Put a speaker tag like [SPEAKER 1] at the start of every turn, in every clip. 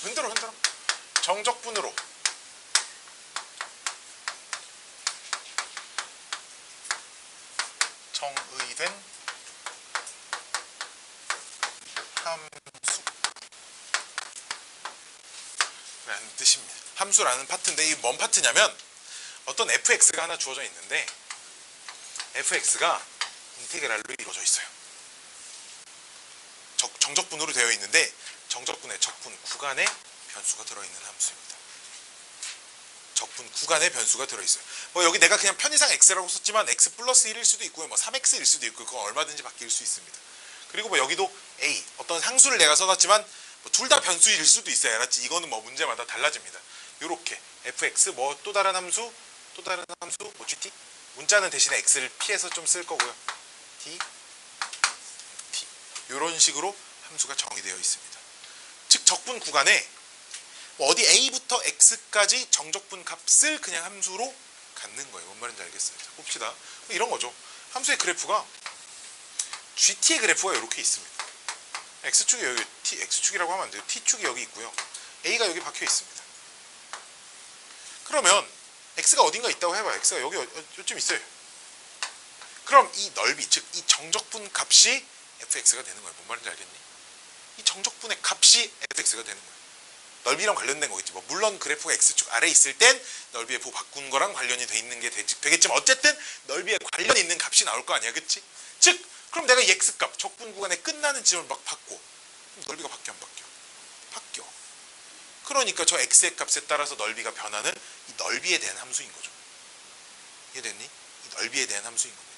[SPEAKER 1] 흔들어 흔들어. 정적분으로 정의된 함수라는 뜻입니다. 함수라는 파트인데 이 뭔 파트냐면 어떤 fx가 하나 주어져 있는데 fx가 인테그랄로 이루어져 있어요. 정적분으로 되어 있는데 정적분의 적분 구간에 변수가 들어있는 함수입니다. 적분 구간에 변수가 들어있어요. 뭐 여기 내가 그냥 편의상 x라고 썼지만 x 플러스 1일 수도 있고요. 뭐 3x일 수도 있고 그건 얼마든지 바뀔 수 있습니다. 그리고 뭐 여기도 a 어떤 상수를 내가 써놨지만 뭐 둘 다 변수일 수도 있어요. 알았지? 이거는 뭐 문제마다 달라집니다. 요렇게 fx 뭐 또 다른 함수 뭐 gt 문자는 대신에 x를 피해서 좀 쓸 거고요. t 요런 식으로 함수가 정의되어 있습니다. 즉 적분 구간에 뭐 어디 a부터 x까지 정적분 값을 그냥 함수로 갖는 거예요. 뭔 말인지 알겠어요. 자, 봅시다. 뭐 이런 거죠. 함수의 그래프가 gt의 그래프가 이렇게 있습니다. x축이 여기 x축이라고 하면 안 돼요. t축이 여기 있고요. a가 여기 박혀 있습니다. 그러면 x가 어딘가 있다고 해봐요. x가 여기 요쯤 있어요. 그럼 이 넓이 즉 이 정적분 값이 fx가 되는 거예요. 뭔 말인지 알겠니? 이 정적분의 값이 fx가 되는 거예요. 넓이랑 관련된 거겠지. 뭐 물론 그래프가 x축 아래에 있을 땐 넓이의 부 바꾼 거랑 관련이 돼 있는 게 되겠지만 어쨌든 넓이에 관련 있는 값이 나올 거 아니야. 그치? 즉 그럼 내가 이 x값 적분 구간의 끝나는 지점을 막 바꿔. 그럼 넓이가 바뀌어 안 바뀌어? 바뀌어. 그러니까 저 x의 값에 따라서 넓이가 변하는 이 넓이에 대한 함수인 거죠. 이해됐니? 이 넓이에 대한 함수인 겁니다.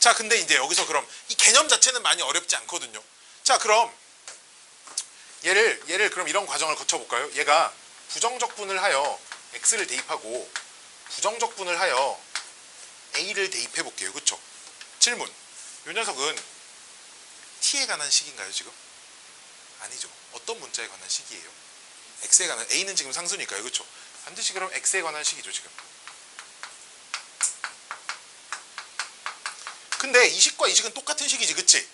[SPEAKER 1] 자, 근데 이제 여기서 그럼 이 개념 자체는 많이 어렵지 않거든요. 자, 그럼 얘를 그럼 이런 과정을 거쳐볼까요? 얘가 부정적분을 하여 x를 대입하고 부정적분을 하여 a를 대입해 볼게요. 그쵸? 질문. 이 녀석은 t에 관한 식인가요 지금? 아니죠. 어떤 문자에 관한 식이에요? x에 관한, a는 지금 상수니까요. 그쵸? 반드시 그럼 x에 관한 식이죠 지금. 근데 이 식과 이 식은 똑같은 식이지. 그치?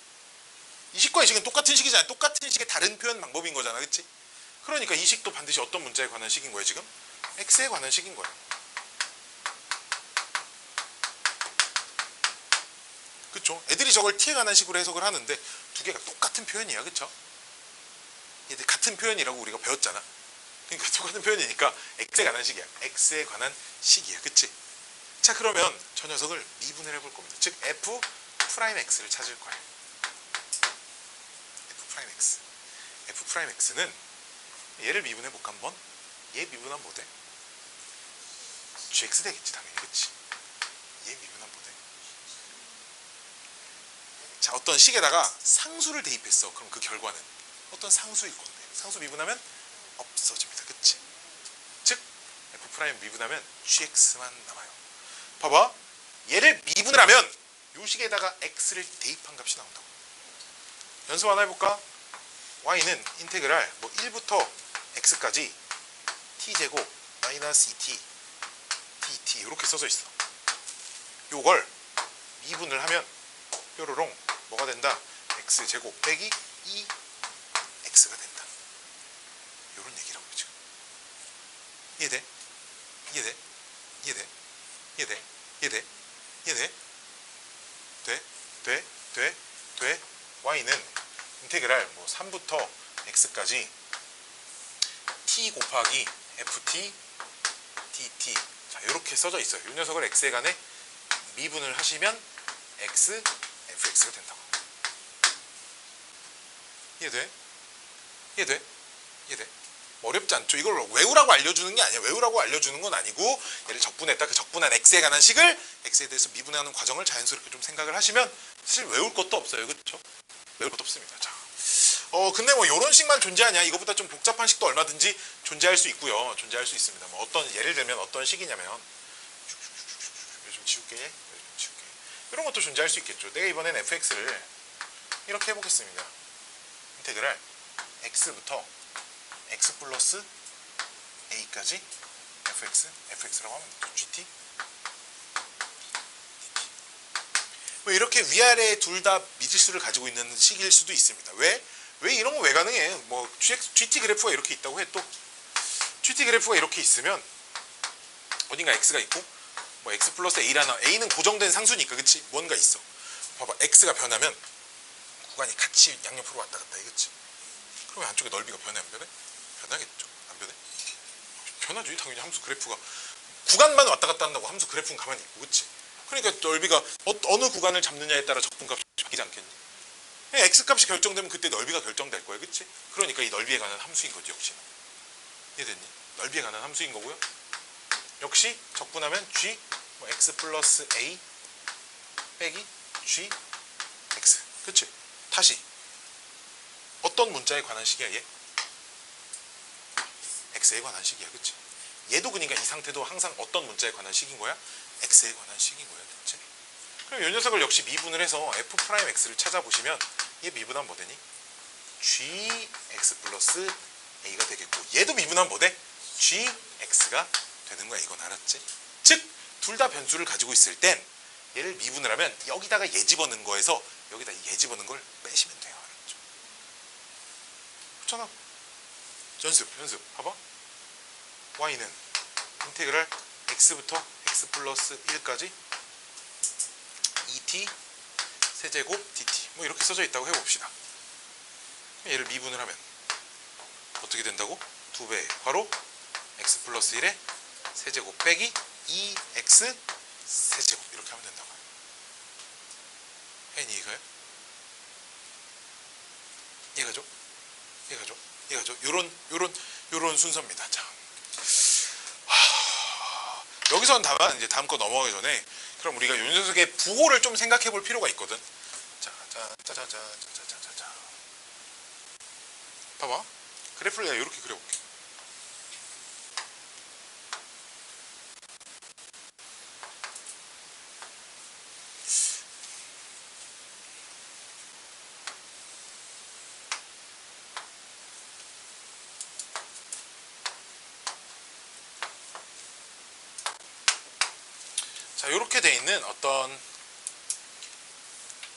[SPEAKER 1] 이 식과 이 식은 똑같은 식이잖아요. 똑같은 식의 다른 표현 방법인 거잖아. 그치? 그러니까 이 식도 반드시 어떤 문자에 관한 식인 거예요 지금? x에 관한 식인 거예요. 그쵸? 애들이 저걸 t에 관한 식으로 해석을 하는데 두 개가 똑같은 표현이야. 그쵸? 얘들 같은 표현이라고 우리가 배웠잖아. 그러니까 똑같은 표현이니까 x에 관한 식이야. x에 관한 식이야. 그치? 자, 그러면 저 녀석을 미분을 해볼 겁니다. 즉 f'x를 찾을 거예요. f'x. f'x는 얘를 미분해볼까 한번? 얘 미분하면 뭐 돼? gx 되겠지 당연히. 그치? 얘 미분하면 뭐 돼? 자, 어떤 식에다가 상수를 대입했어. 그럼 그 결과는 어떤 상수일 건데 상수 미분하면 없어집니다. 그치? 즉 f' 미분하면 gx만 남아요. 봐봐. 얘를 미분을 하면 요 식에다가 x를 대입한 값이 나온다고. 연습 하나 해볼까? y는 인테그랄 뭐 1부터 x까지 t제곱 마이너스 2t dt 이렇게 써져 있어. 요걸 미분을 하면 뾰로롱 뭐가 된다? x제곱 빼기 2x가 된다. 요런 얘기라고 지금. 이해돼? 이해돼? 이해돼? 이해돼? 이해돼? 이해돼? 돼? y는 인테그랄 뭐 3부터 x까지 t 곱하기 ft dt 자 이렇게 써져 있어요. 이 녀석을 x에 관해 미분을 하시면 x fx가 된다고. 이해돼? 이해돼? 이해돼? 어렵지 않죠? 이걸 외우라고 알려주는 게 아니야. 외우라고 알려주는 건 아니고 얘를 적분했다. 그 적분한 x에 관한 식을 x에 대해서 미분하는 과정을 자연스럽게 좀 생각을 하시면 사실 외울 것도 없어요. 그렇죠? 외울 것도 없습니다. 자, 근데 뭐 이런 식만 존재하냐? 이거보다 좀 복잡한 식도 얼마든지 존재할 수 있고요. 존재할 수 있습니다. 뭐 어떤 예를 들면 어떤 식이냐면 요즘 지울게. 이런 것도 존재할 수 있겠죠. 내가 이번엔 fx를 이렇게 해보겠습니다. 인테그랄 x부터 x 플러스 a까지 fx라고 하면 되죠. gt dt 뭐 이렇게 위아래 둘 다 미지수를 가지고 있는 식일 수도 있습니다. 왜? 왜 이런 거 왜 가능해? 뭐 GT 그래프가 이렇게 있다고 해. 또 GT 그래프가 이렇게 있으면 어딘가 x가 있고 뭐 x 플러스 a라나 a는 고정된 상수니까 그치? 뭔가 있어. 봐봐 x가 변하면 구간이 같이 양옆으로 왔다 갔다 해. 그치? 그러면 안쪽에 넓이가 변해 안 변해? 변하겠죠. 안 변해? 변하지. 당연히 함수 그래프가 구간만 왔다 갔다 한다고 함수 그래프는 가만히 있고 그치? 그러니까 넓이가 어느 구간을 잡느냐에 따라 적분값이 바뀌지 않겠니? x값이 결정되면 그때 넓이가 결정될 거야. 그치? 그러니까 이 넓이에 관한 함수인 거지 역시나. 이해됐니? 넓이에 관한 함수인 거고요. 역시 적분하면 g 뭐 x 플러스 a 빼기 g x. 그치? 다시 어떤 문자에 관한 식이야 얘? x에 관한 식이야. 그치? 얘도 그러니까 이 상태도 항상 어떤 문자에 관한 식인 거야? x에 관한 식인 거야. 그치? 그럼 이 녀석을 역시 미분을 해서 f'x를 찾아보시면 얘 미분하면 뭐 되니? gx 플러스 a가 되겠고 얘도 미분하면 뭐 돼? gx가 되는 거야. 이건 알았지? 즉 둘 다 변수를 가지고 있을 땐 얘를 미분을 하면 여기다가 얘 집어넣은 거에서 여기다 얘 집어넣은 걸 빼시면 돼요. 알았죠? 그렇잖아. 연습 봐봐. y는 인테그랄 x부터 x 플러스 1까지 2t 세제곱 dt 뭐 이렇게 써져 있다고 해봅시다. 얘를 미분을 하면 어떻게 된다고? 2배 괄호 x 플러스 1에 세제곱 빼기 2x 세제곱 이렇게 하면 된다고. 혜인이 이거요? 얘가죠? 요런 순서입니다. 자, 여기서는 다만 이제 다음 거 넘어가기 전에 그럼 우리가 요 녀석의 부호를 좀 생각해 볼 필요가 있거든. 자. 봐봐. 그래프를 내가 이렇게 그려볼게. 자, 이렇게 돼 있는 어떤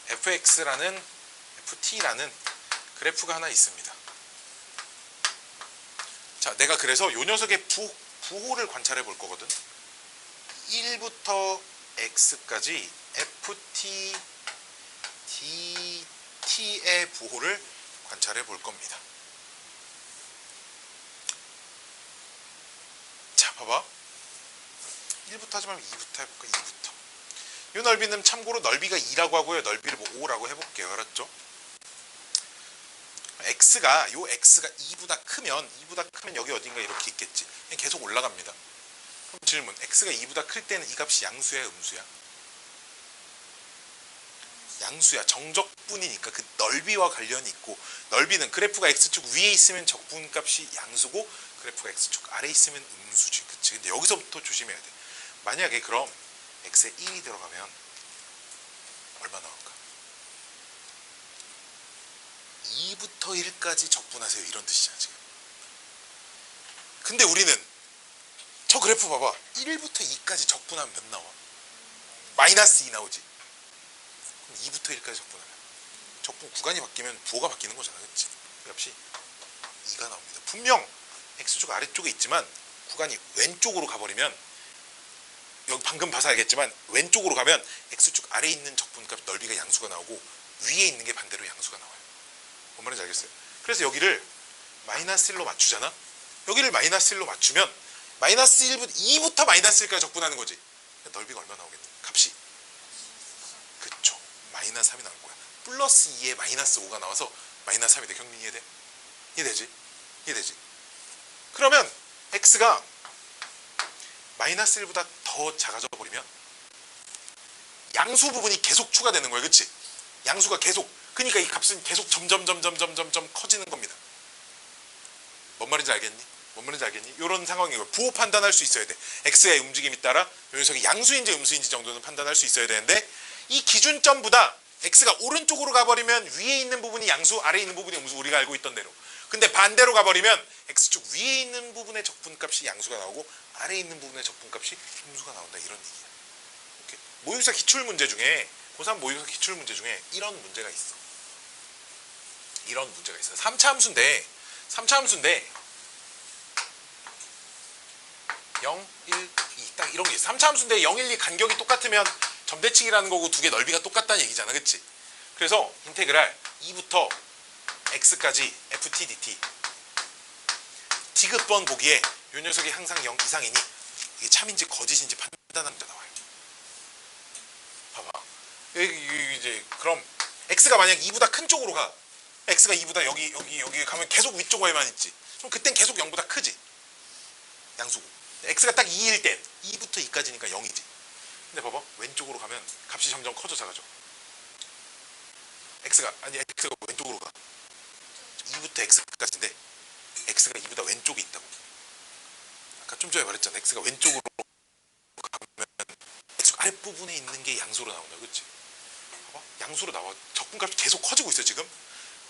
[SPEAKER 1] fx라는 ft라는 그래프가 하나 있습니다. 자, 내가 그래서 요 녀석의 부호를 관찰해 볼 거거든. 1부터 x까지 ft dt의 부호를 관찰해 볼 겁니다. 자, 봐봐. 1부터 하지 말고 2부터 해볼까? 2부터. 이 넓이는 참고로 넓이가 2라고 하고요. 넓이를 뭐 5라고 해볼게요. 알았죠? x가 2보다 크면 여기 어딘가 이렇게 있겠지. 계속 올라갑니다. 그럼 질문. x가 2보다 클 때는 이 값이 양수야, 음수야? 양수야. 정적분이니까 그 넓이와 관련이 있고 넓이는 그래프가 x축 위에 있으면 적분값이 양수고 그래프가 x축 아래에 있으면 음수지. 그치? 근데 여기서부터 조심해야 돼. 만약에 그럼 x에 1이 들어가면 얼마 나올까? 2부터 1까지 적분하세요. 이런 뜻이잖아 지금. 근데 우리는 저 그래프 봐봐. 1부터 2까지 적분하면 몇 나와? 마이너스 2 나오지. 그럼 2부터 1까지 적분하면 적분 구간이 바뀌면 부호가 바뀌는 거잖아. 그치? 값이 2가 나옵니다. 분명 x축 아래쪽에 있지만 구간이 왼쪽으로 가버리면 여기 방금 봐서 알겠지만 왼쪽으로 가면 x축 아래에 있는 적분값 넓이가 양수가 나오고 위에 있는 게 반대로 양수가 나와요. 뭔 말인지 알겠어요? 그래서 여기를 마이너스 1로 맞추잖아? 여기를 마이너스 1로 맞추면 마이너스 1부터 2부터 마이너스 1까지 적분하는 거지. 넓이가 얼마 나오겠니? 값이. 그쵸. 마이너스 3이 나올 거야. 플러스 2에 마이너스 5가 나와서 마이너스 3이 돼. 경민이 이해돼? 이해되지? 그러면 x가 마이너스 1보다 더 작아져 버리면 양수 부분이 계속 추가되는 거예요. 그치? 양수가 계속. 그러니까 이 값은 계속 점점 커지는 겁니다. 뭔 말인지 알겠니? 이런 상황이고 부호 판단할 수 있어야 돼. x의 움직임에 따라 이 녀석이 양수인지 음수인지 정도는 판단할 수 있어야 되는데 이 기준점보다 x가 오른쪽으로 가버리면 위에 있는 부분이 양수, 아래에 있는 부분이 음수, 우리가 알고 있던 대로. 근데 반대로 가버리면 x축 위에 있는 부분의 적분값이 양수가 나오고 아래에 있는 부분의 적분값이 음수가 나온다. 이런 얘기야. 오케이. 모의고사 기출문제 중에 고3 모의고사 기출문제 중에 이런 문제가 있어. 이런 문제가 있어요. 3차 함수인데 0, 1, 2 딱 이런 게 있어. 3차 함수인데 0, 1, 2 간격이 똑같으면 점대칭이라는 거고 두 개 넓이가 똑같다는 얘기잖아. 그치? 그래서 인테그랄 2부터 x까지 ft dt 디귿번 보기에 이 녀석이 항상 0 이상이니 이게 참인지 거짓인지 판단하는 문제 나와요. 봐봐. 이제 그럼 x가 만약 2보다 큰 쪽으로 가. x가 2보다 여기 가면 계속 위쪽에만 있지. 그럼 그땐 계속 0보다 크지. 양수고. x가 딱 2일 땐 2부터 2까지니까 0이지. 근데 봐봐. 왼쪽으로 가면 값이 점점 커져 작아져. x가 왼쪽으로 가. 2부터 x까지인데 x가 2보다 왼쪽에 있다고. 아까 좀 전에 말했잖아. x가 왼쪽으로 가면 x 아랫부분에 있는 게 양수로 나온다. 그치? 봐봐. 양수로 나와. 적분값이 계속 커지고 있어 지금.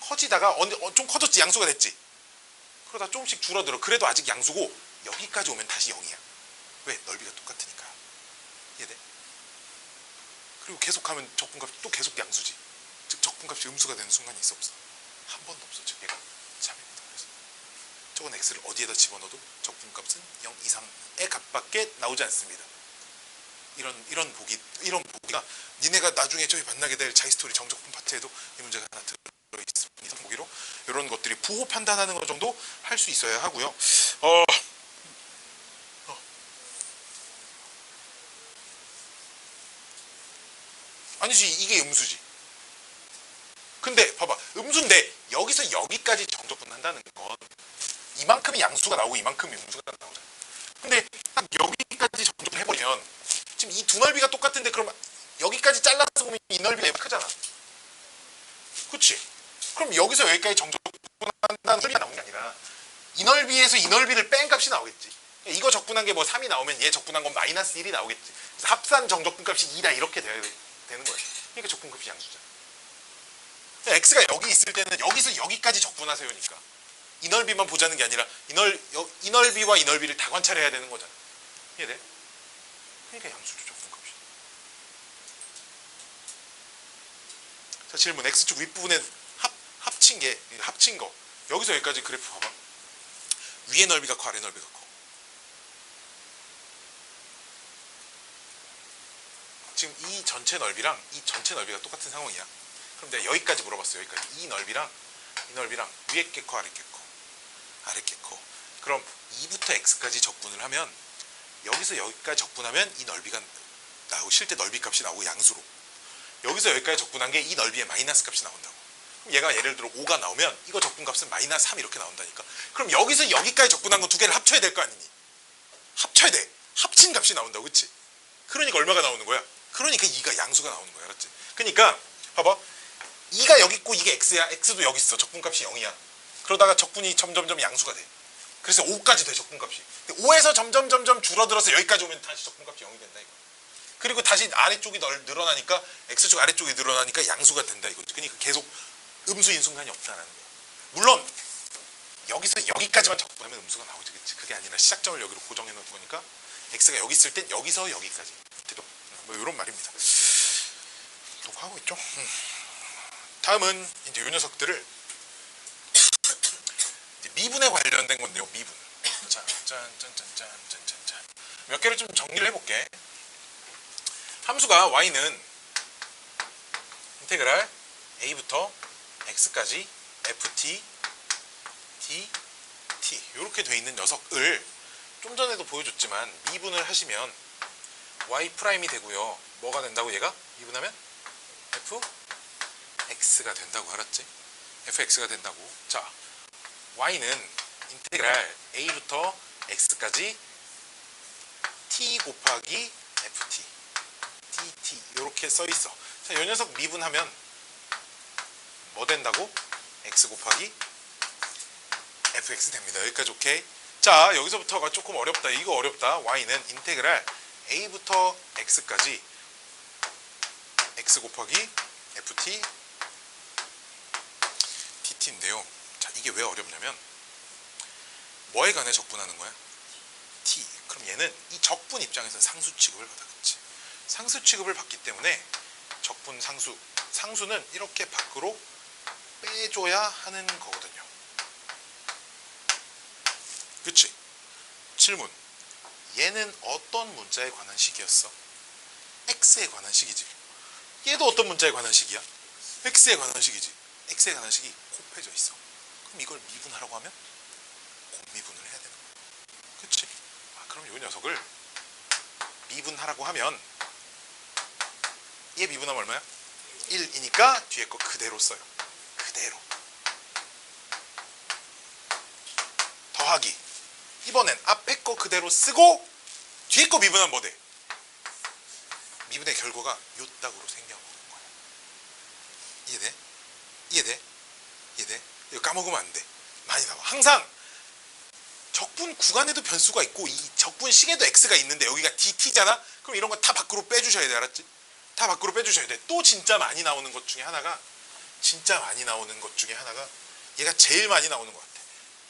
[SPEAKER 1] 커지다가 좀 커졌지. 양수가 됐지. 그러다 조금씩 줄어들어. 그래도 아직 양수고 여기까지 오면 다시 0이야. 왜? 넓이가 똑같으니까. 이해돼? 그리고 계속 가면 적분값이 또 계속 양수지. 즉 적분값이 음수가 되는 순간이 있어 없어? 한 번도 없어. 즉 얘가 참입니다. 그래서 저건 x를 어디에다 집어넣어도 적분값은 0 이상의 값밖에 나오지 않습니다. 이런 보기가 니네가 나중에 저희 만나게 될 자이스토리 정적분 파트에도 이 문제가 하나 들어있습니다. 보기로 이런 것들이 부호 판단하는 것 정도 할 수 있어야 하고요. 아니지, 이게 음수지. 근데 봐봐, 음수인데 여기서 여기까지 정적분 한다는 건 이만큼이 양수가 나오고 이만큼이 음수가 나오잖아. 근데 딱 여기까지 정적분 해버리면 지금 이 두 넓이가 똑같은데 그럼 여기까지 잘라서 보면 이 넓이가 크잖아. 그치? 그럼 여기서 여기까지 정적분 한다는 소리가 나오는 게 아니라 이 넓이에서 이 넓이를 뺀 값이 나오겠지. 이거 적분한 게 뭐 3이 나오면 얘 적분한 건 마이너스 1이 나오겠지. 그래서 합산 정적분 값이 2다 이렇게 되는 거야. 그러니까 적분값이 양수잖아. x가 여기 있을 때는 여기서 여기까지 적분하세요니까 이 넓이만 보자는 게 아니라 이 넓이와 이 넓이를 다 관찰해야 되는 거잖아. 이해돼? 그러니까 양수죠, 적분값이. 자, 질문. x축 윗부분에 합친 거 여기서 여기까지 그래프 봐봐. 위의 넓이가 커, 아래 넓이가 커? 지금 이 전체 넓이랑 이 전체 넓이가 똑같은 상황이야. 그럼 내가 여기까지 물어봤어. 여기까지. 이 넓이랑 위에 게 커, 아래 게 커? 아래 게 커. 그럼 2부터 x까지 적분을 하면 여기서 여기까지 적분하면 이 넓이가 나오고 실제 넓이 값이 나오고 양수로. 여기서 여기까지 적분한 게 이 넓이의 마이너스 값이 나온다고. 그럼 얘가 예를 들어 5가 나오면 이거 적분값은 마이너스 3 이렇게 나온다니까. 그럼 여기서 여기까지 적분한 건 두 개를 합쳐야 될 거 아니니? 합쳐야 돼. 합친 값이 나온다고. 그치? 그러니까 얼마가 나오는 거야? 그러니까 2가 양수가 나오는 거야. 알았지? 그러니까 봐봐. 2가 여기 있고 이게 x야. x도 여기 있어. 적분값이 0이야. 그러다가 적분이 점점점 양수가 돼. 그래서 5까지 돼, 적분값이. 5에서 점점 줄어들어서 여기까지 오면 다시 적분값이 0이 된다 이거. 그리고 다시 아래쪽이 늘어나니까 x축 아래쪽이 늘어나니까 양수가 된다 이거지. 그러니까 계속 음수인 순간이 없다라는 거야. 물론 여기서 여기까지만 적분하면 음수가 나오지. 그치? 그게 아니라 시작점을 여기로 고정해 놓은 거니까 x가 여기 있을 땐 여기서 여기까지. 뭐 이런 말입니다. 녹화하고 있죠? 다음은 이제 이 녀석들을 이제 미분에 관련된 건데요. 미분. 짠. 몇 개를 좀 정리를 해볼게. 함수가 y는 인테그랄 a부터 x까지 ft t 이렇게 돼 있는 녀석을 좀 전에도 보여줬지만 미분을 하시면 y 프라임이 되고요. 뭐가 된다고 얘가? 미분하면 fx가 된다고. 알았지? fx가 된다고. 자, y는 인테그랄 a부터 x까지 t 곱하기 ft dt 이렇게 써 있어. 자, 이 녀석 미분하면 뭐 된다고? x 곱하기 fx 됩니다. 여기까지 오케이? 자, 여기서부터가 조금 어렵다. 이거 어렵다. y는 인테그랄 a부터 x까지 x 곱하기 ft dt인데요. 자, 이게 왜 어렵냐면 뭐에 관해 적분하는 거야? t. 그럼 얘는 이 적분 입장에서 상수 취급을 받아. 그치? 상수 취급을 받기 때문에 적분 상수는 이렇게 밖으로 빼줘야 하는 거거든요. 그치? 질문. 얘는 어떤 문자에 관한 식이었어? x에 관한 식이지. 얘도 어떤 문자에 관한 식이야? x에 관한 식이지. x에 관한 식이 곱해져 있어. 그럼 이걸 미분하라고 하면 곱미분을 해야 되는 거야. 그치? 그럼 이 녀석을 미분하라고 하면 얘 미분하면 얼마야? 1이니까 뒤에 거 그대로 써요. 그대로. 더하기. 이번엔 앞에 거 그대로 쓰고 뒤에 거 미분하면 뭐 돼? 미분의 결과가 요 딱으로 생겨먹는 거야. 이해돼? 이해돼? 이해돼? 이거 까먹으면 안 돼. 많이 나와. 항상 적분 구간에도 변수가 있고 이 적분 식에도 x가 있는데 여기가 dt잖아? 그럼 이런 거 다 밖으로 빼주셔야 돼. 알았지? 다 밖으로 빼주셔야 돼. 또 진짜 많이 나오는 것 중에 하나가 얘가 제일 많이 나오는 것 같아.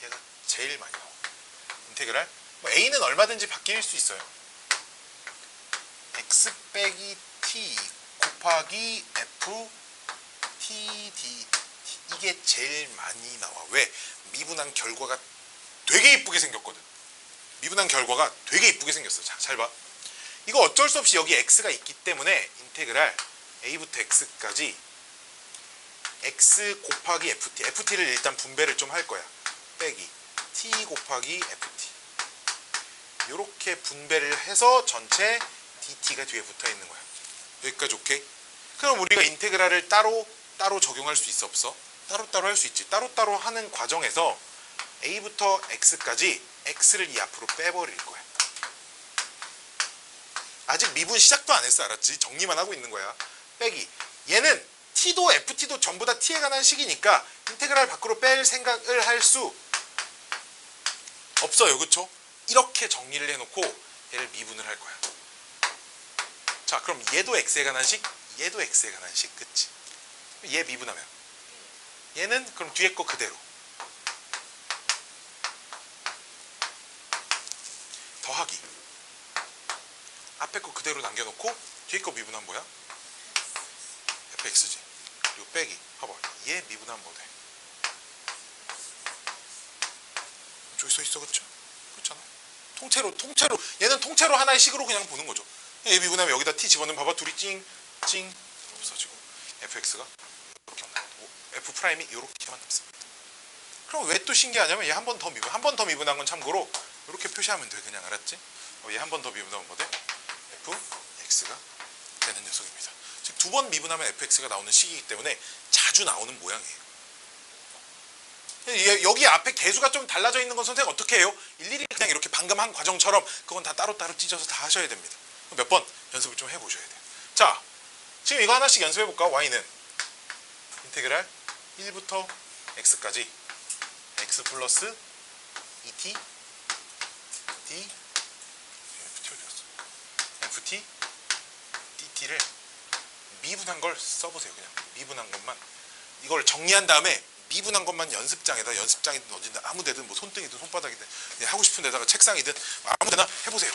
[SPEAKER 1] 얘가 제일 많이 나와. 인테그랄 뭐 a는 얼마든지 바뀔 수 있어요. x 빼기 t 곱하기 f t d 이게 제일 많이 나와. 왜? 미분한 결과가 되게 이쁘게 생겼거든. 미분한 결과가 되게 이쁘게 생겼어. 자, 잘 봐. 이거 어쩔 수 없이 여기 x가 있기 때문에 인테그랄 a부터 x까지 x 곱하기 ft를 일단 분배를 좀 할 거야. 빼기 t 곱하기 ft 이렇게 분배를 해서 전체 dt가 뒤에 붙어 있는 거야. 여기까지 오케이? 그럼 우리가 인테그랄을 따로 적용할 수 있어 없어? 따로 할 수 있지. 따로 하는 과정에서 a부터 x까지 x를 이 앞으로 빼버릴 거야. 아직 미분 시작도 안 했어. 알았지? 정리만 하고 있는 거야. 빼기 얘는 t도 ft도 전부 다 t에 관한 식이니까 인테그랄 밖으로 뺄 생각을 할 수 없어요. 그쵸? 이렇게 정리를 해놓고 얘를 미분을 할 거야. 자, 그럼 얘도 x에 관한 식, 얘도 x에 관한 식. 그치? 얘 미분하면 얘는 그럼 뒤에 거 그대로 더하기 앞에 거 그대로 남겨놓고 뒤에 거 미분하면 뭐야? fx지. 그리고 빼기 봐봐. 얘 미분하면 뭐 돼? 저기 써있어. 그쵸? 그렇잖아. 통째로 얘는 통째로 하나의 식으로 그냥 보는 거죠. 얘 미분하면 여기다 t 집어넣으면 봐봐. 둘이 찡 없어지고 fx가 이렇게 남고 f 프라임이 이렇게만 남습니다. 그럼 왜 또 신기하냐면 얘 한 번 더 미분한 건 참고로 이렇게 표시하면 돼. 그냥 알았지? 얘 한 번 더 미분하면 뭐 돼? fx가 되는 녀석입니다. 즉 두 번 미분하면 fx가 나오는 식이기 때문에 자주 나오는 모양이에요. 여기 앞에 개수가 좀 달라져 있는 건 선생님 어떻게 해요? 일일이 그냥 이렇게 방금 한 과정처럼 그건 다 따로 찢어서 다 하셔야 됩니다. 몇 번 연습을 좀 해보셔야 돼요. 자, 지금 이거 하나씩 연습해볼까? y는 인테그랄 1부터 x까지 x 플러스 2t d ft dt를 미분한 걸 써보세요. 그냥 미분한 것만 이걸 정리한 다음에 미분한 것만 연습장이든 어디든 아무데든 뭐 손등이든 손바닥이든 하고 싶은 데다가 책상이든 아무데나 해보세요.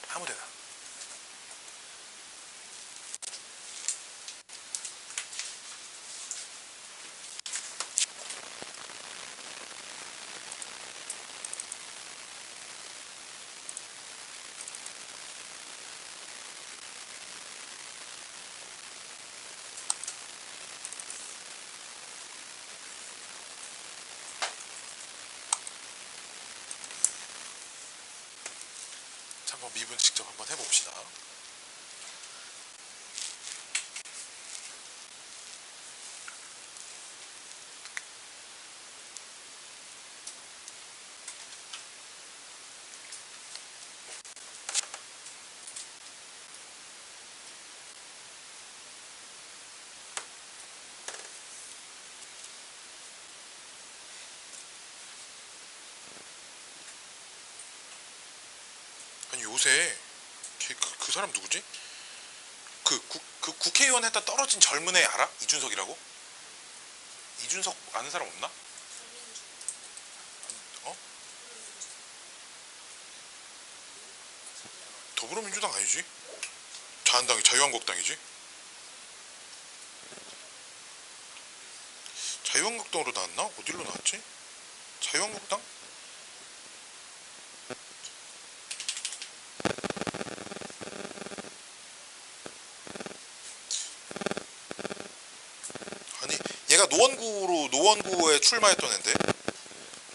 [SPEAKER 1] 아무데나. 자, 한번 미분 직접 한번 해봅시다. 아니 요새 그 사람 누구지? 그 국회의원 했다 떨어진 젊은 애 알아? 이준석이라고? 이준석 아는 사람 없나? 어? 더불어민주당 아니지? 자유한국당이지? 자유한국당으로 나왔나? 어디로 나왔지? 자유한국당? 아니 얘가 노원구에 출마했던 앤데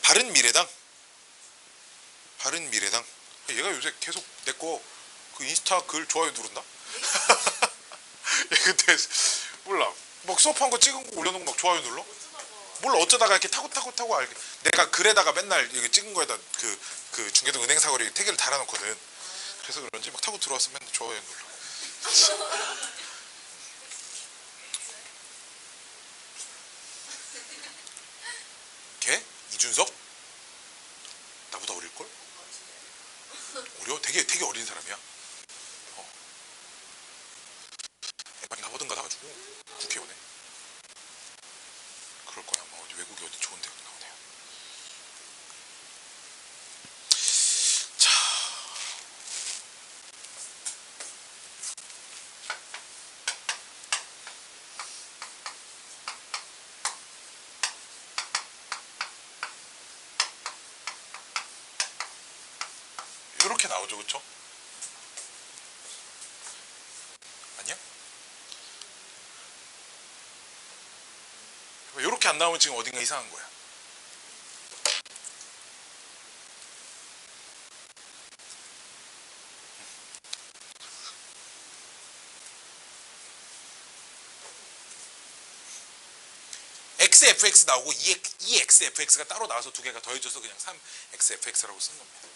[SPEAKER 1] 바른미래당. 바른미래당. 얘가 요새 계속 내 거 그 인스타 글 좋아요 누른다? 얘 근데 몰라 막 수업한 거 찍은 거 올려놓고 막 좋아요 눌러? 몰라 어쩌다가 이렇게 타고 알게 내가 글에다가 맨날 이거 찍은 거에다 그 중계동 은행 사거리 태그를 달아놓거든. 그래서 그런지 막 타고 들어와서 맨날 좋아요 눌러. 걔? 이준석? 나보다 어릴걸? 어려? 되게 어린 사람이야. 많이 가보던 가가지고 국회의원에 그럴 거야. 아마 어디 외국에 어디 좋은 대학 나오네요. 자, 이렇게 나오죠, 그쵸? 아니야? 이렇게 안 나오면 지금 어딘가 이상한 거야. XFX 나오고 EXFX가 따로 나와서 두 개가 더해져서 그냥 3XFX라고 쓴 겁니다.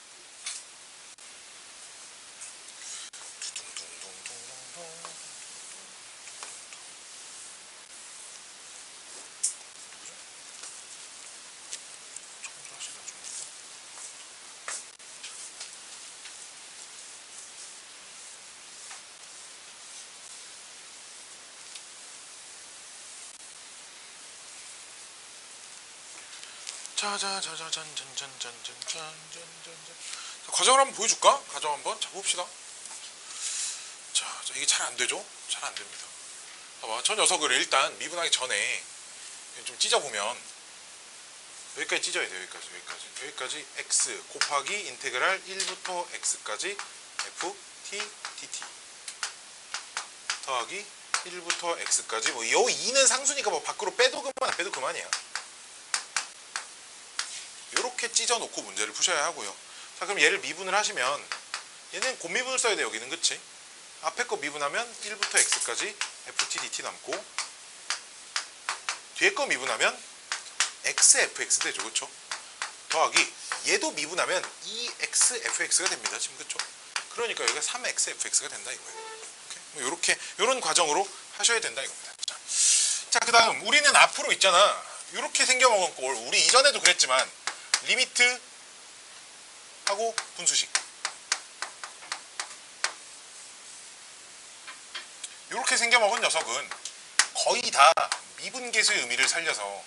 [SPEAKER 1] 과정을 한번 보여줄까? 과정 한번 자 봅시다. 자 이게 잘 안되죠? 잘 안됩니다. 봐봐 저 녀석을 일단 미분하기 전에 좀 찢어보면 여기까지 찢어야 돼요. 여기까지 x 곱하기 인테그랄 1부터 x까지 ft dt 더하기 1부터 x까지 뭐 요 2는 상수니까 뭐 밖으로 빼도 그만이야. 이렇게 찢어놓고 문제를 푸셔야 하고요. 자 그럼 얘를 미분을 하시면 얘는 곱미분을 써야 돼. 여기는 그치? 앞에 거 미분하면 1부터 x까지 ft dt 남고 뒤에 거 미분하면 xfx 되죠. 그쵸? 더하기 얘도 미분하면 2xfx가 됩니다. 지금 그쵸? 그러니까 여기가 3xfx가 된다 이거예요. 뭐 요렇게 요런 과정으로 하셔야 된다 이겁니다. 자 그다음 우리는 앞으로 있잖아. 이렇게 생겨먹은 꼴 우리 이전에도 그랬지만 리미트 하고 분수식 이렇게 생겨먹은 녀석은 거의 다 미분계수의 의미를 살려서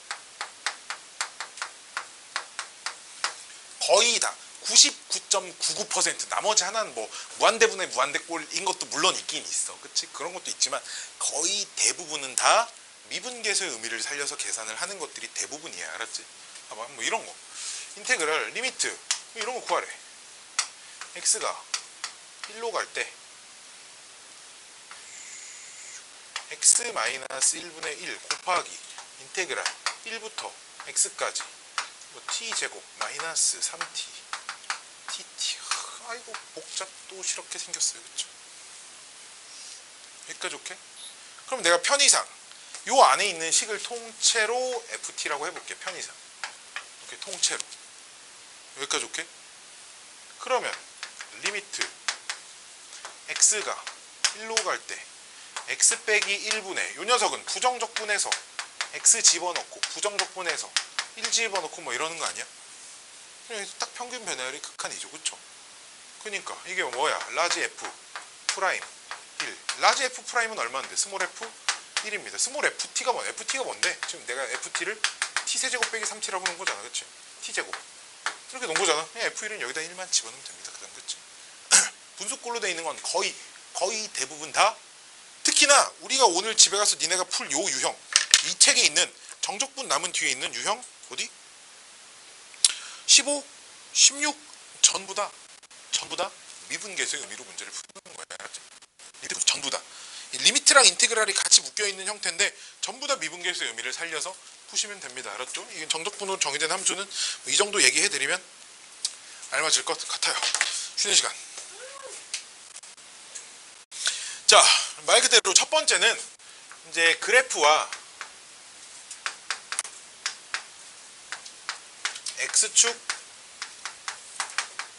[SPEAKER 1] 거의 다 99.99% 나머지 하나는 뭐 무한대분의 무한대꼴인 것도 물론 있긴 있어. 그치? 그런 것도 있지만 거의 대부분은 다 미분계수의 의미를 살려서 계산을 하는 것들이 대부분이야. 알았지? 봐봐 뭐 이런 거 인테그럴 리미트 이런 거 구하래. x가 1로 갈 때 x-1분의 1 곱하기 인테그랄 1부터 x까지 뭐 t제곱 마이너스 3t dt 아이고 복잡 또 이렇게 생겼어요. 그쵸? 여기까지 오케이? 그럼 내가 편의상 요 안에 있는 식을 통째로 ft라고 해볼게. 편의상 이렇게 통째로 여기까지 오케이? 그러면 리미트 x가 1로 갈 때 x 빼기 1분의 요 녀석은 부정적분해서 x 집어넣고 부정적분해서 1 집어넣고 뭐 이러는 거 아니야? 딱 평균 변화율이 극한이죠. 그쵸? 그러니까 이게 뭐야? 라지 f 프라임 1 라지 f 프라임은 얼마인데? 스몰 f 1입니다. 스몰 ft가 뭐야? ft가 뭔데? 지금 내가 ft를 t세제곱 빼기 3t라고 놓은 거잖아. 그치? t제곱 이렇게 놓은 거잖아. 그냥 f1은 여기다 1만 집어넣으면 됩니다. 그 다음 그치? 분수꼴로 되어 있는 건 거의 대부분 다 특히나 우리가 오늘 집에 가서 니네가 풀 요 유형 이 책에 있는 정적분 남은 뒤에 있는 유형 어디? 15, 16 전부 다 미분계수의 의미로 문제를 푸는 거야. 전부 다 리미트랑 인테그랄이 같이 묶여있는 형태인데 전부 다 미분계수의 의미를 살려서 푸시면 됩니다. 알았죠? 이게 정적분으로 정의된 함수는 이 정도 얘기해드리면 알맞을 것 같아요. 쉬는 시간. 자, 말 그대로 첫 번째는 이제 그래프와 x축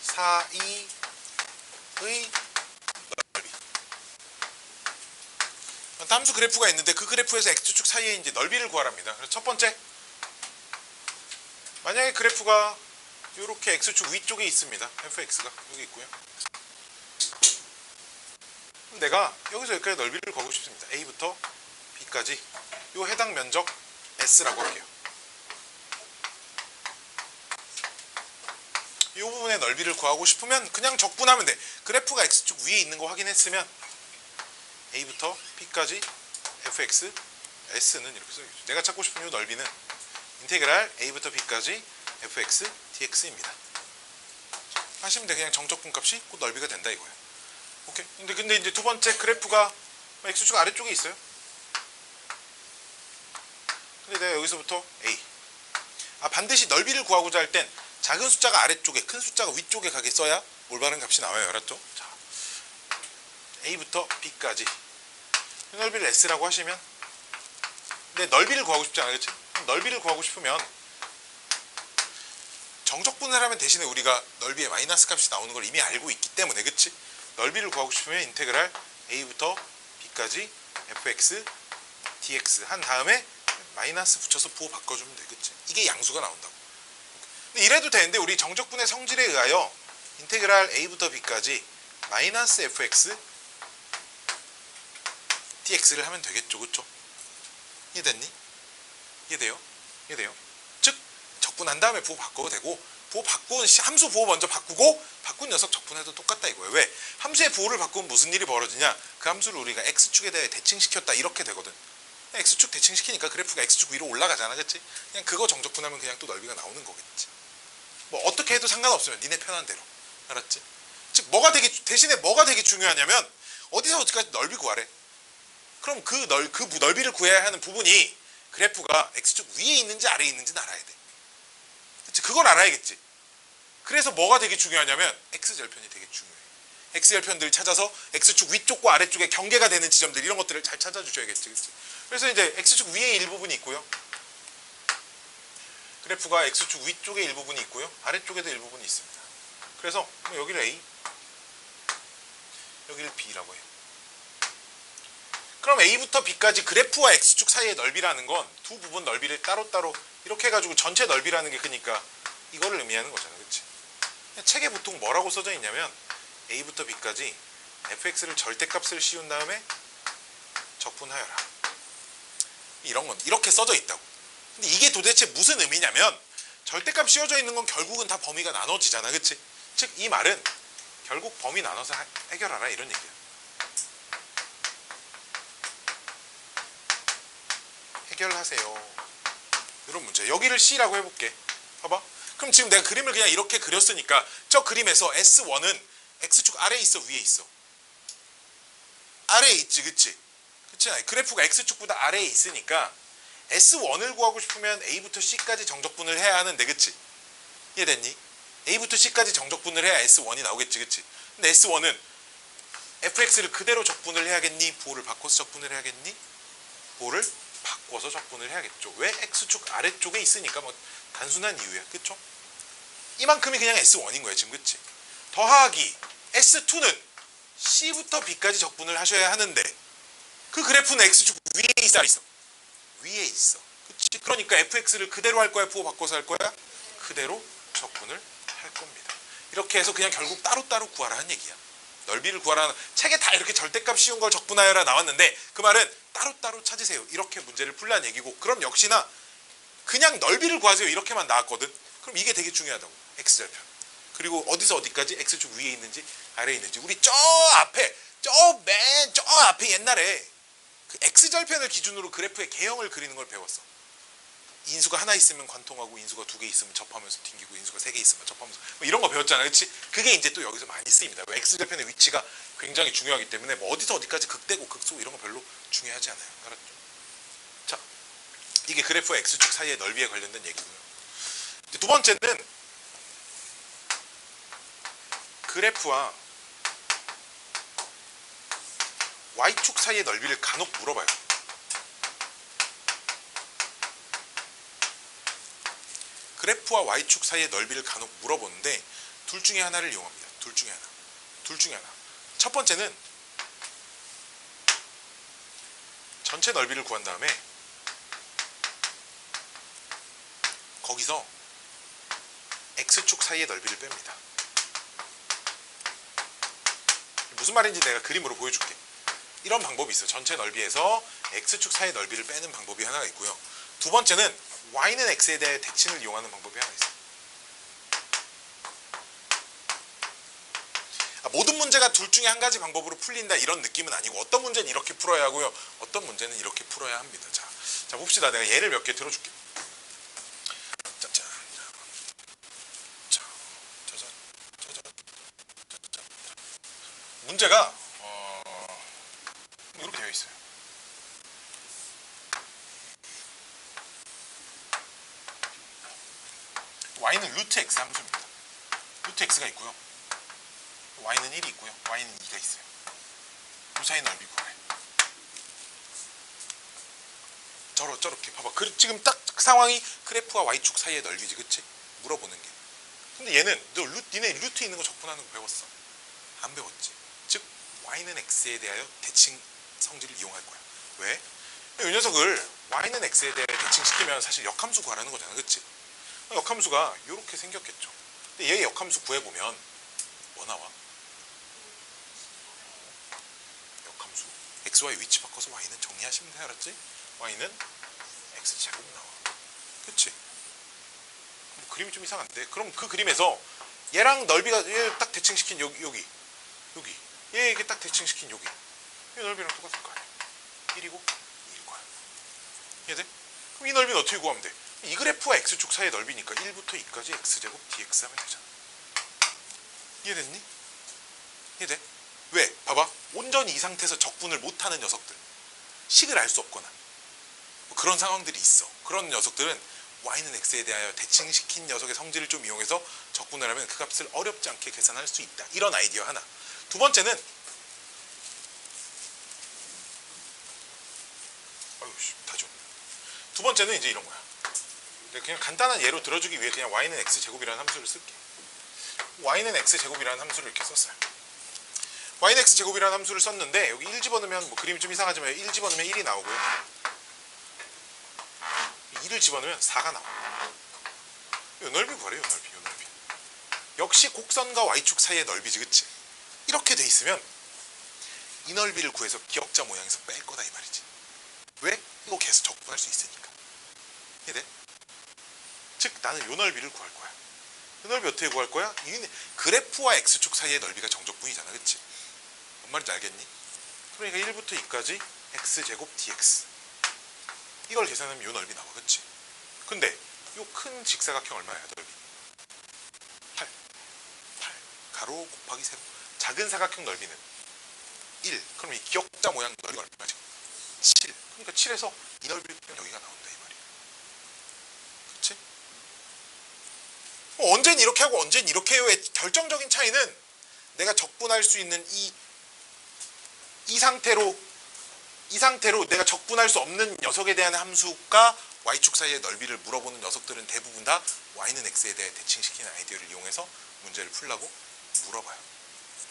[SPEAKER 1] 사이의 넓이. 함수 그래프가 있는데 그 그래프에서 x축 사이에 이제 넓이를 구하랍니다. 그래서 첫 번째, 만약에 그래프가 이렇게 x축 위쪽에 있습니다. fx가 여기 있고요. 내가 여기서 여기까지 넓이를 구하고 싶습니다. a부터 b까지 이 해당 면적 s라고 할게요. 이 부분의 넓이를 구하고 싶으면 그냥 적분하면 돼. 그래프가 x축 위에 있는 거 확인했으면 a부터 b까지 fx s는 이렇게 써야겠죠. 내가 찾고 싶은 이 넓이는 인테그랄 a부터 b까지 fx dx입니다. 하시면 돼. 그냥 정적분 값이 곧 넓이가 된다 이거예요. 오케이. 근데 이제 두 번째 그래프가 x축 아래쪽에 있어요. 근데 내가 여기서부터 a. 반드시 넓이를 구하고자 할 땐 작은 숫자가 아래쪽에, 큰 숫자가 위쪽에 가게 써야 올바른 값이 나와요. 알았죠? 자, a부터 b까지 이 넓이를 s라고 하시면, 근데 넓이를 구하고 싶지 않아요, 그치? 넓이를 구하고 싶으면 정적분을 하면 대신에 우리가 넓이에 마이너스 값이 나오는 걸 이미 알고 있기 때문에, 그치? 넓이를 구하고 싶으면 인테그랄 a부터 b까지 fx dx 한 다음에 마이너스 붙여서 부호 바꿔주면 돼, 그치? 이게 양수가 나온다고. 근데 이래도 되는데 우리 정적분의 성질에 의하여 인테그랄 a부터 b까지 마이너스 fx dx를 하면 되겠죠, 그쵸? 이해됐니? 이해돼요? 이해돼요? 즉 적분한 다음에 부호 바꿔도 되고, 부호 바꾼 함수 부호 먼저 바꾸고 바꾼 녀석 적분해도 똑같다 이거예요. 왜? 함수의 부호를 바꾸면 무슨 일이 벌어지냐? 그 함수를 우리가 x축에 대해 대칭시켰다 이렇게 되거든. x축 대칭시키니까 그래프가 x축 위로 올라가잖아, 그치? 그냥 그거 정적분하면 그냥 또 넓이가 나오는 거겠지. 뭐 어떻게 해도 상관없으면 니네 편한 대로. 알았지? 즉 대신에 뭐가 되게 중요하냐면 어디서 어디까지 넓이 구하래. 그럼 그 넓이를 구해야 하는 부분이 그래프가 x축 위에 있는지 아래에 있는지는 알아야 돼. 그치? 그걸 알아야겠지. 그래서 뭐가 되게 중요하냐면 x절편이 되게 중요해. x절편들 찾아서 x축 위쪽과 아래쪽에 경계가 되는 지점들, 이런 것들을 잘 찾아주셔야겠지. 그치? 그래서 이제 x축 위에 일부분이 있고요. 그래프가 x축 위쪽에 일부분이 있고요. 아래쪽에도 일부분이 있습니다. 그래서 여기를 a, 여기를 b라고 해요. 그럼 a부터 b까지 그래프와 x축 사이의 넓이라는 건 두 부분 넓이를 따로따로 이렇게 해가지고 전체 넓이라는 게 그러니까 이거를 의미하는 거잖아, 그치? 책에 보통 뭐라고 써져 있냐면 a부터 b까지 fx를 절대값을 씌운 다음에 적분하여라, 이런 건 이렇게 써져 있다고. 근데 이게 도대체 무슨 의미냐면 절대값 씌워져 있는 건 결국은 다 범위가 나눠지잖아, 그치? 즉 이 말은 결국 범위 나눠서 해결하라 이런 얘기야. 해결하세요. 이런 문제. 여기를 C라고 해볼게. 봐봐. 그럼 지금 내가 그림을 그냥 이렇게 그렸으니까 저 그림에서 S1은 X축 아래에 있어, 위에 있어? 아래에 있지, 그치? 그치? 그래프가 X축보다 아래에 있으니까 S1을 구하고 싶으면 A부터 C까지 정적분을 해야 하는데, 그치? 이해됐니? A부터 C까지 정적분을 해야 S1이 나오겠지, 그치? 근데 S1은 fx를 그대로 적분을 해야겠니? 부호를 바꿔서 적분을 해야겠니? 부호를 바꿔서 적분을 해야겠죠. 왜? x축 아래쪽에 있으니까 뭐 단순한 이유야. 그쵸? 이만큼이 그냥 S1인 거야 지금, 그치? 더하기 S2는 C부터 B까지 적분을 하셔야 하는데 그 그래프는 x축 위에 있어, 있어? 위에 있어. 그치? 그러니까 fx를 그대로 할 거야, 부호 바꿔서 할 거야? 그대로 적분을 할 겁니다. 이렇게 해서 그냥 결국 따로따로 구하라는 얘기야. 넓이를 구하라는, 책에 다 이렇게 절대값 씌운 걸 적분하여라 나왔는데 그 말은 따로따로 찾으세요, 이렇게 문제를 풀라는 얘기고, 그럼 역시나 그냥 넓이를 구하세요 이렇게만 나왔거든. 그럼 이게 되게 중요하다고. x절편. 그리고 어디서 어디까지 x축 위에 있는지 아래에 있는지. 우리 저 앞에 저 앞에 옛날에 그 x절편을 기준으로 그래프의 개형을 그리는 걸 배웠어. 인수가 하나 있으면 관통하고 인수가 두 개 있으면 접하면서 튕기고 인수가 세 개 있으면 접하면서 뭐 이런 거 배웠잖아요. 그렇지? 그게 이제 또 여기서 많이 쓰입니다. x절편의 위치가 굉장히 중요하기 때문에 뭐 어디서 어디까지 극대고 극소고 이런 거 별로 중요하지 않아요. 알았죠? 자, 이게 그래프와 x축 사이의 넓이에 관련된 얘기고요. 두 번째는 그래프와 y축 사이의 넓이를 간혹 물어봐요. 그래프와 y축 사이의 넓이를 간혹 물어보는데 둘 중에 하나를 이용합니다. 둘 중에 하나. 첫 번째는 전체 넓이를 구한 다음에 거기서 x축 사이의 넓이를 뺍니다. 무슨 말인지 내가 그림으로 보여줄게. 이런 방법이 있어요. 전체 넓이에서 x축 사이의 넓이를 빼는 방법이 하나가 있고요. 두 번째는 y는 x에 대해 대칭을 이용하는 방법이 하나 있어요. 모든 문제가 둘 중에 한 가지 방법으로 풀린다 이런 느낌은 아니고 어떤 문제는 이렇게 풀어야 하고요. 어떤 문제는 이렇게 풀어야 합니다. 자 봅시다. 내가 예를 몇 개 들어줄게. 문제가 이렇게 되어 있어요. y는 루트 x 함수입니다. 루트 x가 있고요. y는 1이 있고요. y는 2가 있어요. 그 사이 넓이 구하래. 저렇게 봐봐. 지금 딱 상황이 그래프와 y축 사이의 넓이지, 그치? 물어보는 게. 근데 얘는 니네 루트 있는 거 적분하는 거 배웠어? 안 배웠지. 즉 y는 x에 대하여 대칭 성질을 이용할 거야. 왜? 이 녀석을 y는 x에 대해 대칭시키면 사실 역함수 구하라는 거잖아, 그치? 역함수가 이렇게 생겼겠죠. 근데 얘 역함수 구해보면 뭐 나와? 역함수 xy 위치 바꿔서 y는 정리하시면 돼. 알았지? y는 x제곱 나와. 그치? 그림이 좀 이상한데? 그럼 그 그림에서 얘랑 넓이가 얘 딱 대칭시킨 여기 얘 이게 딱 대칭시킨 여기 이 넓이랑 똑같을 거 아니야. 1이고 2일 거야. 이해돼? 그럼 이 넓이는 어떻게 구하면 돼? 이 그래프와 x축 사이의 넓이니까 1부터 2까지 x제곱 dx 하면 되잖아. 이해됐니? 이해돼? 왜? 봐봐. 온전히 이 상태에서 적분을 못하는 녀석들, 식을 알 수 없거나 뭐 그런 상황들이 있어. 그런 녀석들은 y는 x에 대하여 대칭시킨 녀석의 성질을 좀 이용해서 적분을 하면 그 값을 어렵지 않게 계산할 수 있다. 이런 아이디어 하나. 두 번째는 두 번째는 이제 이런 거야. 그냥 간단한 예로 들어주기 위해 그냥 y는 x제곱이라는 함수를 쓸게. y는 x제곱이라는 함수를 이렇게 썼어요. y는 x제곱이라는 함수를 썼는데 여기 1 집어넣으면 뭐 그림이 좀 이상하지만 1 집어넣으면 1이 나오고요. 2를 집어넣으면 4가 나와요. 요 넓이 구하래. 요 넓이. 역시 곡선과 y축 사이의 넓이지, 그치? 이렇게 돼 있으면 이 넓이를 구해서 기역자 모양에서 뺄 거다 이 말이지. 왜? 이거 계속 적분할 수 있으니까. 이해돼? 즉 나는 요 넓이를 구할 거야. 이 넓이 어떻게 구할 거야? 이 그래프와 x축 사이의 넓이가 정적분이잖아, 그치? 뭔 말인지 알겠니? 그러니까 1부터 2까지 x제곱 dx 이걸 계산하면 요 넓이 나와, 그치? 근데 요 큰 직사각형 얼마야, 넓이? 8 가로 곱하기 세로. 작은 사각형 넓이는 1. 그럼 이 기역자 모양 넓이가 얼마지? 7. 그러니까 7에서 이 넓이 여기가 나온다 이 말이야. 그치? 언젠 이렇게 하고 언젠 이렇게 해요의 결정적인 차이는 내가 적분할 수 있는 이 상태로 내가 적분할 수 없는 녀석에 대한 함수가 y축 사이의 넓이를 물어보는 녀석들은 대부분 다 y는 x에 대해 대칭시키는 아이디어를 이용해서 문제를 풀라고 물어봐요.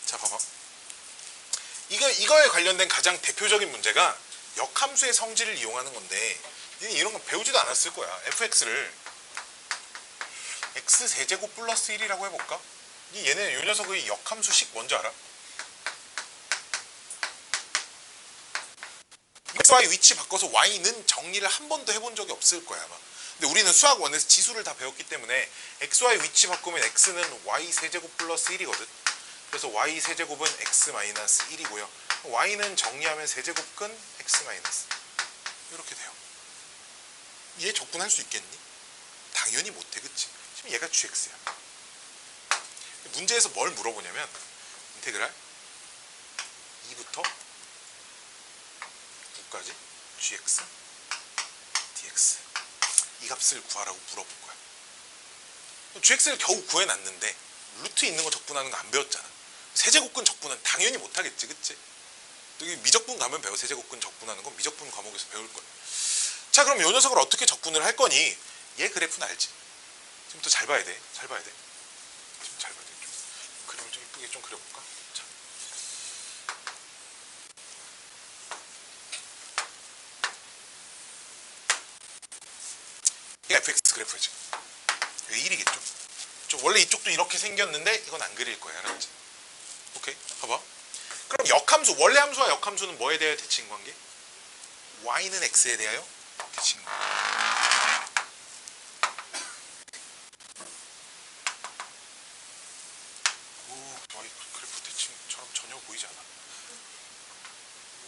[SPEAKER 1] 자, 봐봐. 이거에 관련된 가장 대표적인 문제가 역함수의 성질을 이용하는 건데 니네 이런 거 배우지도 않았을 거야. fx를 x세제곱 플러스 1이라고 해볼까? 얘네 요 녀석의 역함수식 뭔지 알아? xy 위치 바꿔서 y는 정리를 한 번도 해본 적이 없을 거야 아마. 근데 우리는 수학 1에서 지수를 다 배웠기 때문에 xy 위치 바꾸면 x는 y 세제곱 플러스 1이거든. 그래서 y 세제곱은 x 마이너스 1이고요. y는 정리하면 세제곱근 x 마이너스 이렇게 돼요. 얘 적분할 수 있겠니? 당연히 못해, 그치? 지금 얘가 gx야. 문제에서 뭘 물어보냐면 인테그랄 2부터 9까지 gx dx 이 값을 구하라고 물어본 거야. gx를 겨우 구해놨는데 루트 있는 거 적분하는 거 안 배웠잖아. 세제곱근 적분은 당연히 못하겠지, 그치? 여기 미적분 가면 배워. 세제곱근 적분하는 건 미적분 과목에서 배울 거야. 자, 그럼 이 녀석을 어떻게 적분을 할 거니? 얘 그래프는 알지? 지금부터 잘 봐야 돼. 잘 봐야 돼. 지금 잘 봐야 돼. 좀 그림을 좀 이쁘게 좀 그려볼까? 자. 이게 fx 그래프야 지금. 이게 1이겠죠? 원래 이쪽도 이렇게 생겼는데 이건 안 그릴 거야, 알았지? 오케이, 봐봐. 그럼 역함수, 원래 함수와 역함수는 뭐에 대하여 대칭 관계? y는 x에 대하여 대칭 관계. 오, 이 그래프 대칭처럼 전혀 보이지 않아. 오,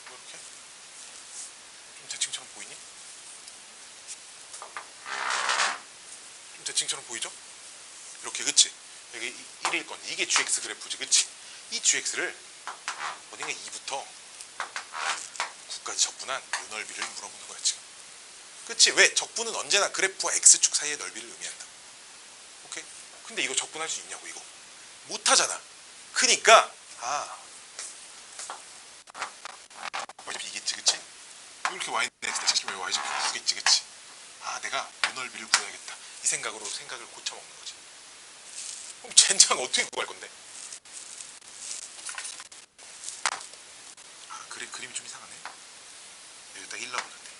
[SPEAKER 1] 뭐 이렇게? 좀 대칭처럼 보이니? 좀 대칭처럼 보이죠? 이렇게, 그치? 여기 1일 건데 이게 gx 그래프지, 그치? 이 gx를 어딘가 2부터 9까지 적분한 요 넓이를 물어보는 거야 지금. 그치? 왜? 적분은 언제나 그래프와 x축 사이의 넓이를 의미한다. 오케이? 근데 이거 적분할 수 있냐고, 이거 못하잖아. 그니까 어차피 이겠지, 그치? 이렇게 y는 x 대칭시키면 y제곱 9겠지, 그치? 내가 요 넓이를 구해야겠다, 이 생각으로 생각을 고쳐먹는 거지. 그럼 젠장 어떻게 구할 건데? 그림이 좀 이상하네. 여기다 1 나오는데.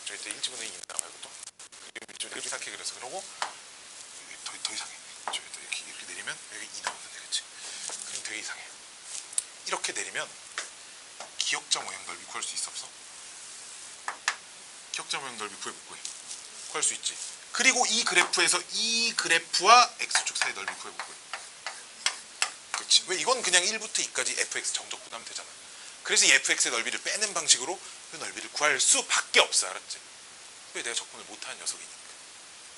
[SPEAKER 1] 저기 1지분의 2 나와요, 또. 그림이 좀 이상하게 그려서. 그러고 더 이상해. 저기다 이렇게 내리면 여기 2 나오는데, 그치? 그림 되게 이상해. 이렇게 내리면 기역자 모양 넓이 구할 수 있어, 없어? 기역자 모양 넓이 구해볼게. 구할 수 있지. 그리고 이 그래프에서 이 그래프와 x축 사이 넓이 구해볼게. 그치? 왜? 이건 그냥 1부터 2까지 fx 정적분하면 되잖아. 그래서 이 fx의 넓이를 빼는 방식으로 그 넓이를 구할 수밖에 없어, 알았지? 왜? 내가 적분을 못하는 녀석이니까.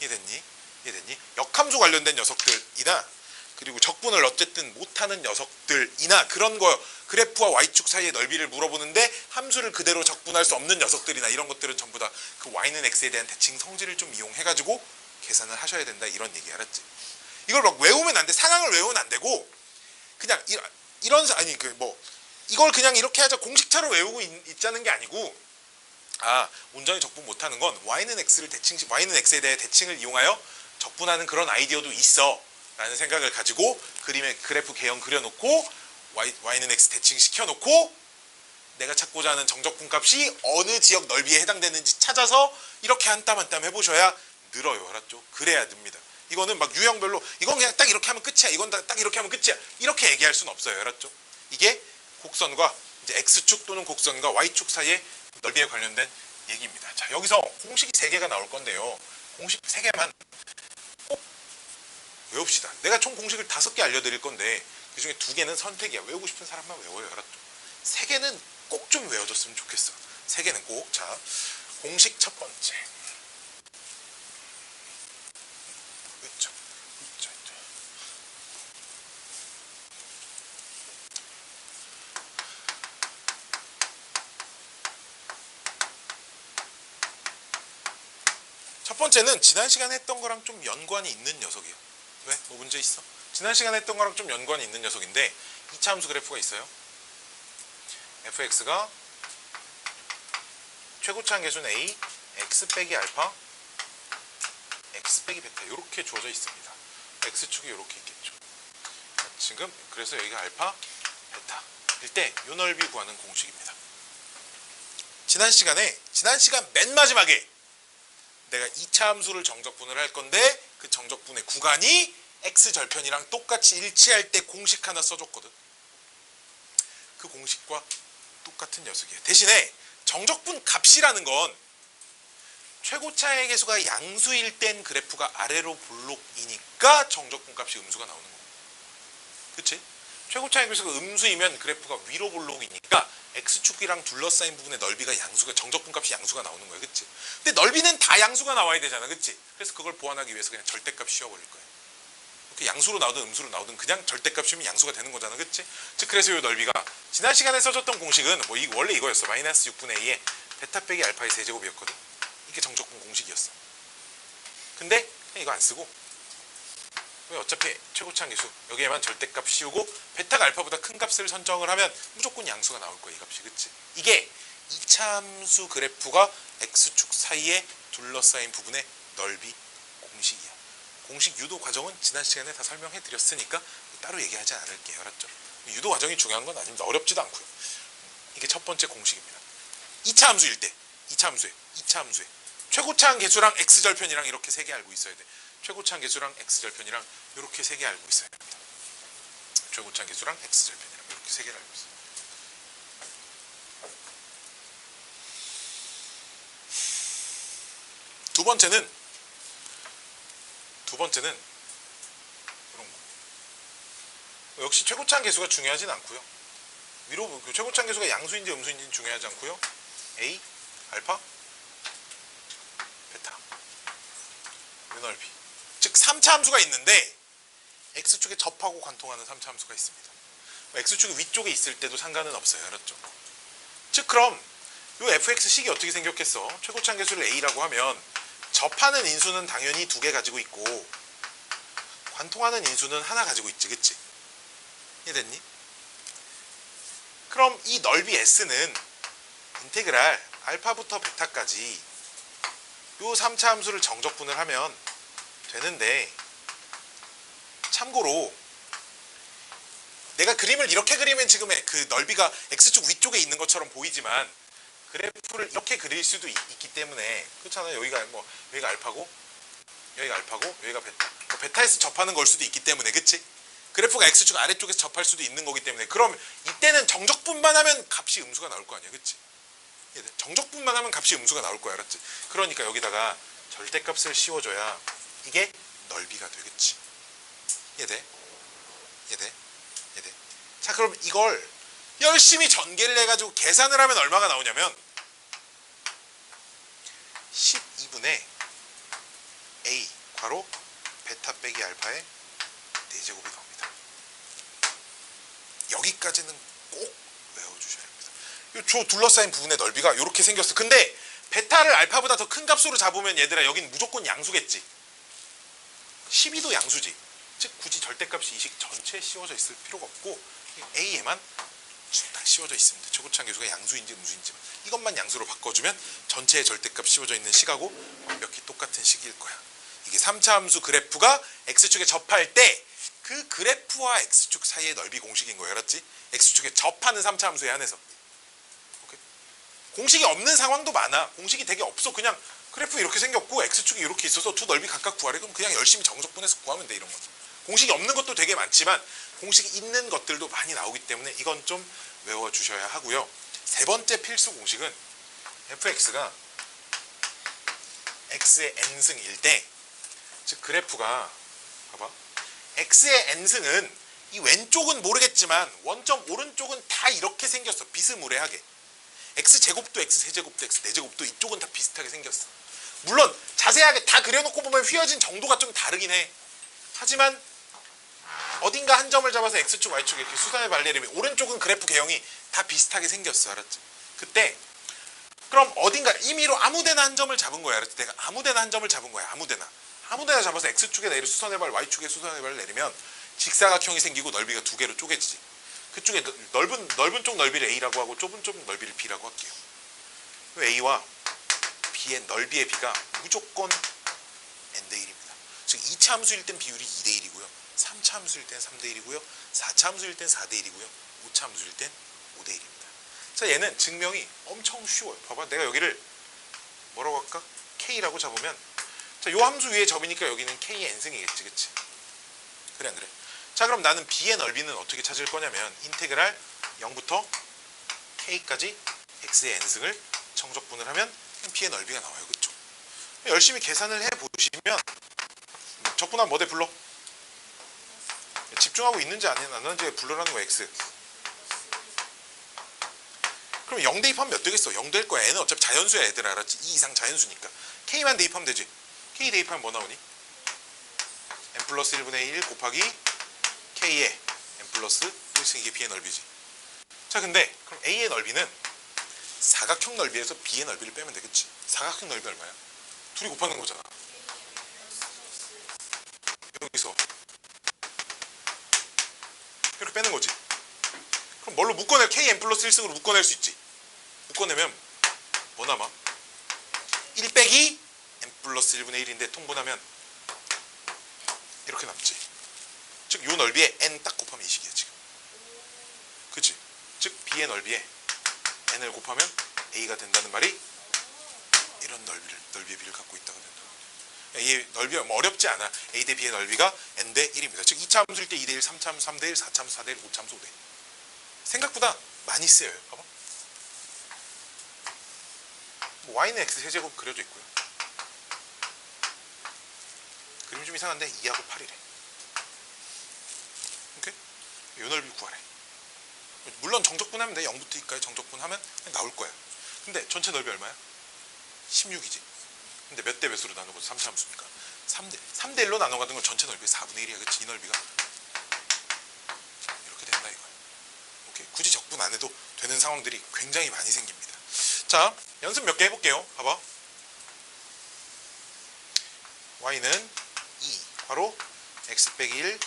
[SPEAKER 1] 이해됐니? 이해됐니? 역함수 관련된 녀석들이나 그리고 적분을 어쨌든 못하는 녀석들이나 그런 거, 그래프와 y축 사이의 넓이를 물어보는데 함수를 그대로 적분할 수 없는 녀석들이나 이런 것들은 전부 다 그 y는 x에 대한 대칭 성질을 좀 이용해가지고 계산을 하셔야 된다, 이런 얘기, 알았지? 이걸 막 외우면 안 돼. 상황을 외우면 안 되고 그냥 이걸 그냥 이렇게 하자 공식차로 외우고 있자는 게 아니고, 온전히 적분 못하는 건 y는 x에 대해 대칭을 이용하여 적분하는 그런 아이디어도 있어 라는 생각을 가지고 그림의 그래프 개형 그려놓고 y는 x 대칭 시켜놓고 내가 찾고자 하는 정적분 값이 어느 지역 넓이에 해당되는지 찾아서 이렇게 한 땀 한 땀 해보셔야 늘어요, 알았죠? 그래야 듭니다. 이거는 막 유형별로 이건 그냥 딱 이렇게 하면 끝이야, 이건 딱 이렇게 하면 끝이야, 이렇게 얘기할 수는 없어요, 알았죠? 이게 곡선과 이제 x축 또는 곡선과 y축 사이의 넓이에 관련된 얘기입니다. 자, 여기서 공식이 3개가 나올 건데요. 공식 3개만 꼭 외웁시다. 내가 총 공식을 5개 알려드릴 건데 그 중에 2개는 선택이야. 외우고 싶은 사람만 외워요, 알았죠? 3개는 꼭 좀 외워줬으면 좋겠어. 3개는 꼭. 자, 공식 첫 번째. 첫 번째는 지난 시간에 했던 거랑 좀 연관이 있는 녀석이에요. 왜? 뭐 문제 있어? 지난 시간에 했던 거랑 좀 연관이 있는 녀석인데 2차 함수 그래프가 있어요. fx가 최고차항 계수는 a, x 빼기 알파, x 빼기 베타 이렇게 주어져 있습니다. x축이 이렇게 있겠죠. 지금 그래서 여기가 알파, 베타일 때 요 넓이 구하는 공식입니다. 지난 시간 맨 마지막에 내가 2차 함수를 정적분을 할 건데 그 정적분의 구간이 x절편이랑 똑같이 일치할 때 공식 하나 써줬거든. 그 공식과 똑같은 녀석이에요. 대신에 정적분 값이라는 건 최고차의 계수가 양수일 땐 그래프가 아래로 볼록이니까 정적분 값이 음수가 나오는 거고, 그치? 최고차의 개수가 음수이면 그래프가 위로 볼록이니까 x축이랑 둘러싸인 부분의 넓이가 양수가 정적분값이 양수가 나오는 거야, 그치? 근데 넓이는 다 양수가 나와야 되잖아, 그치? 그래서 그걸 보완하기 위해서 그냥 절대값 씌워버릴 거야. 이렇게 양수로 나오든 음수로 나오든 그냥 절대값 씌우면 양수가 되는 거잖아, 그치? 즉 그래서 이 넓이가 지난 시간에 써줬던 공식은 뭐 원래 이거였어. 마이너스 6분의 2에 베타 빼기 알파의 세제곱이었거든. 이게 정적분 공식이었어. 근데 그냥 이거 안 쓰고 왜 어차피 최고차한 계수 여기에만 절대값 씌우고 베타가 알파보다 큰 값을 선정을 하면 무조건 양수가 나올 거야, 이 값이, 그치? 이게 2차 함수 그래프가 x축 사이에 둘러싸인 부분의 넓이 공식이야. 공식 유도 과정은 지난 시간에 다 설명해 드렸으니까 따로 얘기하지 않을게요, 알았죠? 유도 과정이 중요한 건 아닙니다. 어렵지도 않고요. 이게 첫 번째 공식입니다. 2차 함수일 때 2차 함수에 최고차한 계수랑 x절편이랑 이렇게 세 개 알고 있어야 돼. 최고차한 계수랑 x절편이랑 이렇게 세 개 알고 있어야 됩니다. 최고차한 계수랑 x절편이랑 이렇게 세 개를 알고 있어요. 두 번째는 이런 거. 역시 최고차한 계수가 중요하진 않고요. 위로 최고차한 계수가 양수인지 음수인지는 중요하지 않고요. a, 알파, 베타, 요 넓이. 즉 3차 함수가 있는데 x축에 접하고 관통하는 3차 함수가 있습니다. x축이 위쪽에 있을 때도 상관은 없어요, 알았죠? 즉 그럼 요 fx식이 어떻게 생겼겠어? 최고차한 계수를 a라고 하면 접하는 인수는 당연히 2개 가지고 있고 관통하는 인수는 하나 가지고 있지, 그치? 이해됐니? 그럼 이 넓이 s는 인테그랄 알파부터 베타까지 요 3차 함수를 정적분을 하면 되는데, 참고로 내가 그림을 이렇게 그리면 지금 그 넓이가 x축 위쪽에 있는 것처럼 보이지만 그래프를 이렇게 그릴 수도 있기 때문에, 그렇잖아요. 여기가 알파고 여기가 베타. 베타에서 접하는 걸 수도 있기 때문에, 그치? 그래프가 x축 아래쪽에서 접할 수도 있는 거기 때문에, 그럼 이때는 정적분만 하면 값이 음수가 나올 거 아니야, 그치? 정적분만 하면 값이 음수가 나올 거야, 알았지? 그러니까 여기다가 절대값을 씌워줘야 이게 넓이가 되겠지. 이해돼? 자, 그럼 이걸 열심히 전개를 해가지고 계산을 하면 얼마가 나오냐면 12분의 a 괄호 베타 빼기 알파의 4제곱이 나옵니다. 여기까지는 꼭 외워주셔야 합니다. 이 둘러싸인 부분의 넓이가 이렇게 생겼어. 근데 베타를 알파보다 더 큰 값으로 잡으면 얘들아 여긴 무조건 양수겠지. 12도 양수지. 즉 굳이 절대값이 이 식 전체에 씌워져 있을 필요가 없고 a에만 딱 씌워져 있습니다. 최고차한 계수가 양수인지 음수인지만 이것만 양수로 바꿔주면 전체의 절대값 씌워져 있는 식하고 완벽히 똑같은 식일 거야. 이게 3차 함수 그래프가 x축에 접할 때 그 그래프와 x축 사이의 넓이 공식인 거예요, 알았지? x축에 접하는 3차 함수에 한해서. 오케이? 공식이 없는 상황도 많아. 공식이 되게 없어. 그냥 그래프 이렇게 생겼고 x축이 이렇게 있어서 두 넓이 각각 구하래. 그럼 그냥 열심히 정적분해서 구하면 돼, 이런 거. 공식이 없는 것도 되게 많지만 공식이 있는 것들도 많이 나오기 때문에 이건 좀 외워주셔야 하고요. 세 번째 필수 공식은 fx가 x의 n승일 때, 즉 그래프가 봐봐, x의 n승은 이 왼쪽은 모르겠지만 원점 오른쪽은 다 이렇게 생겼어. 비스무리하게. x제곱도 x세제곱도 x네제곱도 이쪽은 다 비슷하게 생겼어. 물론 자세하게 다 그려놓고 보면 휘어진 정도가 좀 다르긴 해. 하지만 어딘가 한 점을 잡아서 x축 y축 이렇게 수선의 발레림이 오른쪽은 그래프 개형이 다 비슷하게 생겼어, 알았지? 그때 그럼 어딘가 임의로 아무데나 한 점을 잡은 거야, 알았지? 내가 아무데나 한 점을 잡은 거야. 아무데나 잡아서 x축에 내려 수선의 발 y축에 수선의 발을 내리면 직사각형이 생기고 넓이가 두 개로 쪼개지지. 그쪽에 넓은 쪽 넓이를 a라고 하고 좁은 쪽 넓이를 b라고 할게요. a와 b의 넓이의 b가 무조건 n대 1입니다. 즉 2차 함수일 땐 비율이 2대 1이고요. 3차 함수일 땐 3대 1이고요. 4차 함수일 땐 4대 1이고요. 5차 함수일 땐 5대 1입니다. 자, 얘는 증명이 엄청 쉬워요. 봐봐, 내가 여기를 뭐라고 할까? K라고 잡으면, 자, 요 함수 위에 접이니까 여기는 K의 n승이겠지, 그치? 그래, 안 그래? 자, 그럼 나는 B의 넓이는 어떻게 찾을 거냐면 인테그랄 0부터 K까지 X의 n승을 정적분을 하면 B의 넓이가 나와요, 그쵸? 열심히 계산을 해보시면 적분하면 뭐 대 불러? 집중하고 있는지 안 하는지에 불러라는 거야 x. 그럼 0 대입하면 몇 되겠어? 0 될 거야. n은 어차피 자연수야 얘들아, 알았지? 2 이상 자연수니까 k만 대입하면 되지. k 대입하면 뭐 나오니? n 플러스 1분의 1 곱하기 k의 n 플러스 1승, 이게 b의 넓이지. 자, 근데 그럼 a의 넓이는 사각형 넓이에서 b의 넓이를 빼면 되겠지. 사각형 넓이 얼마야? 둘이 곱하는 거잖아. 여기서 이렇게 빼는 거지. 그럼 뭘로 묶어낼? kn 플러스 1승으로 묶어낼 수 있지. 묶어내면 뭐 남아? 1 빼기 n 플러스 1분의 1인데 통분하면 이렇게 남지. 즉 요 넓이에 n 딱 곱하면 이 식이야 지금. 그치? 즉 b의 넓이에 n을 곱하면 a가 된다는 말이 이런 넓이의 비를 갖고 있다고 된다. 이 넓이가 뭐 어렵지 않아. a 대 b의 넓이가 n 대 1입니다. 즉 2차 함수일 때 2 대 1, 3차 함수 3 대 1, 4차 함수 4 대 1, 5차 함수 5 대 1. 생각보다 많이 쓰여요. 봐봐. 뭐 y는 x 세제곱 그려져 있고요. 그림이 좀 이상한데 2하고 8이래. 오케이? 요 넓이 구하래. 물론 정적분하면 돼. 0부터 2까지 정적분하면 나올 거야. 근데 전체 넓이 얼마야? 16이지. 근데 몇 대 몇으로 나누고 3차 함수니까 3대 1로 나눠가는 건 전체 넓이 4분의 1이야. 그치? 이 넓이가 이렇게 된다 이거야. 오케이? 굳이 적분 안 해도 되는 상황들이 굉장히 많이 생깁니다. 자, 연습 몇 개 해볼게요. 봐봐. y는 2 바로 x 빼기 1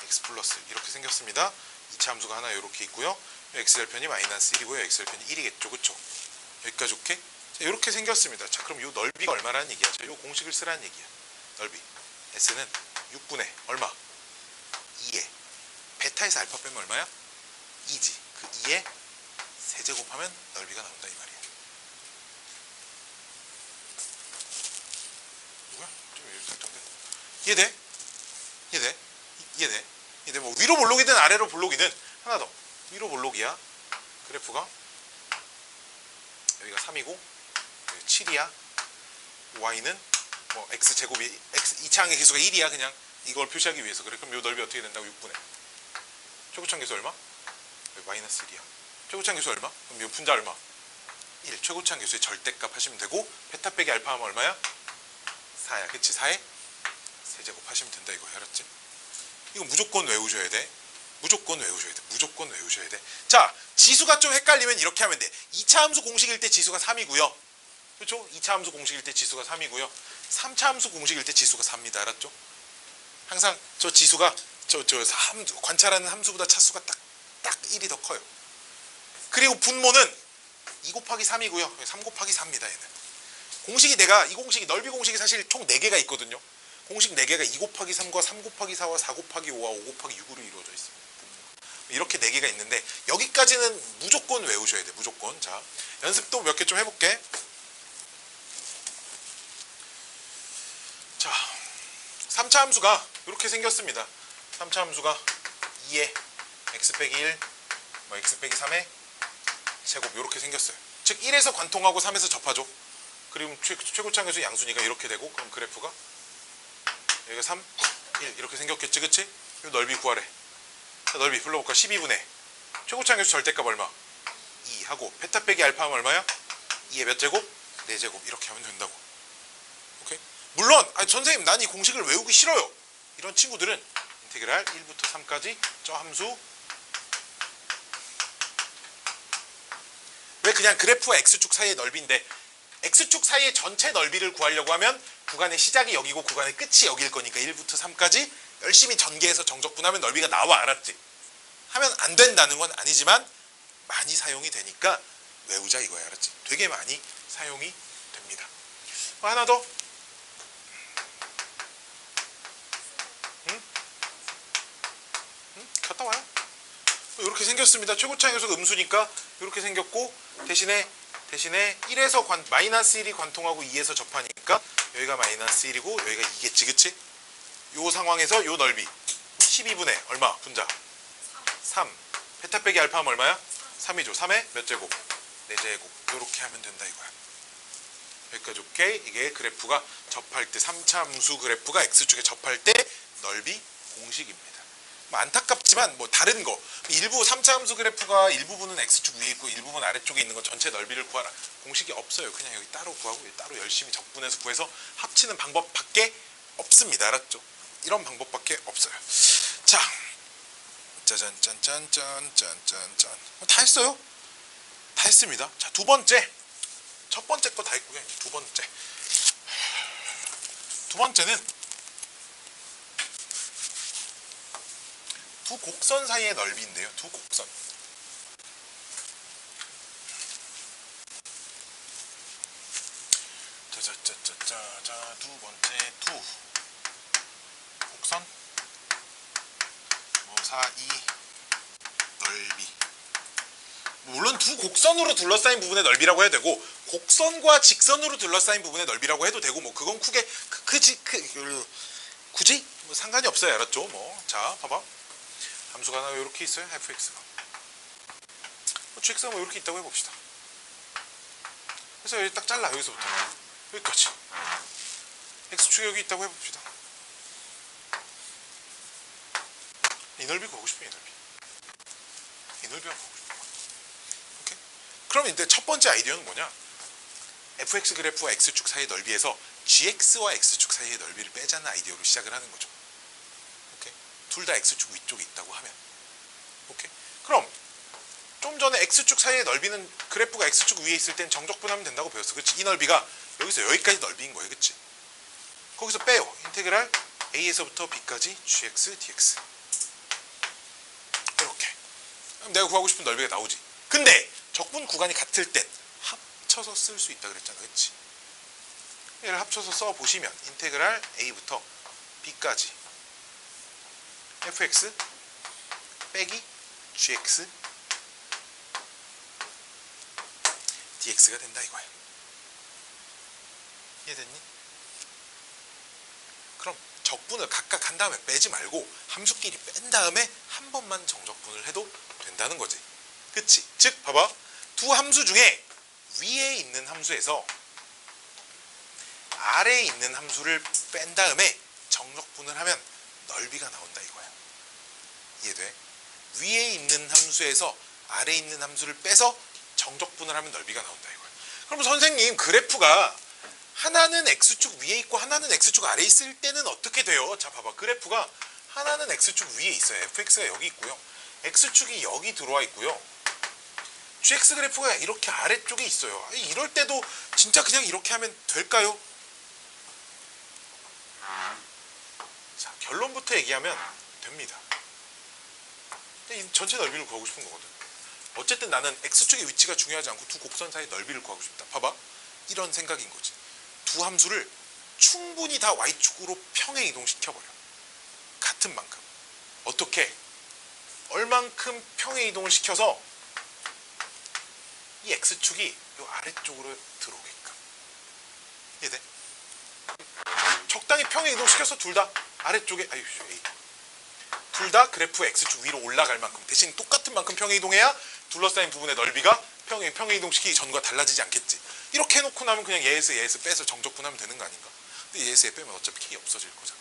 [SPEAKER 1] x 플러스 이렇게 생겼습니다. 2차 함수가 하나 이렇게 있고요. x절편이 마이너스 1이고요. x절편이 1이겠죠. 그쵸? 여기까지 오케이? 자, 이렇게 생겼습니다. 자, 그럼 이 넓이가 얼마라는 얘기야? 자, 이 공식을 쓰라는 얘기야. 넓이 s는 6분의 얼마? 2에 베타에서 알파 빼면 얼마야? 2지. 그 2에 세제곱하면 넓이가 나온다 이 말이야. 누구야? 좀 이렇게 설정돼. 이해돼? 이해돼? 이해돼? 이해돼? 뭐 위로 볼록이든 아래로 볼록이든 하나 더. 위로 볼록이야. 그래프가 여기가 3이고 여기 7이야. y는 뭐 x제곱이 x 2차항의 계수가 1이야. 그냥 이걸 표시하기 위해서. 그래. 그럼 이 넓이 어떻게 된다고? 6분의 최고차항 계수 얼마? 여기 마이너스 1이야. 최고차항 계수 얼마? 그럼 이 분자 얼마? 1. 최고차항 계수의 절대값 하시면 되고 베타 빼기 알파 하면 얼마야? 4야. 그치? 4에 세제곱 하시면 된다 이거야. 알았지? 이거 무조건 외우셔야 돼. 무조건 외우셔야 돼. 무조건 외우셔야 돼. 자, 지수가 좀 헷갈리면 이렇게 하면 돼. 2차 함수 공식일 때 지수가 3이고요. 그렇죠? 2차 함수 공식일 때 지수가 3이고요. 3차 함수 공식일 때 지수가 4입니다. 알았죠? 항상 저 지수가 관찰하는 함수보다 차수가 딱 1이 더 커요. 그리고 분모는 2 곱하기 3이고요. 3 곱하기 4입니다. 얘는. 공식이 이 공식이 넓이 공식이 사실 총 4개가 있거든요. 공식 4개가 2 곱하기 3과 3 곱하기 4와 4 곱하기 5와 5 곱하기 6으로 이루어져 있어요. 이렇게 4개가 있는데 여기까지는 무조건 외우셔야 돼. 무조건. 자, 연습도 몇 개 좀 해볼게. 자, 3차 함수가 이렇게 생겼습니다. 3차 함수가 2에 x 빼기 1, 뭐 x 빼기 3의 제곱 이렇게 생겼어요. 즉 1에서 관통하고 3에서 접하죠. 그리고 최고차항 계수 양수니까 이렇게 되고 그럼 그래프가 여기가 3, 1 이렇게 생겼겠지. 그치? 이 넓이 구하래. 자, 넓이 불러볼까? 12분의 최고차항 계수 절대값 얼마? 2 하고 베타 빼기 알파 하면 얼마야? 2의 몇 제곱? 4제곱 이렇게 하면 된다고. 오케이? 물론 선생님 난 이 공식을 외우기 싫어요. 이런 친구들은 인테그랄 1부터 3까지 저 함수 왜 그냥 그래프와 x축 사이의 넓이인데 x축 사이의 전체 넓이를 구하려고 하면 구간의 시작이 여기고 구간의 끝이 여길 거니까 1부터 3까지 열심히 전개해서 정적분하면 넓이가 나와. 알았지? 하면 안 된다는 건 아니지만 많이 사용이 되니까 외우자 이거야. 알았지? 되게 많이 사용이 됩니다. 하나 더. 응? 갔다 와요. 이렇게 생겼습니다. 최고차항 계수가 음수니까 이렇게 생겼고 대신에 1에서 마이너스 1이 관통하고 2에서 접하니까 여기가 마이너스 1이고 여기가 2겠지. 그치? 요 상황에서 요 넓이 12분의 얼마? 분자 3 베타 빼기 알파 하면 얼마야? 3이죠. 3의 몇 제곱? 4제곱. 이렇게 하면 된다 이거야. 여기까지 오케이? 이게 그래프가 접할 때 3차 함수 그래프가 x축에 접할 때 넓이 공식입니다. 뭐 안타깝지만 뭐 다른 거 일부 3차 함수 그래프가 일부분은 x축 위에 있고 일부분 아래쪽에 있는 거 전체 넓이를 구하라 공식이 없어요. 그냥 여기 따로 구하고 따로 열심히 적분해서 구해서 합치는 방법밖에 없습니다. 알았죠? 이런 방법밖에 없어요. 자, 짜잔 짠짠짠짠짠짠 다 했어요. 다 했습니다. 자, 두 번째, 첫 번째 거 다 했고요. 두 번째는 두 곡선 사이의 넓이인데요. 두 곡선. 자, 두 번째 두 곡선 뭐 사이 넓이. 물론 두 곡선으로 둘러싸인 부분의 넓이라고 해도 되고 곡선과 직선으로 둘러싸인 부분의 넓이라고 해도 되고 뭐 그건 굳이 뭐 상관이 없어요. 알았죠? 뭐 자, 봐봐. 함수가 하나 이렇게 있어요. fx가. gx가 뭐 이렇게 있다고 해봅시다. 그래서 여기 딱 잘라. 여기서부터 여기까지. x축이 여기 있다고 해봅시다. 이 넓이 구하고 싶으면 이 넓이가 구하고 싶은 거야. 오케이? 그럼 이제 첫 번째 아이디어는 뭐냐? fx 그래프와 x축 사이의 넓이에서 gx와 x축 사이의 넓이를 빼자는 아이디어로 시작을 하는 거죠. 오케이? 둘 다 x축 위쪽에 있다고 하면. 오케이? 그럼 좀 전에 x축 사이의 넓이는 그래프가 x축 위에 있을 땐 정적분하면 된다고 배웠어. 그렇지? 이 넓이가 여기서 여기까지 넓이인 거예요. 그렇지? 거기서 빼요. 인테그랄 a에서부터 b까지 gx dx. 이렇게. 그럼 내가 구하고 싶은 넓이가 나오지. 근데 적분 구간이 같을 땐 합쳐서 쓸 수 있다 그랬잖아. 그렇지? 얘를 합쳐서 써보시면 인테그랄 a부터 b까지 fx 빼기 gx dx가 된다 이거야. 이해됐니? 그럼 적분을 각각 한 다음에 빼지 말고 함수끼리 뺀 다음에 한 번만 정적분을 해도 된다는 거지. 그치? 즉 봐봐. 두 함수 중에 위에 있는 함수에서 아래에 있는 함수를 뺀 다음에 정적분을 하면 넓이가 나온다 이거야. 이해돼? 위에 있는 함수에서 아래에 있는 함수를 빼서 정적분을 하면 넓이가 나온다 이거야. 그럼 선생님 그래프가 하나는 x축 위에 있고 하나는 x축 아래에 있을 때는 어떻게 돼요? 자 봐봐. 그래프가 하나는 x축 위에 있어요. fx가 여기 있고요. x축이 여기 들어와 있고요. gx 그래프가 이렇게 아래쪽에 있어요. 이럴 때도 진짜 그냥 이렇게 하면 될까요? 자, 결론부터 얘기하면 됩니다. 이 전체 넓이를 구하고 싶은 거거든. 어쨌든 나는 x축의 위치가 중요하지 않고 두 곡선 사이의 넓이를 구하고 싶다. 봐봐. 이런 생각인 거지. 두 함수를 충분히 다 y축으로 평행 이동시켜버려. 같은 만큼. 어떻게? 얼만큼 평행 이동을 시켜서 이 x축이 이 아래쪽으로 들어오게끔. 이해돼? 적당히 평행 이동시켜서 둘 다 아래쪽에 둘 다 그래프 x축 위로 올라갈 만큼 대신 똑같은 만큼 평행 이동해야 둘러싸인 부분의 넓이가 평행 이동시키기 전과 달라지지 않겠지. 이렇게 해놓고 나면 그냥 얘에서 빼서 정적분하면 되는 거 아닌가? 근데 얘에서 얘 빼면 어차피 k 없어질 거잖아.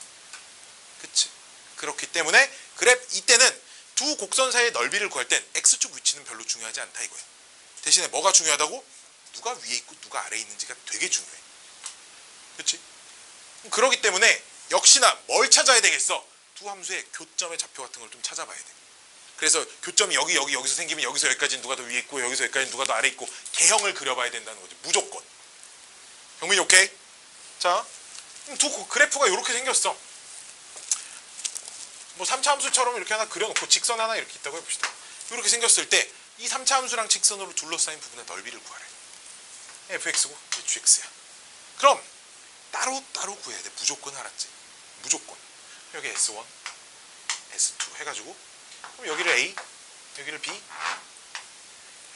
[SPEAKER 1] 그치? 그렇기 때문에 이때는 두 곡선 사이의 넓이를 구할 땐 x축 위치는 별로 중요하지 않다 이거야. 대신에 뭐가 중요하다고? 누가 위에 있고 누가 아래에 있는지가 되게 중요해. 그치? 그렇기 때문에 역시나 뭘 찾아야 되겠어? 두 함수의 교점의 좌표 같은 걸 좀 찾아봐야 돼. 그래서 교점이 여기서 생기면 여기서 여기까지는 누가 더 위에 있고 여기서 여기까지는 누가 더 아래에 있고 개형을 그려봐야 된다는 거지. 무조건. 경민이 오케이? 자, 두 그래프가 이렇게 생겼어. 뭐 3차 함수처럼 이렇게 하나 그려놓고 직선 하나 이렇게 있다고 해봅시다. 이렇게 생겼을 때 이 3차 함수랑 직선으로 둘러싸인 부분의 넓이를 구하래. fx고 gx야. 그럼 따로 구해야 돼. 무조건. 알았지? 무조건. 여기 S1, S2 해가지고 그럼 여기를 A, 여기를 B,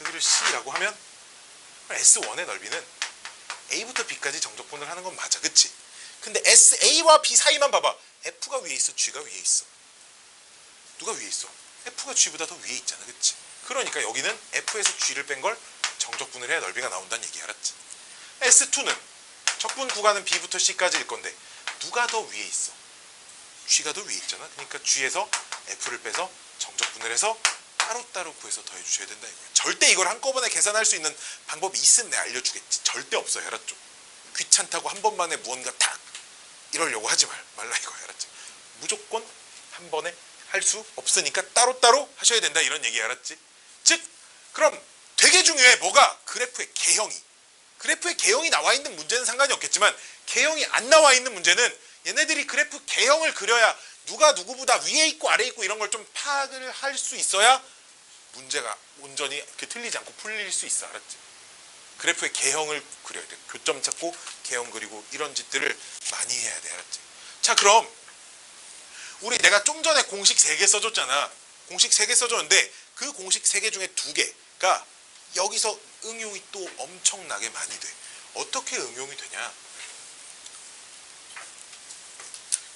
[SPEAKER 1] 여기를 C라고 하면 S1의 넓이는 A부터 B까지 정적분을 하는 건 맞아. 그치? 근데 A와 B 사이만 봐봐. F가 위에 있어? G가 위에 있어? 누가 위에 있어? F가 G보다 더 위에 있잖아. 그치? 그러니까 여기는 F에서 G를 뺀 걸 정적분을 해야 넓이가 나온다는 얘기. 알았지? S2는 적분 구간은 B부터 C까지일 건데 누가 더 위에 있어? G가 더 위에 있잖아. 그러니까 G에서 f를 빼서 정적분을 해서 따로따로 구해서 더해 주셔야 된다 이거예요. 절대 이걸 한꺼번에 계산할 수 있는 방법이 있으면 내가 알려주겠지. 절대 없어요. 알았죠? 귀찮다고 한 번만에 무언가 탁 이러려고 하지 말라 이거예요. 알았지? 무조건 한 번에 할 수 없으니까 따로따로 하셔야 된다 이런 얘기 알았지? 즉 그럼 되게 중요해. 뭐가? 그래프의 개형이. 그래프의 개형이 나와 있는 문제는 상관이 없겠지만 개형이 안 나와 있는 문제는 얘네들이 그래프 개형을 그려야 누가 누구보다 위에 있고 아래에 있고 이런 걸 좀 파악을 할 수 있어야 문제가 온전히 이렇게 틀리지 않고 풀릴 수 있어. 알았지? 그래프의 개형을 그려야 돼. 교점 찾고 개형 그리고 이런 짓들을 많이 해야 돼. 알았지? 자 그럼 우리 내가 좀 전에 공식 3개 써줬잖아. 공식 3개 써줬는데 그 공식 3개 중에 2개가 여기서 응용이 또 엄청나게 많이 돼. 어떻게 응용이 되냐?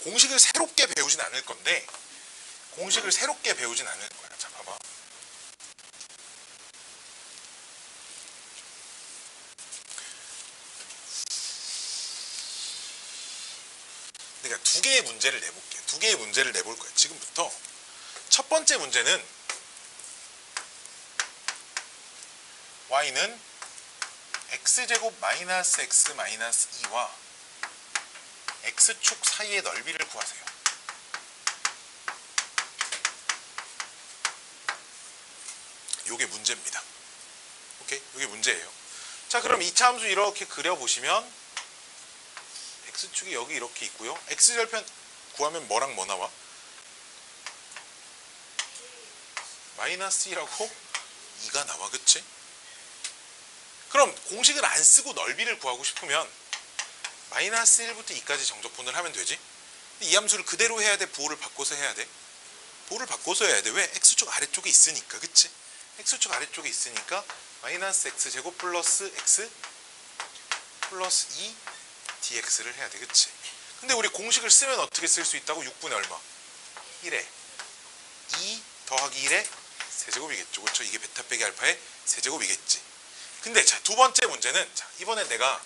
[SPEAKER 1] 공식을 새롭게 배우진 않을 건데 공식을 새롭게 배우진 않을 거야. 자 봐봐. 내가 2개의 문제를 내볼게. 2개의 문제를 내볼 거야. 지금부터 첫 번째 문제는 y는 x제곱 마이너스 x 마이너스 2와 x축 사이의 넓이를 구하세요. 요게 문제입니다. 오케이? 요게 문제예요. 자 그럼 2차 함수 이렇게 그려보시면 x축이 여기 이렇게 있고요. x절편 구하면 뭐랑 뭐 나와? 마이너스 2라고 2가 나와. 그치? 그럼 공식을 안 쓰고 넓이를 구하고 싶으면 마이너스 1부터 2까지 정적분을 하면 되지. 이 함수를 그대로 해야 돼? 부호를 바꿔서 해야 돼? 부호를 바꿔서 해야 돼. 왜? x축 아래쪽에 있으니까. 그치? x축 아래쪽에 있으니까 마이너스 x제곱 플러스 x 플러스 2 dx를 해야 돼. 그치? 근데 우리 공식을 쓰면 어떻게 쓸 수 있다고? 6분의 얼마? 1에 2 더하기 1의 세제곱이겠죠. 그렇죠? 이게 베타 빼기 알파의 세제곱이겠지. 근데 자, 두 번째 문제는 자, 이번에 내가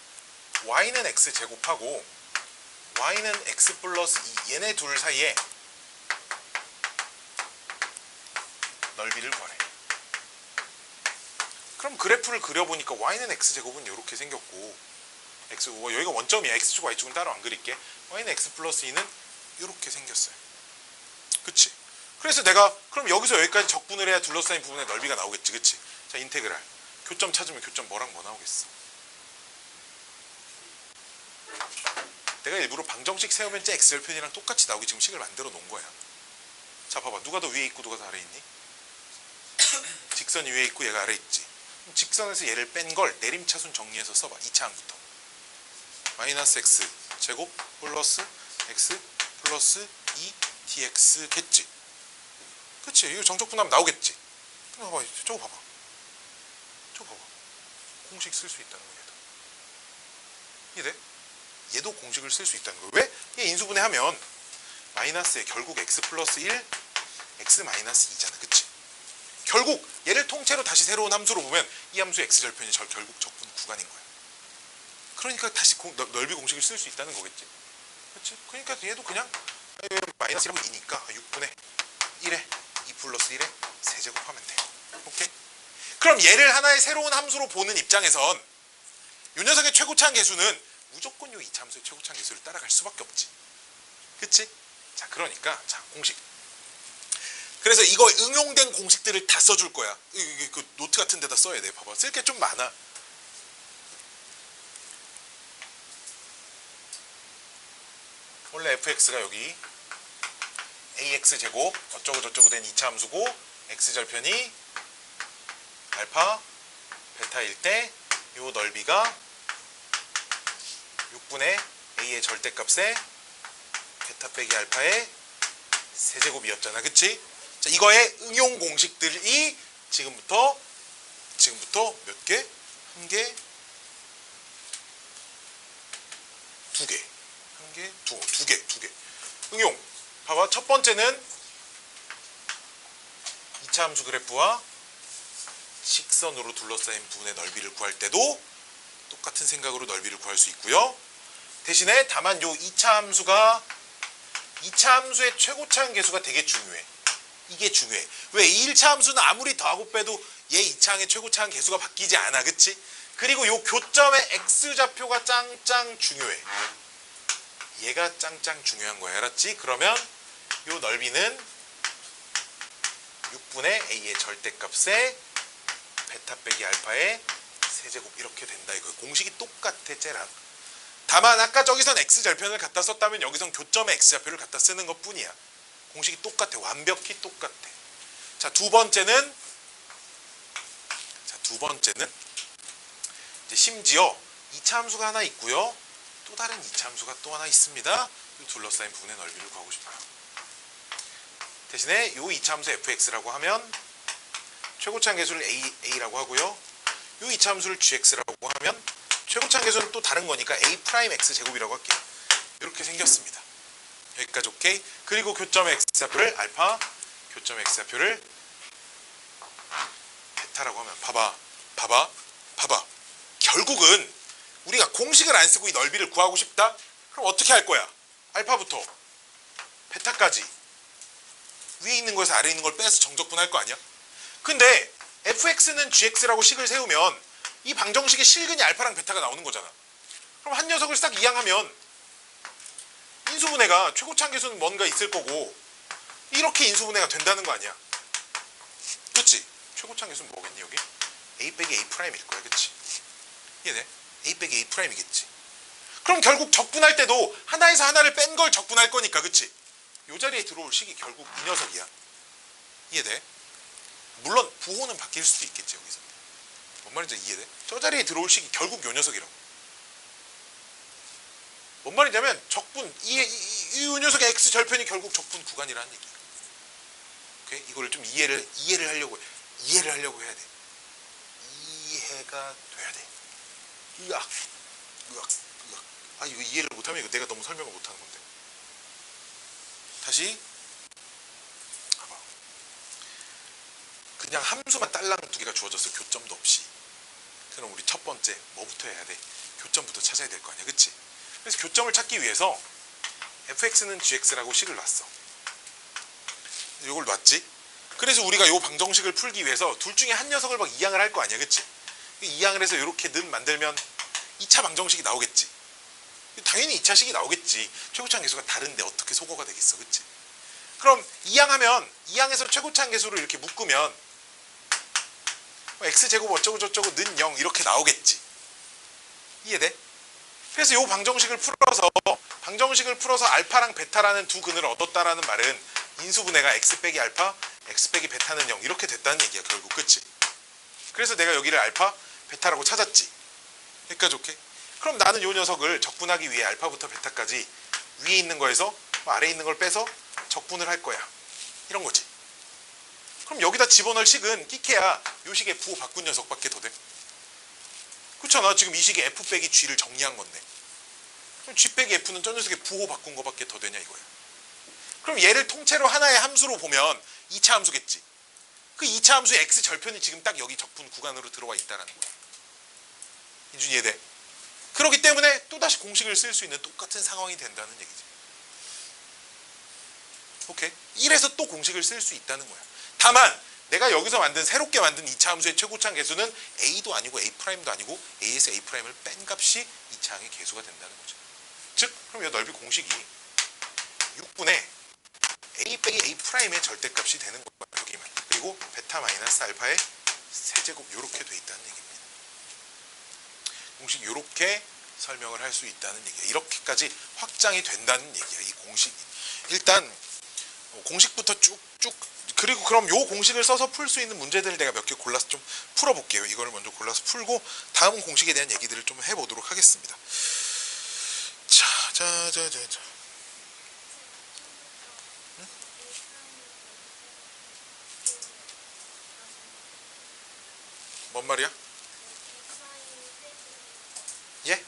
[SPEAKER 1] y는 x 제곱하고 y는 x 플러스 2 얘네 둘 사이에 넓이를 구하래. 그럼 그래프를 그려보니까 y는 x 제곱은 이렇게 생겼고 x 여기가 원점이야. x축 y축은 따로 안 그릴게. y는 x 플러스 2는 이렇게 생겼어요. 그치? 그래서 내가 그럼 여기서 여기까지 적분을 해야 둘러싸인 부분의 넓이가 나오겠지. 그치? 자 인테그랄 교점 찾으면 교점 뭐랑 뭐 나오겠어? 내가 일부러 방정식 세우면 제 x절편이랑 똑같이 나오게 지금 식을 만들어 놓은 거야. 자 봐봐. 누가 더 위에 있고 누가 더 아래에 있니? 직선이 위에 있고 얘가 아래에 있지. 그럼 직선에서 얘를 뺀 걸 내림차순 정리해서 써봐. 2차 항부터. 마이너스 x 제곱 플러스 x 플러스 2 dx겠지. 그치? 이거 정적분하면 나오겠지. 봐봐. 저거 봐봐. 저거 봐봐. 공식 쓸 수 있다는 거야. 이해 돼? 얘도 공식을 쓸 수 있다는 거야. 왜? 얘 인수분해하면 마이너스에 결국 x 플러스 1 x 마이너스 2잖아. 그치? 결국 얘를 통째로 다시 새로운 함수로 보면 이 함수 x절편이 결국 적분 구간인 거야. 그러니까 다시 넓이 공식을 쓸 수 있다는 거겠지. 그치? 그러니까 얘도 그냥 마이너스 1하고 2니까 6분의 1에 2 플러스 1에 세제곱하면 돼. 오케이? 그럼 얘를 하나의 새로운 함수로 보는 입장에선 이 녀석의 최고차항 계수는 무조건 이 2차 함수의 최고차항 계수를 따라갈 수밖에 없지. 그치? 자 그러니까 자 공식. 그래서 이거 응용된 공식들을 다 써줄 거야. 이게 그 노트 같은 데다 써야 돼. 봐봐. 쓸 게 좀 많아. 원래 fx가 여기 ax 제곱 어쩌고 저쩌고 된 2차 함수고 x절편이 알파 베타일 때 이 넓이가 6분의 a의 절대값에 베타 빼기 알파의 세제곱이었잖아. 그치? 자, 이거의 응용 공식들이 지금부터 몇 개? 한 개? 두 개. 한 개? 두 개. 응용. 봐봐. 첫 번째는 2차 함수 그래프와 직선으로 둘러싸인 부분의 넓이를 구할 때도 똑같은 생각으로 넓이를 구할 수 있고요. 대신에 다만 요 2차 함수의 최고차항 계수가 되게 중요해. 이게 중요해. 왜? 이 1차 함수는 아무리 더하고 빼도 얘 2차항의 최고차항 계수가 바뀌지 않아. 그치? 그리고 요 교점의 x좌표가 짱짱 중요해. 얘가 짱짱 중요한 거야. 알았지? 그러면 요 넓이는 6분의 a의 절대값에 베타 빼기 알파의 세제곱 이렇게 된다. 이거 공식이 똑같아. 쟤랑. 다만 아까 저기선 x절편을 갖다 썼다면 여기선 교점의 x좌표를 갖다 쓰는 것 뿐이야. 공식이 똑같아. 완벽히 똑같아. 자, 두 번째는 이제 심지어 2차 함수가 하나 있고요. 또 다른 2차 함수가 또 하나 있습니다. 이 둘러싸인 부분의 넓이를 구하고 싶어요. 대신에 요 2차 함수 fx라고 하면 최고차항 계수를 a라고 하고요. 요 2차 함수를 gx라고 하면 최고차항 계수는 또 다른 거니까 a 프라임 x 제곱이라고 할게요. 이렇게 생겼습니다. 여기까지 오케이. 그리고 교점의 x좌표를 알파, 교점의 x좌표를 베타라고 하면 봐봐. 결국은 우리가 공식을 안 쓰고 이 넓이를 구하고 싶다? 그럼 어떻게 할 거야? 알파부터 베타까지 위에 있는 거에서 아래에 있는 걸 빼서 정적분할 거 아니야? 근데 fx는 gx라고 식을 세우면 이 방정식의 실근이 알파랑 베타가 나오는 거잖아. 그럼 한 녀석을 싹 이항하면 인수분해가 최고차항 계수는 뭔가 있을 거고 이렇게 인수분해가 된다는 거 아니야. 그치? 최고차항 계수는 뭐겠니 여기? a 빼기 a 프라임일 거야. 그치? 이해돼? a 빼기 a 프라임이겠지. 그럼 결국 적분할 때도 하나에서 하나를 뺀 걸 적분할 거니까. 그치? 요 자리에 들어올 식이 결국 이 녀석이야. 이해돼? 물론 부호는 바뀔 수도 있겠지. 여기서 뭔 말인지 이해돼? 저 자리에 들어올 식이 결국 요 녀석이라고. 뭔 말이냐면 적분 이 녀석의 x 절편이 결국 적분 구간이라는 얘기야. 오케이? 이거를 좀 이해를 하려고 해야 돼. 이해가 돼야 돼. 으악. 아, 이거 이해를 못하면 이거 내가 너무 설명을 못하는 건데. 다시 봐봐. 그냥 함수만 딸랑 두 개가 주어졌어. 교점도 없이. 그럼 우리 첫 번째 뭐부터 해야 돼? 교점부터 찾아야 될 거 아니야. 그치? 그래서 교점을 찾기 위해서 fx는 gx라고 식을 놨어. 이걸 놨지? 그래서 우리가 요 방정식을 풀기 위해서 둘 중에 한 녀석을 막 이항을 할 거 아니야. 그치? 이항을 해서 이렇게 는 만들면 2차 방정식이 나오겠지. 당연히 2차식이 나오겠지. 최고차항 계수가 다른데 어떻게 소거가 되겠어. 그치? 그럼 이항에서 최고차항 계수를 이렇게 묶으면 x제곱 어쩌고 저쩌고 는 0 이렇게 나오겠지. 이해돼? 그래서 요 방정식을 풀어서 알파랑 베타라는 두 근을 얻었다라는 말은 인수분해가 x 빼기 알파, x 빼기 베타는 0 이렇게 됐다는 얘기야. 결국. 그치? 그래서 내가 여기를 알파, 베타라고 찾았지. 여기까지 오케이? 그럼 나는 요 녀석을 적분하기 위해 알파부터 베타까지 위에 있는 거에서 아래에 있는 걸 빼서 적분을 할 거야. 이런 거지. 그럼 여기다 집어넣을 식은 끼케야 요 식의 부호 바꾼 녀석밖에 더 돼. 그렇잖아. 지금 이 식의 f 빼기 g를 정리한 건데. 그럼 g 빼기 f는 저 녀석의 부호 바꾼 거밖에 더 되냐 이거야. 그럼 얘를 통째로 하나의 함수로 보면 2차 함수겠지. 그 2차 함수의 x 절편이 지금 딱 여기 적분 구간으로 들어와 있다는 거야. 이준 이해돼? 그렇기 때문에 또다시 공식을 쓸 수 있는 똑같은 상황이 된다는 얘기지. 오케이? 이래서 또 공식을 쓸 수 있다는 거야. 다만 내가 여기서 새롭게 만든 2차 함수의 최고차항 계수는 a도 아니고 a'도 아니고 a에서 a'을 뺀 값이 2차항의 계수가 된다는 거죠. 즉 그럼 이 넓이 공식이 6분의 a 빼기 a'의 절대값이 되는 거야. 여기만. 그리고 베타 마이너스 알파의 세제곱 이렇게 돼 있다는 얘기입니다. 공식 이렇게 설명을 할 수 있다는 얘기야. 이렇게까지 확장이 된다는 얘기야. 이 공식이. 일단 공식부터 쭉쭉 그리고 그럼 요 공식을 써서 풀 수 있는 문제들을 내가 몇 개 골라서 좀 풀어볼게요. 이거를 먼저 골라서 풀고 다음 공식에 대한 얘기들을 좀 해보도록 하겠습니다. 자. 응? 뭔 말이야? 예?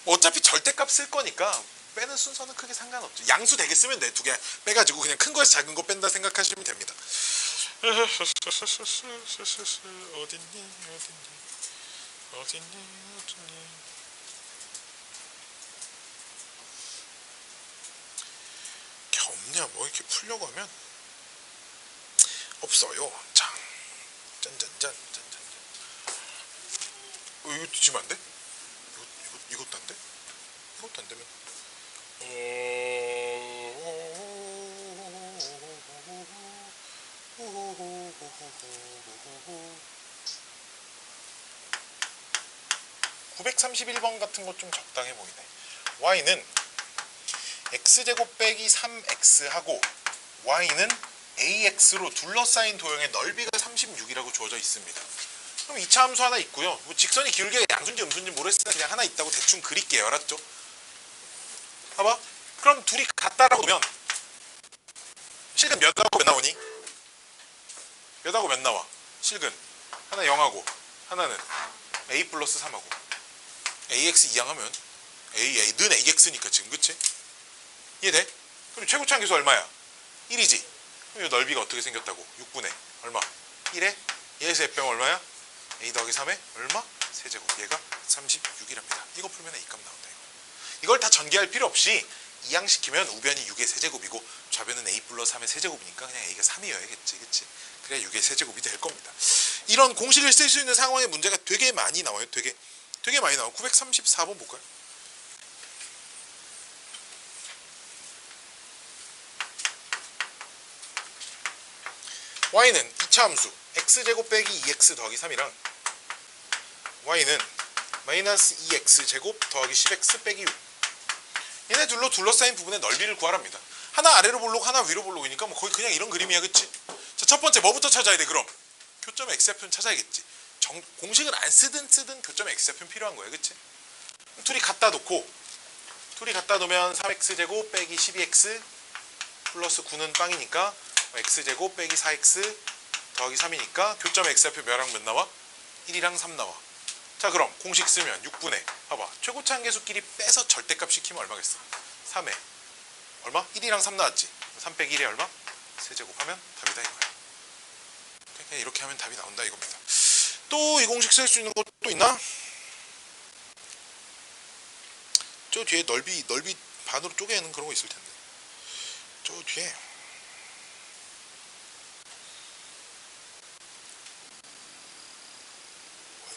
[SPEAKER 1] 어차피 절대값 쓸 거니까 빼는 순서는 크게 상관없죠. 양수 되게 쓰면 돼. 두 개 빼가지고 그냥 큰 거에서 작은 거 뺀다 생각하시면 됩니다. 어딨니? 게 없냐? 뭐 이렇게 풀려고 하면 없어요. 자, 짠짠짠 짠짠짠. 이거 뒤지면 안 돼? 이것도 안 돼? 이것도 안 되면 931번 같은 거 좀 적당해 보이네. y는 x제곱 빼기 3x하고 y는 ax로 둘러싸인 도형의 넓이가 36이라고 주어져 있습니다. 그럼 2차 함수 하나 있고요. 뭐 직선이 기울기가 양수인지 음수인지 모르겠으나 그냥 하나 있다고 대충 그릴게요. 알았죠? 봐봐. 그럼 둘이 같다라고 보면 실근 몇하고 몇 나오니? 몇하고 몇 나와? 실근 하나 0하고 하나는 a 플러스 3하고 ax 이항하면 a는 ax니까 지금 그치? 이해돼? 그럼 최고차항계수 얼마야? 1이지? 그럼 이 넓이가 어떻게 생겼다고? 6분의 얼마? 1에 얘에서 f 빼면 얼마야? a 더하기 3에 얼마? 세제곱. 얘가 36이랍니다. 이거 풀면 a값 나온다. 이걸 다 전개할 필요 없이 이항시키면 우변이 6의 세제곱이고 좌변은 a 플러스 3의 세제곱이니까 그냥 a가 3이어야겠지. 그치? 그래야 6의 세제곱이 될 겁니다. 이런 공식을 쓸 수 있는 상황의 문제가 되게 많이 나와요. 되게 많이 나와요. 934번 볼까요? y는 2차 함수 x제곱 빼기 2x 더하기 3이랑 y는 마이너스 2x제곱 더하기 10x 빼기 6 얘네 둘로 둘러싸인 부분의 넓이를 구하랍니다. 하나 아래로 볼록 하나 위로 볼록이니까 뭐 거의 그냥 이런 그림이야. 그치? 자, 첫 번째 뭐부터 찾아야 돼? 그럼 교점 x좌표는 찾아야겠지. 공식을 안 쓰든 교점 x좌표는 필요한 거야. 그치? 둘이 갖다 놓고 둘이 갖다 놓으면 3x제곱 빼기 12x 플러스 9는 빵이니까 x제곱 빼기 4x 더하기 3이니까 교점 x좌표 몇랑 몇 나와? 1이랑 3 나와. 자, 그럼 공식 쓰면 6분의 봐봐. 최고차항계수끼리 빼서 절대값 시키면 얼마겠어? 3에 얼마? 1이랑 3 나왔지? 3 빼기 1에 얼마? 세제곱하면 답이다 이거야. 그냥 이렇게 하면 답이 나온다 이겁니다. 또 이 공식 쓸 수 있는 것도 있나? 저 뒤에 넓이 반으로 쪼개는 그런 거 있을 텐데. 저 뒤에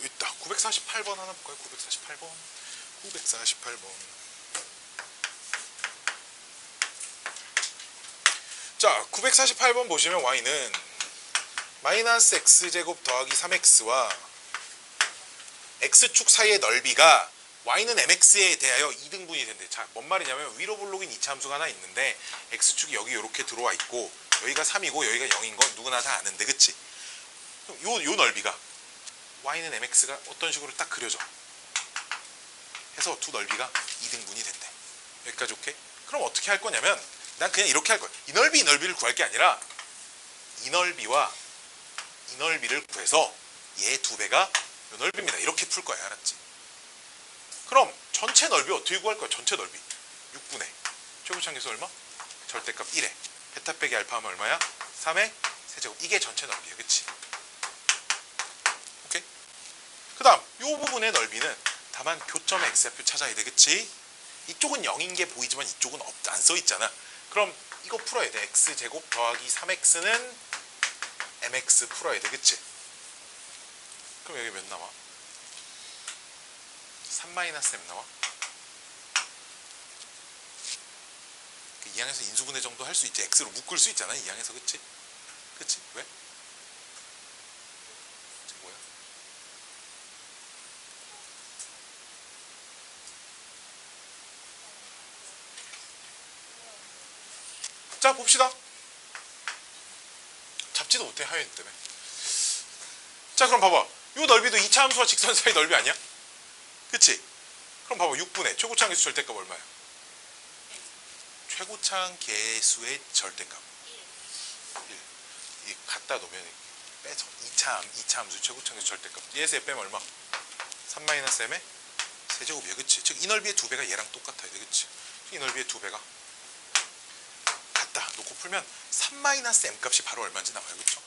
[SPEAKER 1] 있다. 948번 하나 볼까요? 948번. 자, 948번 보시면 y는 마이너스 x제곱 더하기 3x와 x축 사이의 넓이가 y는 mx에 대하여 2등분이 된대. 자, 뭔 말이냐면 위로 볼록인 2차 함수가 하나 있는데 x축이 여기 이렇게 들어와 있고 여기가 3이고 여기가 0인 건 누구나 다 아는데 그치? 그럼 요 넓이가 y는 mx가 어떤 식으로 딱 그려져. 해서 두 넓이가 2등분이 된대. 여기까지 오케이? 그럼 어떻게 할 거냐면 난 그냥 이렇게 할 거야. 이 넓이를 구할 게 아니라 이 넓이와 이 넓이를 구해서 얘 두 배가 이 넓이입니다. 이렇게 풀 거야. 알았지? 그럼 전체 넓이 어떻게 구할 거야? 전체 넓이 6분의 최고차항계수 얼마? 절대값 1에 베타 빼기 알파 하면 얼마야? 3의 세제곱. 이게 전체 넓이야. 그치? 오케이? 그 다음 이 부분의 넓이는 다만 교점의 x좌표 찾아야 돼. 그치? 이쪽은 0인 게 보이지만 이쪽은 안 써있잖아. 그럼 이거 풀어야 돼. x제곱 더하기 3x는 mx 풀어야 돼. 그치? 그럼 여기 몇 나와? 3-m 나와? 이 항에서 인수분해 정도 할 수 있지. x로 묶을 수 있잖아. 이 항에서. 그치? 그치? 왜? 이게 뭐야? 자, 봅시다. 잡지도 못해. 하연 때문에. 자, 그럼 봐봐. 이 넓이도 2차 함수와 직선 사이 넓이 아니야? 그치? 그럼 봐봐. 6분의 최고차항계수 절대값 얼마야? 최고차항계수의 절대값 1. 이 갖다 놓으면 빼서 2차 함수 최고차항계수 절대값 얘에서 얘 빼면 얼마? 3-m의 세제곱이야. 그치? 즉 이 넓이의 두 배가 얘랑 똑같아야 돼. 그치? 이 넓이의 두 배가 갖다 놓고 풀면 3-m 값이 바로 얼마인지 나와요. 그쵸?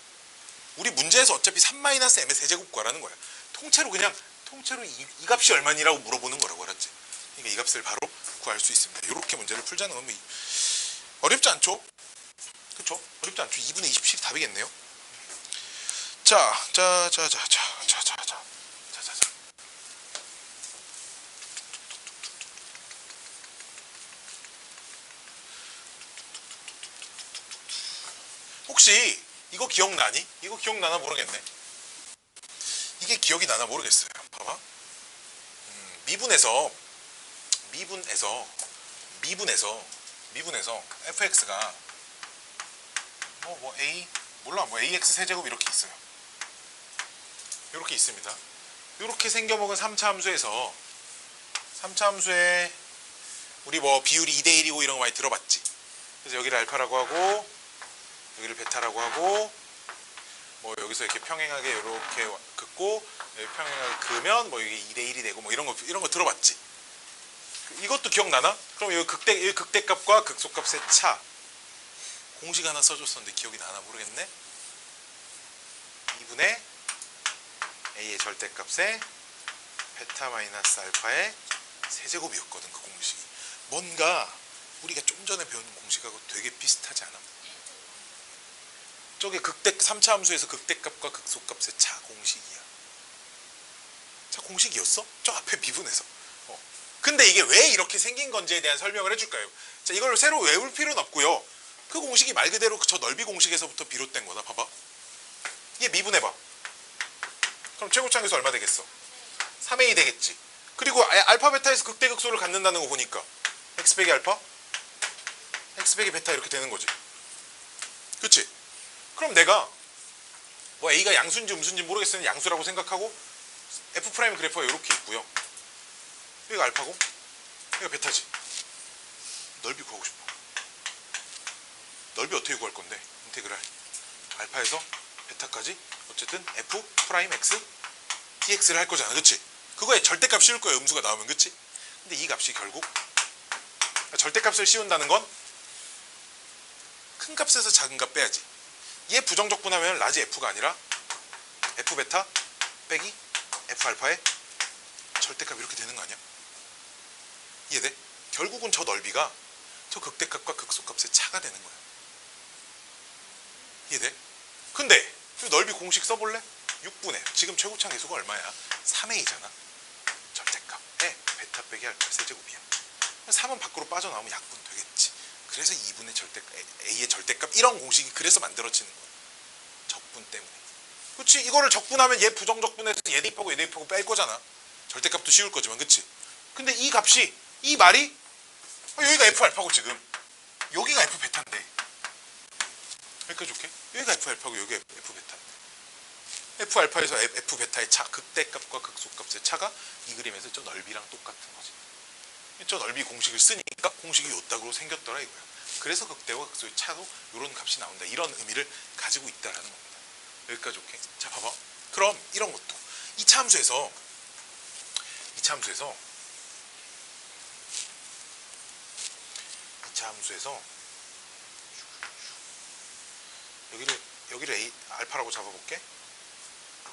[SPEAKER 1] 우리 문제에서 어차피 3-m의 세제곱 구하라는 거야. 통째로 이 값이 얼마니라고 물어보는 거라고. 알았지? 그러니까 이 값을 바로 구할 수 있습니다. 이렇게 문제를 풀자는 건 뭐 어렵지 않죠? 그쵸? 어렵지 않죠? 2분의 27이 답이겠네요. 자. 혹시 이거 기억나니? 이거 기억나나 모르겠네. 이게 기억이 나나 모르겠어요. 봐봐. 미분에서 fx가 a 몰라 ax 세제곱 이렇게 있어요. 이렇게 있습니다. 이렇게 생겨먹은 3차 함수에서 3차 함수에 우리 비율이 2대1이고 이런 거 많이 들어봤지. 그래서 여기를 알파라고 하고 여기를 베타라고 하고 여기서 이렇게 평행하게 이렇게 긋고 여기 평행하게 그으면 이게 2대1이 되고 이런 거 들어봤지. 이것도 기억나나? 그럼 여기 극대값과 극소값의 차 공식 하나 써줬었는데 기억이 나나 모르겠네. 2분의 a의 절대값에 베타 마이너스 알파의 세제곱이었거든. 그 공식이 뭔가 우리가 좀 전에 배운 공식하고 되게 비슷하지 않아? 저게 3차 함수에서 극대값과 극소값의 차 공식이야. 차 공식이었어? 저 앞에 미분에서. 근데 이게 왜 이렇게 생긴 건지에 대한 설명을 해줄까요? 자, 이걸 새로 외울 필요는 없고요. 그 공식이 말 그대로 저 넓이 공식에서부터 비롯된 거다. 봐봐. 이게 미분해봐. 그럼 최고차항에서 얼마 되겠어? 3a 되겠지. 그리고 알파 베타에서 극대극소를 갖는다는 거 보니까 x 빼기 알파, x 빼기 베타 이렇게 되는 거지. 그치? 그럼 내가 a가 양수인지 음수인지 모르겠으니 양수라고 생각하고 f' 그래프가 이렇게 있고요. 여기가 알파고 여기가 베타지. 넓이 구하고 싶어. 넓이 어떻게 구할 건데? 인테그랄 알파에서 베타까지 어쨌든 f'x dx를 할 거잖아. 그치? 그거에 절대값 씌울 거야. 음수가 나오면. 그치? 근데 이 값이 결국 절대값을 씌운다는 건 큰 값에서 작은 값 빼야지. 얘 부정적 분하면 라지 f가 아니라 f 베타 빼기 f 알파의 절대값 이렇게 되는 거 아니야? 이해돼? 결국은 저 넓이가 저 극대값과 극소값의 차가 되는 거야. 이해돼? 근데 넓이 공식 써볼래? 6분의 지금 최고차 계수가 얼마야? 3a잖아. 절대값에 베타 빼기 알파 세제곱이야. 3은 밖으로 빠져나오면 약분 되겠지. 그래서 2분의 a의 절대값 이런 공식이 그래서 만들어지는 거야. 적분 때문에. 그치? 이거를 적분하면 얘 부정적분해서 얘 대입하고 얘 대입하고 뺄 거잖아. 절대값도 씌울 거지만. 그치? 근데 이 값이 이 말이 여기가 f 알파고 지금 여기가 f 베타인데 여기까지 올게. 여기가 f 알파고 여기가 f 베타인데 f 알파에서 f 베타의 차 극대값과 극소값의 차가 이 그림에서 저 넓이랑 똑같은 거지. 저 넓이 공식을 쓰니까 공식이 요따구로 생겼더라 이거야. 그래서 극대와 극소의 차도 이런 값이 나온다. 이런 의미를 가지고 있다라는 겁니다. 여기까지 올게. 자 봐봐. 그럼 이런 것도 2차 함수에서 여기를 a 알파라고 잡아볼게.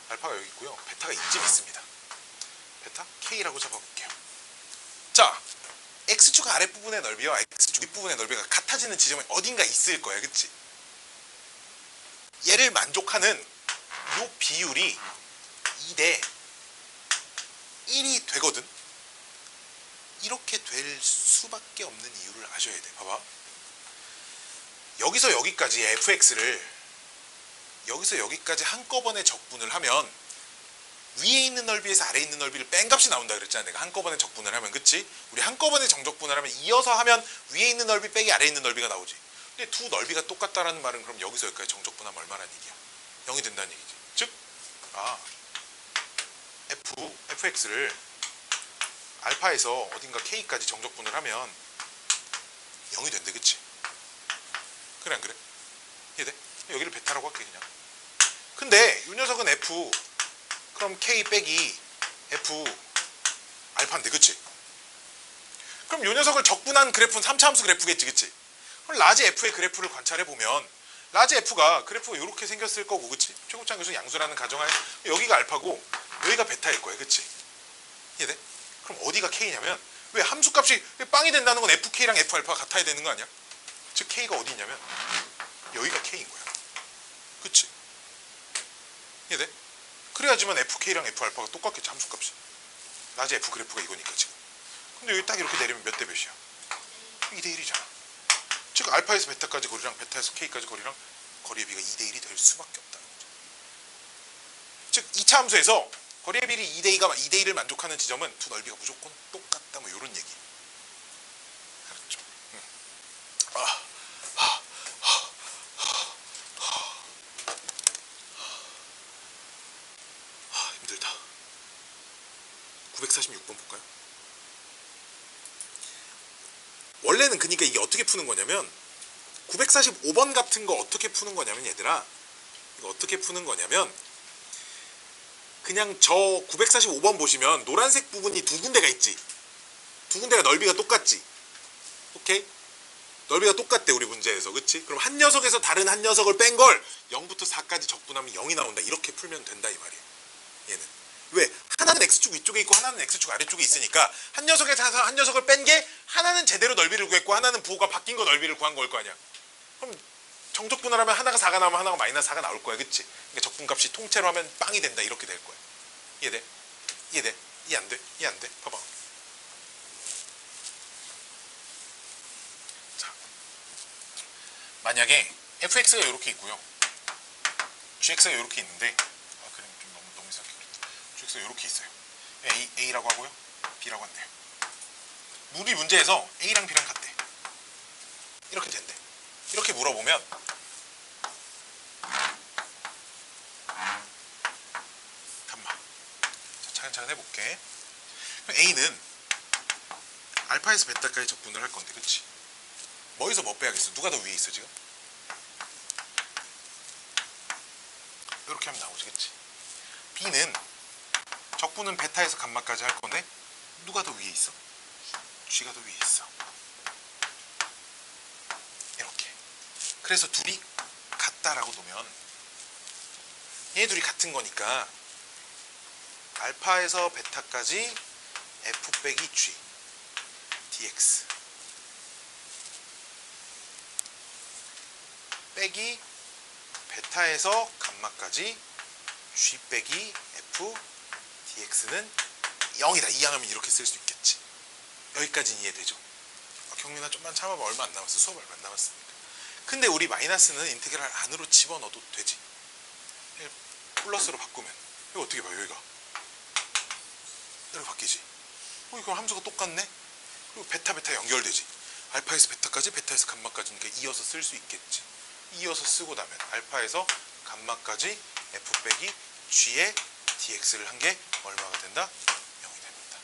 [SPEAKER 1] 알파가 여기 있고요. 베타가 이쯤 있습니다. 베타 k라고 잡아볼게요. 자, x축 아랫부분의 넓이와 x축 윗부분의 넓이가 같아지는 지점이 어딘가 있을 거야. 그치? 얘를 만족하는 이 비율이 2대 1이 되거든. 이렇게 될 수밖에 없는 이유를 아셔야 돼. 봐봐. 여기서 여기까지 fx를 여기서 여기까지 한꺼번에 적분을 하면 위에 있는 넓이에서 아래에 있는 넓이를 뺀 값이 나온다 그랬잖아. 내가 한꺼번에 적분을 하면. 그치? 우리 한꺼번에 정적분을 하면 이어서 하면 위에 있는 넓이 빼기 아래에 있는 넓이가 나오지. 근데 두 넓이가 똑같다라는 말은 그럼 여기서 여기까지 정적분하면 얼마라는 얘기야? 0이 된다는 얘기지. 즉 fx를 알파에서 어딘가 k까지 정적분을 하면 0이 된대. 그치? 그래 안 그래? 이해돼? 여기를 베타라고 할게 그냥. 근데 이 녀석은 f 그럼 k 빼기 f 알파인데. 그치? 그럼 이 녀석을 적분한 그래프는 3차 함수 그래프겠지. 그치? 그럼 라지 f의 그래프를 관찰해보면 라지 f가 그래프가 이렇게 생겼을 거고. 그치? 최고차 계수 양수라는 가정하에 여기가 알파고 여기가 베타일 거야. 그치? 이해돼? 그럼 어디가 k냐면 왜 함수값이 빵이 된다는 건 fk랑 f알파가 같아야 되는 거 아니야? 즉 k가 어디 있냐면 여기가 k인 거야. 그치? 이해돼? 그래야지만 FK랑 F알파가 똑같겠지, 함수값이. 낮에 F 그래프가 이거니까 지금. 근데 여기 딱 이렇게 내리면 몇 대 몇이야? 2대 1이잖아. 즉 알파에서 베타까지 거리랑 베타에서 K까지 거리랑 거리의 비가 2대 1이 될 수밖에 없다는 거죠. 즉 2차 함수에서 거리의 비리 2대 1을 만족하는 지점은 두 넓이가 무조건 똑같다, 뭐 이런 얘기. 알았죠? 힘들다. 946번 볼까요? 원래는 그러니까 이게 어떻게 푸는 거냐면 945번 같은 거 어떻게 푸는 거냐면, 얘들아, 이거 어떻게 푸는 거냐면 그냥 저 945번 보시면 노란색 부분이 두 군데가 있지. 두 군데가 넓이가 똑같지. 오케이? 넓이가 똑같대 우리 문제에서. 그치? 그럼 한 녀석에서 다른 한 녀석을 뺀 걸 0부터 4까지 적분하면 0이 나온다. 이렇게 풀면 된다 이 말이야. 얘는. 왜? 하나는 X축 위쪽에 있고 하나는 X축 아래쪽에 있으니까 한 녀석에서 한 녀석을 뺀 게 하나는 제대로 넓이를 구했고 하나는 부호가 바뀐 거 넓이를 구한 걸 거 아니야. 그럼 정적분할하면 하나가 4가 나오면 하나가 마이너스 4가 나올 거야. 그치? 그러니까 적분값이 통째로 하면 빵이 된다. 이렇게 될 거야. 이해돼? 이해돼? 이해 안 돼? 이해 안 돼? 봐봐. 자, 만약에 fx가 이렇게 있고요, gx가 이렇게 있는데, 그림 좀 너무 이상하게 그렸다. gx가 이렇게 있어요. a라고 하고요, b라고 한대요. 우리 문제에서 a랑 b랑 같대. 이렇게 된대. 이렇게 물어보면 잠깐만, 자, 차근차근 해볼게. a는 알파에서 베타까지 적분을 할 건데, 그치? 뭐에서 뭐 빼야겠어? 누가 더 위에 있어 지금? 이렇게 하면 나오지, 그치? b는 적분은 베타에서 감마까지 할 건데 누가 더 위에 있어? g가 더 위에 있어. 이렇게. 그래서 둘이 같다라고 놓으면 얘 둘이 같은 거니까 알파에서 베타까지 f 빼기 g dx 빼기 베타에서 감마까지 g 빼기 f dx는 0이다. 이 양하면 이렇게 쓸 수 있겠지. 여기까지는 이해되죠? 경민아 좀만 참아봐. 얼마 안 남았어. 수업 얼마 안 남았으니까. 근데 우리 마이너스는 인테그랄 안으로 집어넣어도 되지. 플러스로 바꾸면 이거 어떻게 봐요? 여기가 이렇게 바뀌지. 이거 함수가 똑같네. 그리고 베타 연결되지. 알파에서 베타까지 베타에서 감마까지니까 이어서 쓸 수 있겠지. 이어서 쓰고 나면 알파에서 감마까지 f 빼기 g의 dx를 한 게 얼마가 된다? 0이 됩니다.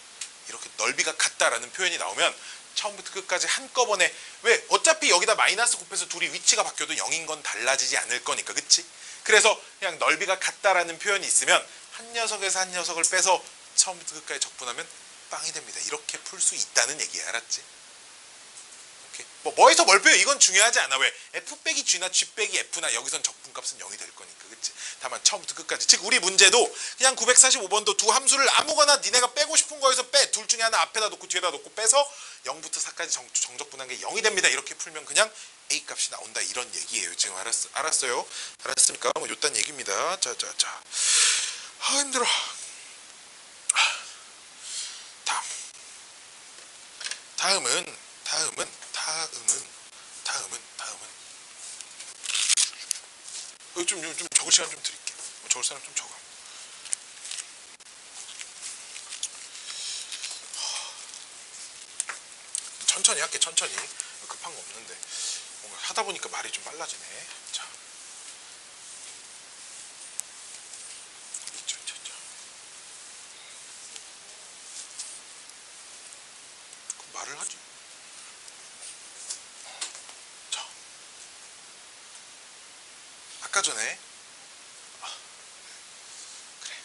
[SPEAKER 1] 이렇게 넓이가 같다라는 표현이 나오면 처음부터 끝까지 한꺼번에, 왜? 어차피 여기다 마이너스 곱해서 둘이 위치가 바뀌어도 0인 건 달라지지 않을 거니까, 그치? 그래서 그냥 넓이가 같다라는 표현이 있으면 한 녀석에서 한 녀석을 빼서 처음부터 끝까지 적분하면 빵이 됩니다. 이렇게 풀 수 있다는 얘기야. 알았지? 오케이. 뭐에서 뭘 빼요? 이건 중요하지 않아. 왜? f 빼기 g나 g 빼기 f나 여기선 적분값은 0이 될 거니까, 그치? 다만 처음부터 끝까지. 즉 우리 문제도 그냥 945번도 두 함수를 아무거나 니네가 빼고 싶은 거에서 빼. 둘 중에 하나 앞에다 놓고 뒤에다 놓고 빼서 0부터 4까지 정적분한 게 0이 됩니다. 이렇게 풀면 그냥 a 값이 나온다. 이런 얘기예요. 지금 알았어요? 알았습니까? 뭐 요딴 얘기입니다. 자. 힘들어. 다음은 좀 적을 시간 좀 드릴게. 적을 사람 좀 적어. 천천히 할게. 천천히. 급한 거 없는데 뭔가 하다 보니까 말이 좀 빨라지네. 자, 그럼 말을 하지. 자, 아까 전에 그래.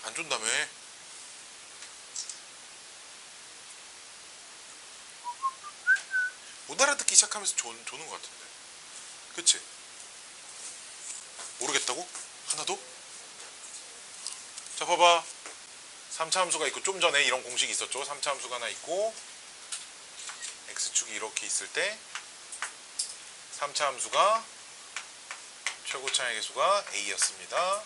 [SPEAKER 1] 안 준다며. 못 알아듣기 시작하면서 조는 것 같은데, 그치? 모르겠다고? 하나도? 자 봐봐. 3차 함수가 있고 좀 전에 이런 공식이 있었죠. 3차 함수가 하나 있고 x축이 이렇게 있을 때 3차 함수가 최고차의 개수가 a였습니다.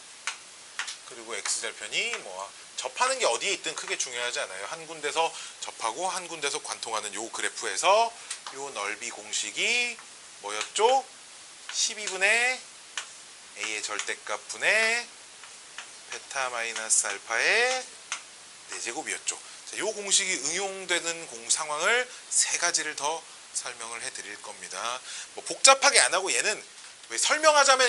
[SPEAKER 1] 그리고 x절편이 뭐 접하는 게 어디에 있든 크게 중요하지 않아요. 한 군데서 접하고 한 군데서 관통하는 요 그래프에서 요 넓이 공식이 뭐였죠? 12분의 a의 절대값 분의 베타 마이너스 알파의 4제곱이었죠. 자, 요 공식이 응용되는 상황을 세 가지를 더 설명을 해드릴 겁니다. 뭐 복잡하게 안 하고 얘는 왜 설명하자면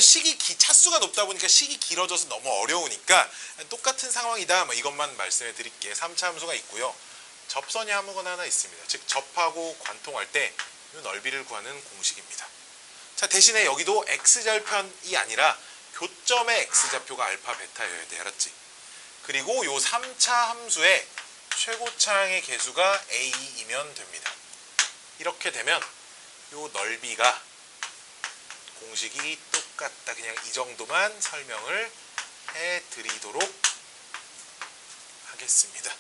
[SPEAKER 1] 차수가 높다 보니까 식이 길어져서 너무 어려우니까 똑같은 상황이다. 뭐 이것만 말씀해 드릴게요. 3차 함수가 있고요. 접선이 아무거나 하나 있습니다. 즉 접하고 관통할 때 이 넓이를 구하는 공식입니다. 자 대신에 여기도 x절편이 아니라 교점의 x좌표가 알파 베타여야 돼. 알았지? 그리고 요 3차 함수의 최고차항의 개수가 a이면 됩니다. 이렇게 되면 요 넓이가 공식이 똑같다. 그냥 이 정도만 설명을 해드리도록 하겠습니다.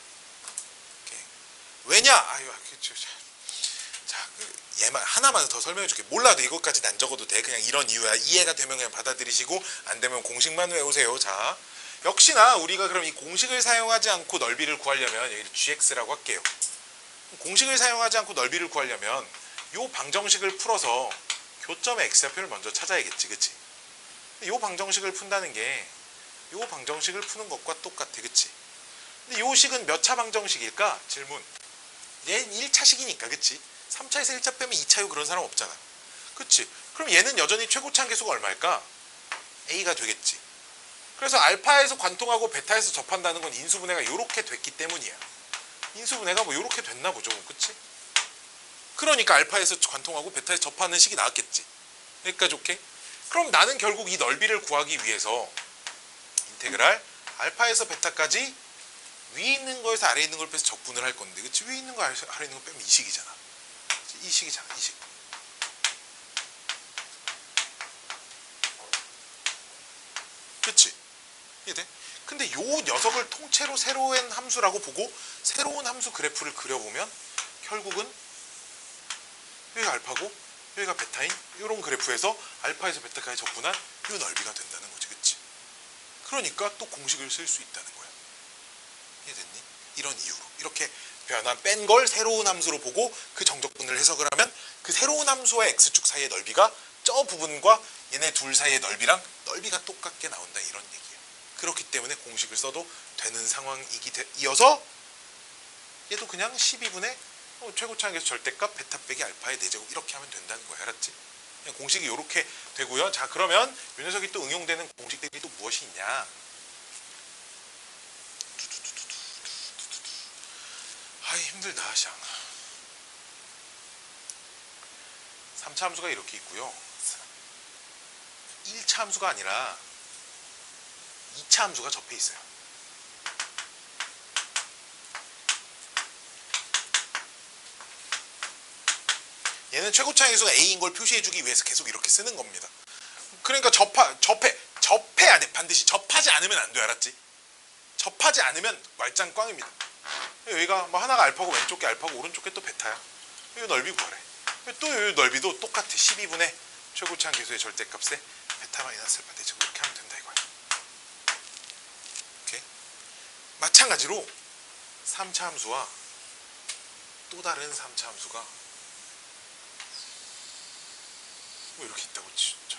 [SPEAKER 1] 오케이. 왜냐? 자, 얘만 하나만 더 설명해줄게. 몰라도 이것까지는 안 적어도 돼. 그냥 이런 이유야. 이해가 되면 그냥 받아들이시고 안 되면 공식만 외우세요. 자, 역시나 우리가 그럼 이 공식을 사용하지 않고 넓이를 구하려면 여기를 gx라고 할게요. 공식을 사용하지 않고 넓이를 구하려면 요 방정식을 풀어서 교점의 x좌표를 먼저 찾아야겠지, 그치? 요 방정식을 푼다는 게 요 방정식을 푸는 것과 똑같아, 그치? 근데 요 식은 몇 차 방정식일까? 질문. 얘는 1차식이니까, 그치? 3차에서 1차 빼면 2차요 그런 사람 없잖아. 그치? 그럼 얘는 여전히 최고차항 개수가 얼마일까? a가 되겠지. 그래서 알파에서 관통하고 베타에서 접한다는 건 인수분해가 요렇게 됐기 때문이야. 인수분해가 뭐 요렇게 됐나 보죠, 그치? 그러니까 알파에서 관통하고 베타에서 접하는 식이 나왔겠지. 여기까지 오케이? 그럼 나는 결국 이 넓이를 구하기 위해서 인테그랄 알파에서 베타까지 위에 있는 거에서 아래에 있는 걸 빼서 적분을 할 건데, 그치? 위에 있는 거 아래에 있는 거 빼면 이 식이잖아. 이 식이잖아, 이 식. 그치? 이해돼? 근데 요 녀석을 통째로 새로운 함수라고 보고 새로운 함수 그래프를 그려보면 결국은 여기가 알파고 여기가 베타인 이런 그래프에서 알파에서 베타까지 적분한 이 넓이가 된다는 거지, 그치? 그러니까 또 공식을 쓸 수 있다는 거야. 이해됐니? 이런 이유로 이렇게 뺀 걸 새로운 함수로 보고 그 정적분을 해석을 하면 그 새로운 함수와 x축 사이의 넓이가 저 부분과 얘네 둘 사이의 넓이랑 넓이가 똑같게 나온다, 이런 얘기예요. 그렇기 때문에 공식을 써도 되는 상황이어서 얘도 그냥 12분의 최고차항 개수 절대값 베타 빼기 알파의 4제곱 이렇게 하면 된다는 거야. 알았지? 그냥 공식이 이렇게 되고요. 자, 그러면 이 녀석이 또 응용되는 공식들이 또 무엇이 있냐? 아이 힘들다 샹. 3차 함수가 이렇게 있고요. 1차 함수가 아니라 2차 함수가 접해 있어요. 얘는 최고차항 개수가 a인 걸 표시해주기 위해서 계속 이렇게 쓰는 겁니다. 그러니까 접해야 돼. 반드시 접하지 않으면 안 돼. 알았지? 접하지 않으면 말짱 꽝입니다. 여기가 뭐 하나가 알파고 왼쪽 게 알파고 오른쪽 게 또 베타야. 이 넓이 구하래. 또 이 넓이도 똑같아. 12분의 최고차항 개수의 절대값에 베타 마이너스 알파 대제곱 이렇게 하면 된다 이거야. 오케이? 마찬가지로 3차 함수와 또 다른 3차 함수가 뭐 이렇게 있다고 진짜.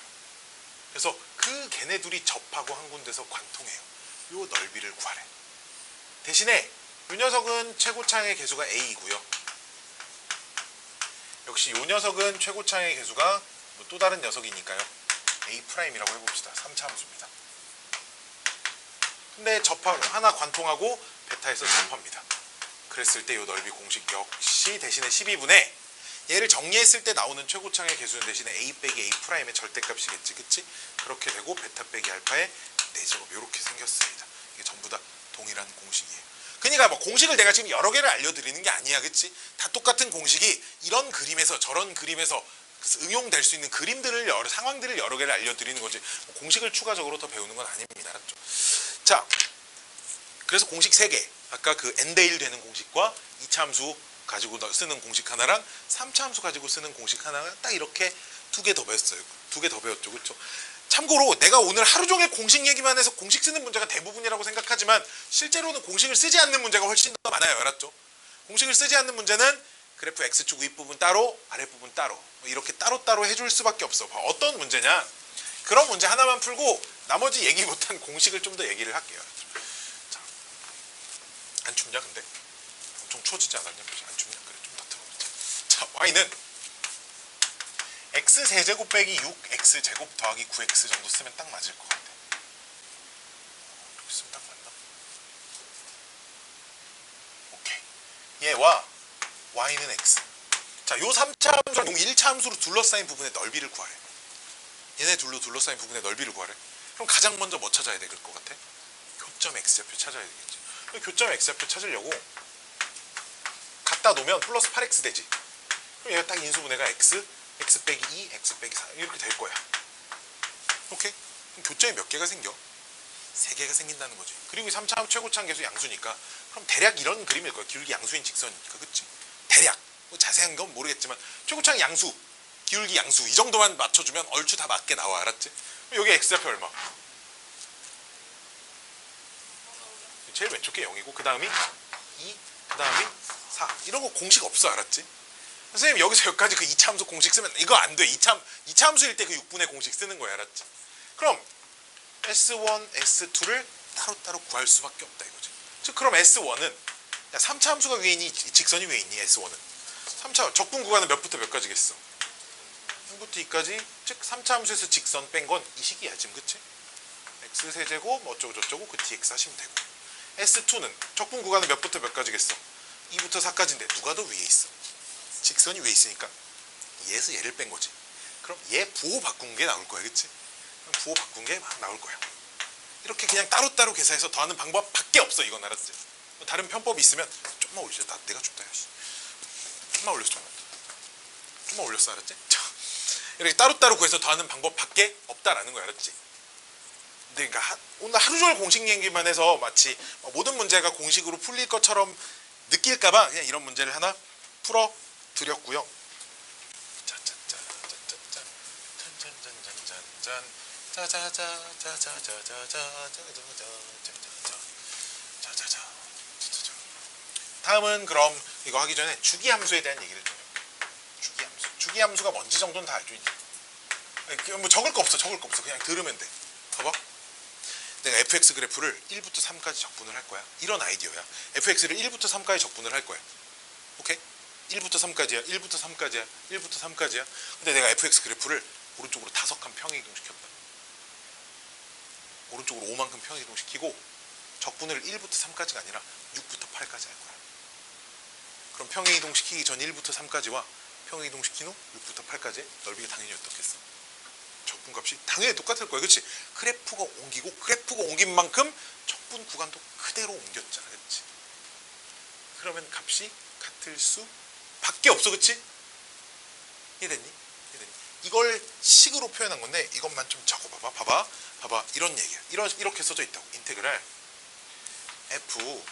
[SPEAKER 1] 그래서 그 걔네 둘이 접하고 한 군데서 관통해요. 요 넓이를 구하래. 대신에 이 녀석은 최고차항의 개수가 a이고요. 역시 이 녀석은 최고차항의 개수가 뭐 또 다른 녀석이니까요. a'이라고 해봅시다. 3차 함수입니다. 근데 하나 관통하고 베타에서 접합니다. 그랬을 때 이 넓이 공식 역시 대신에 12분의 얘를 정리했을 때 나오는 최고차항의 개수는 대신에 a 빼기 a'의 절대값이겠지, 그치? 그렇게 되고 베타 빼기 알파의 4제곱 이렇게 생겼습니다. 이게 전부 다 동일한 공식이에요. 그러니까 뭐 공식을 내가 지금 여러 개를 알려드리는 게 아니야, 그치? 다 똑같은 공식이 이런 그림에서 저런 그림에서 그래서 응용될 수 있는 그림들을 상황들을 여러 개를 알려드리는 거지 공식을 추가적으로 더 배우는 건 아닙니다. 알았죠? 자, 그래서 공식 3개 아까 그 n대일 되는 공식과 2차 함수 가지고 쓰는 공식 하나랑 3차 함수 가지고 쓰는 공식 하나가 딱 이렇게 2개 더 배웠어요. 2개 더 배웠죠. 그렇죠? 참고로 내가 오늘 하루 종일 공식 얘기만 해서 공식 쓰는 문제가 대부분이라고 생각하지만 실제로는 공식을 쓰지 않는 문제가 훨씬 더 많아요. 알았죠? 공식을 쓰지 않는 문제는 그래프 X축 윗부분 따로 아랫부분 따로 이렇게 따로따로 해줄 수밖에 없어. 어떤 문제냐? 그런 문제 하나만 풀고 나머지 얘기 못한 공식을 좀 더 얘기를 할게요. 자, 안 춥냐 근데? 엄청 추워지지 않았냐? 안 춥냐? 그래 좀 더 틀어보자. 자, y는 x세제곱 빼기 6x제곱 더하기 9x 정도 쓰면 딱 맞을 것 같아. 이렇게 쓰면 딱 맞나? 오케이. 얘와 y는 x. 자, 요 3차 함수랑 용 1차 함수로 둘러싸인 부분의 넓이를 구하래. 얘네 둘러싸인 부분의 넓이를 구하래. 그럼 가장 먼저 뭐 찾아야 될 것 같아? 교점 x좌표 찾아야 되겠지. 교점 x좌표 찾으려고 갖다 놓으면 플러스 8x 되지. 그럼 얘가 딱 인수분해가 x 빼기 2, x 빼기 4 이렇게 될 거야. 오케이? 그럼 교점이 몇 개가 생겨? 3개가 생긴다는 거지. 그리고 3차 최고차항 계수 양수니까 그럼 대략 이런 그림일 거야. 기울기 양수인 직선이니까. 그치? 대략. 뭐 자세한 건 모르겠지만 최고차항 양수, 기울기 양수 이 정도만 맞춰주면 얼추 다 맞게 나와. 알았지? 여기 x좌표 얼마? 제일 왼쪽 게 0이고 그 다음이 2, 그 다음이 4 이런 거 공식 없어. 알았지? 선생님 여기서 여기까지 그 2차 함수 공식 쓰면 이거 안 돼. 2차 함수일 때 그 6분의 공식 쓰는 거야. 알았지? 그럼 S1, S2를 따로따로 구할 수밖에 없다 이거지. 즉 그럼 S1은 3차 함수가 위에 있니? 직선이 위에 있니? S1은 3차 적분 구간은 몇부터 몇까지겠어? 1부터 2까지. 즉 3차 함수에서 직선 뺀 건 이 식이야 지금. 그치? X세제곱 어쩌고 저쩌고 그 dx 하시면 되고 S2는 적분 구간은 몇부터 몇까지겠어? 2부터 4까지인데 누가 더 위에 있어? 직선이 위에 있으니까 얘에서 얘를 뺀 거지. 그럼 얘 부호 바꾼 게 나올 거야. 그치? 부호 바꾼 게 막 나올 거야. 이렇게 그냥 따로따로 계산해서 더하는 방법밖에 없어. 이건 알았지? 다른 편법이 있으면 좀만 올려. 내가 춥다. 좀만 올렸어. 좀만 올렸어. 알았지? 이렇게 따로따로 구해서 더하는 방법밖에 없다라는 거야. 알았지? 근데 그러니까 오늘 하루 종일 공식 얘기만 해서 마치 모든 문제가 공식으로 풀릴 것처럼 느낄까봐 그냥 이런 문제를 하나 풀어 드렸고요. 다음은 그럼 이거 하기 전에 주기함수에 대한 얘기를 좀 해볼게요. 주기함수가 뭔지 정도는 다 알죠 이제. 뭐 적을 거 없어. 그냥 들으면 돼. 봐봐. 내가 fx 그래프를 1부터 3까지 적분을 할 거야. 이런 아이디어야. fx를 1부터 3까지 적분을 할 거야. 오케이? 1부터 3까지야. 1부터 3까지야. 1부터 3까지야. 근데 내가 fx 그래프를 오른쪽으로 5칸 평행이동시켰다. 오른쪽으로 5만큼 평행이동시키고 적분을 1부터 3까지가 아니라 6부터 8까지 할 거야. 그럼 평행이동시키기 전 1부터 3까지와 평행이동시킨 후 6부터 8까지 넓이가 당연히 어떻겠어? 적분값이 당연히 똑같을 거야. 그렇지? 그래프가 옮기고 그래프가 옮긴 만큼 적분 구간도 그대로 옮겼잖아. 그렇지? 그러면 값이 같을 수밖에 없어. 그렇지? 이해됐니? 이걸 식으로 표현한 건데 이것만 좀 적어봐봐. 봐봐. 이런 얘기야. 이렇게 써져 있다고. 인테그랄 f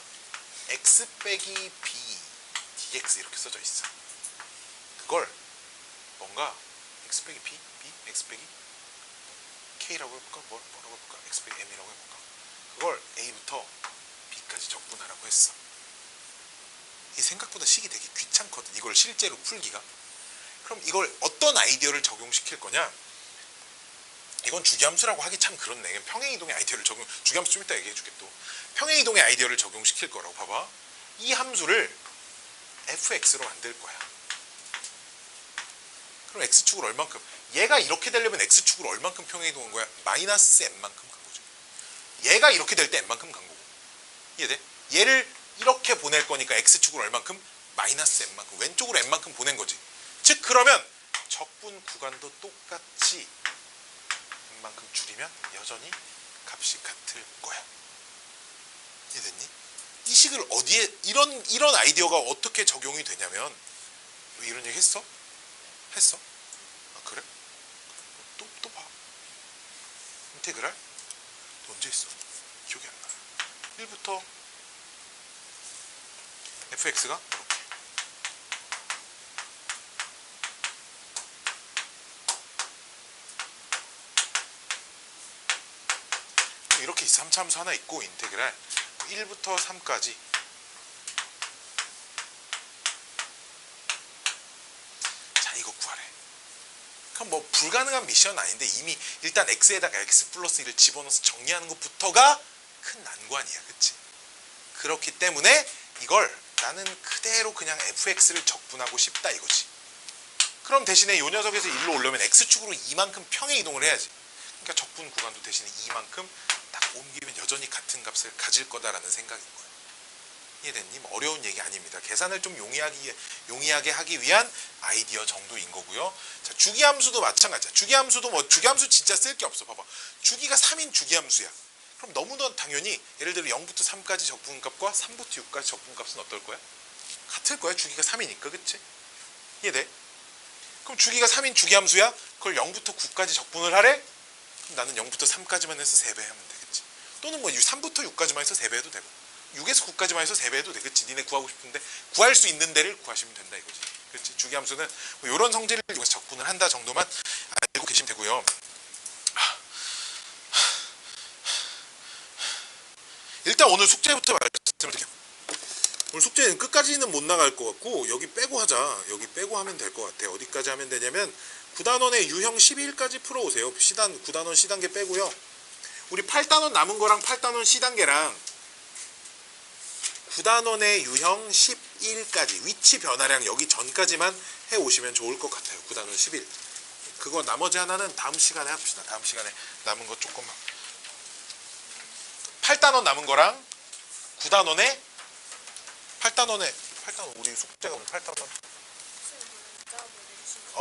[SPEAKER 1] x 빼기 b dx 이렇게 써져 있어. 그걸 뭔가 x 빼기 b, x 빼기 k라고 해볼까? 뭐라고 해볼까? x 빼기 m이라고 해볼까? 그걸 a부터 b까지 적분하라고 했어. 이 생각보다 식이 되게 귀찮거든. 이걸 실제로 풀기가. 그럼 이걸 어떤 아이디어를 적용시킬 거냐? 이건 주기함수라고 하기 참 그렇네. 평행이동의 아이디어를 주기함수 좀 이따 얘기해 주게 또. 평행이동의 아이디어를 적용시킬 거라고. 봐봐. 이 함수를 fx로 만들 거야. 그럼 x축을 얼만큼? 얘가 이렇게 되려면 x축을 얼만큼 평행이동한 거야? 마이너스 m만큼 간 거죠. 얘가 이렇게 될 때 m만큼 간 거고. 이해돼? 얘를 이렇게 보낼 거니까 x축을 얼만큼? 마이너스 m만큼. 왼쪽으로 m만큼 보낸 거지. 즉 그러면 적분 구간도 똑같이 m만큼 줄이면 여전히 값이 같을 거야. 이해됐니? 이 식을 어디에 이런 아이디어가 어떻게 적용이 되냐면 왜 이런 얘기 했어? 인테그랄? 언제 했어? 기억이 안 나. 1부터 fx가 이렇게 3차함수 하나 있고 인테그랄 1부터 3까지 자 이거 구하래. 그럼 뭐 불가능한 미션은 아닌데 이미 일단 x에다가 x 플러스 1을 집어넣어서 정리하는 것부터가 큰 난관이야. 그치? 그렇기 때문에 이걸 나는 그대로 그냥 fx를 적분하고 싶다 이거지. 그럼 대신에 이 녀석에서 1로 올려면 x축으로 이만큼 평행 이동을 해야지. 그러니까 적분 구간도 대신에 이만큼 딱 옮기면 여전히 같은 값을 가질 거다라는 생각인 거예요. 이해됐니? 어려운 얘기 아닙니다. 계산을 좀 용이하게 하기 위한 아이디어 정도인 거고요. 자, 주기함수도 마찬가지야. 주기함수도 주기함수 진짜 쓸 게 없어. 봐봐. 주기가 3인 주기함수야. 그럼 너무나 당연히 예를 들어 0부터 3까지 적분값과 3부터 6까지 적분값은 어떨 거야? 같을 거야. 주기가 3이니까. 그치? 이해돼? 그럼 주기가 3인 주기함수야? 그걸 0부터 9까지 적분을 하래? 그럼 나는 0부터 3까지만 해서 3배 하면 되겠지. 또는 뭐 3부터 6까지만 해서 3배 해도 되고 6에서 9까지만 해서 3배 해도 되겠지. 니네 구하고 싶은데 구할 수 있는 데를 구하시면 된다 이거지. 그렇지? 주기함수는 뭐 이런 성질을 이용해서 적분을 한다 정도만 알고 계시면 되고요. 일단 오늘 숙제부터 말씀을 드릴게요. 오늘 숙제는 끝까지는 못 나갈 것 같고 여기 빼고 하자. 여기 빼고 하면 될 것 같아. 어디까지 하면 되냐면 9단원의 유형 12일까지 풀어오세요. 9단원 C단계 빼고요. 우리 8단원 남은 거랑 8단원 C단계랑 9단원의 유형 11까지 위치 변화량 여기 전까지만 해오시면 좋을 것 같아요. 9단원 11. 그거 나머지 하나는 다음 시간에 합시다. 다음 시간에 남은 거 조금만. 8단원 남은 거랑 9단원에 8단원 우리 숙제가 오늘 8단원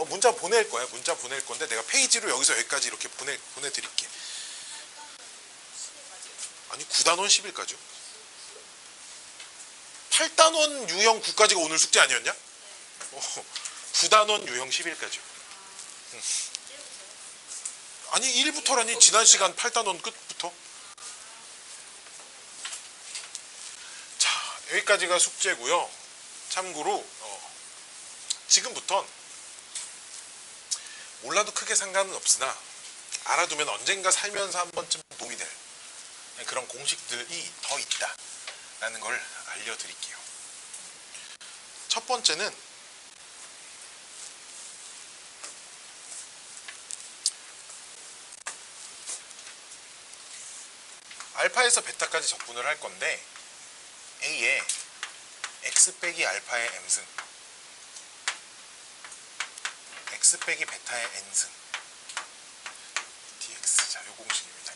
[SPEAKER 1] 문자 보낼 거야. 문자 보낼 건데 내가 페이지로 여기서 여기까지 이렇게 보내드릴게. 아니 9단원 10일까지요? 8단원 유형 9까지가 오늘 숙제 아니었냐? 9단원 유형 10일까지요. 아니 1부터라니 지난 시간 8단원 끝부터. 자 여기까지가 숙제고요. 참고로 지금부턴 몰라도 크게 상관은 없으나 알아두면 언젠가 살면서 한 번쯤 도움이 될 그런 공식들이 더 있다라는 걸 알려드릴게요. 첫 번째는 알파에서 베타까지 적분을 할 건데 A에 X 빼기 알파의 M승 X 빼기 베타의 N승 dx. 자, 요 공식입니다.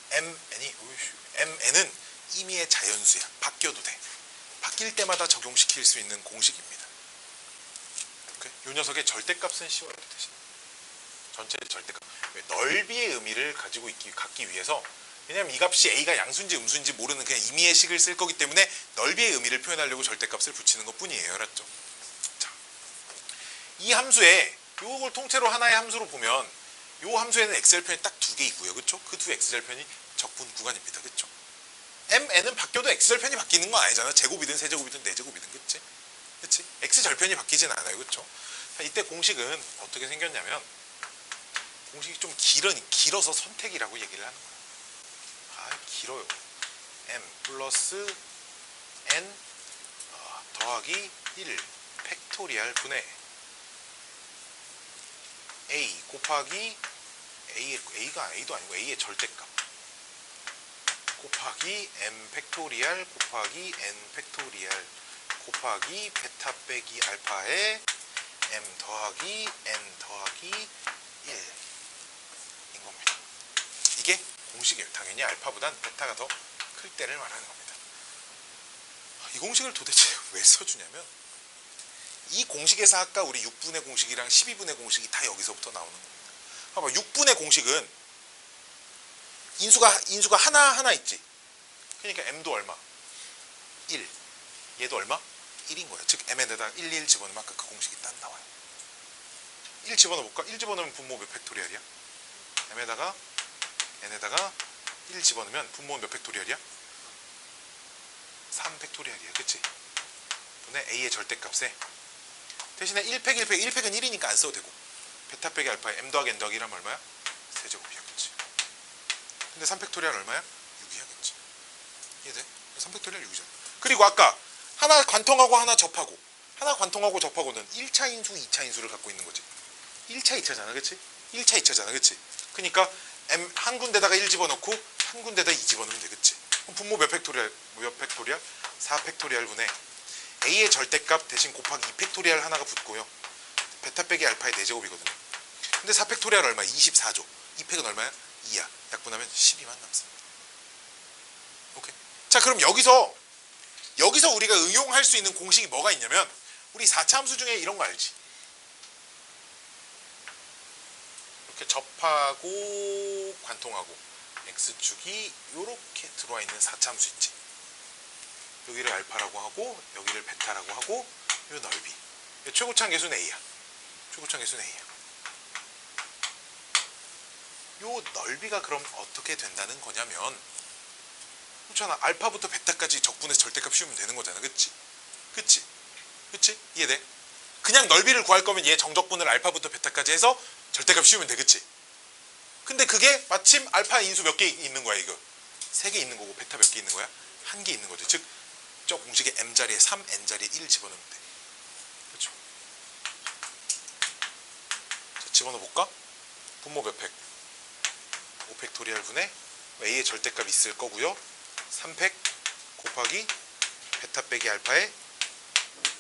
[SPEAKER 1] MN은 임의의 자연수야. 바뀌어도 돼. 바뀔 때마다 적용시킬 수 있는 공식입니다. 요 녀석의 절대값은 씌워야 돼. 대신 전체의 절대값. 넓이의 의미를 갖기 위해서, 왜냐면 이 값이 A가 양수인지 음수인지 모르는 그냥 임의의 식을 쓸 거기 때문에 넓이의 의미를 표현하려고 절대값을 붙이는 것 뿐이에요. 알았죠? 자, 이 함수에 요걸 통째로 하나의 함수로 보면 요 함수에는 x절편이 딱 두 개 있고요. 그렇죠? 그 두 x절편이 적분 구간입니다. 그렇죠? mn은 바뀌어도 x절편이 바뀌는 건 아니잖아. 제곱이든 세제곱이든 네제곱이든. 그치? 그치? x절편이 바뀌진 않아요. 그렇죠? 이때 공식은 어떻게 생겼냐면, 공식이 좀 길어서 선택이라고 얘기를 하는 거야. 길어요. m 플러스 n 더하기 1 팩토리얼 분의 a 곱하기 a가 a도 아니고 a의 절대값 곱하기 m 팩토리얼 곱하기 n 팩토리얼 곱하기 베타 빼기 알파의 m 더하기 n 더하기 1인 겁니다. 이게 공식이에요. 당연히 알파보단 베타가 더 클 때를 말하는 겁니다. 이 공식을 도대체 왜 써주냐면, 이 공식에서 아까 우리 6분의 공식이랑 12분의 공식이 다 여기서부터 나오는 겁니다. 봐봐, 6분의 공식은 인수가 하나 있지. 그러니까 m도 얼마? 1. 얘도 얼마? 1인 거야. 즉 m에다가 1 집어넣으면 아까 그 공식이 딱 나와요. 1 집어넣어볼까? 1 집어넣으면 분모 몇 팩토리얼이야? m에다가 n에다가 1 집어넣으면 분모는 몇 팩토리얼이야? 3 팩토리얼이야. 그치? 분의 a의 절대값에 대신에 1팩 1팩은 1이니까 안 써도 되고 베타 빼기 알파에 m 더하기 n 더하기 1하면 얼마야? 세제곱이야. 그치? 근데 3팩토리얼 얼마야? 6이야. 그치? 이해돼? 3팩토리얼 6이잖아. 그리고 아까 하나 관통하고 하나 접하고 하나 관통하고 접하고는 1차 인수 2차 인수를 갖고 있는 거지. 1차 2차잖아. 그치? 1차 2차잖아. 그치? 그러니까 m 한 군데다가 1 집어넣고 한 군데다 2 집어넣으면 되겠지. 그럼 분모 몇 팩토리얼? 4 팩토리얼 분의 a의 절대값 대신 곱하기 2 팩토리얼 하나가 붙고요. 베타 빼기 알파의 4제곱이거든요. 근데 4 팩토리얼 얼마야? 24죠. 2팩은 얼마야? 2야. 약분하면 12만 남습니다. 오케이. 자, 그럼 여기서 우리가 응용할 수 있는 공식이 뭐가 있냐면 우리 4차 함수 중에 이런 거 알지? 이렇게 접하고 관통하고 x축이 이렇게 들어와 있는 4차 함수 있지? 여기를 알파라고 하고 여기를 베타라고 하고 이 넓이 최고차항 계수는 a야. 최고차항 계수는 a야. 이 넓이가 그럼 어떻게 된다는 거냐면 그렇잖아. 알파부터 베타까지 적분해서 절대값 씌우면 되는 거잖아. 그치? 그치? 그치? 이해돼? 그냥 넓이를 구할 거면 얘 정적분을 알파부터 베타까지 해서 절대값 씌우면 돼. 그치? 근데 그게 마침 알파 인수 몇 개 있는 거야. 이거 3개 있는 거고 베타 몇 개 있는 거야? 1개 있는 거지. 즉 저 공식에 m자리에 3, n자리에 1 집어넣으면 돼. 그렇죠? 자, 집어넣어 볼까? 분모 몇 팩? 5팩토리얼 분의 a의 절대값 있을 거고요. 3팩 곱하기 베타 빼기 알파의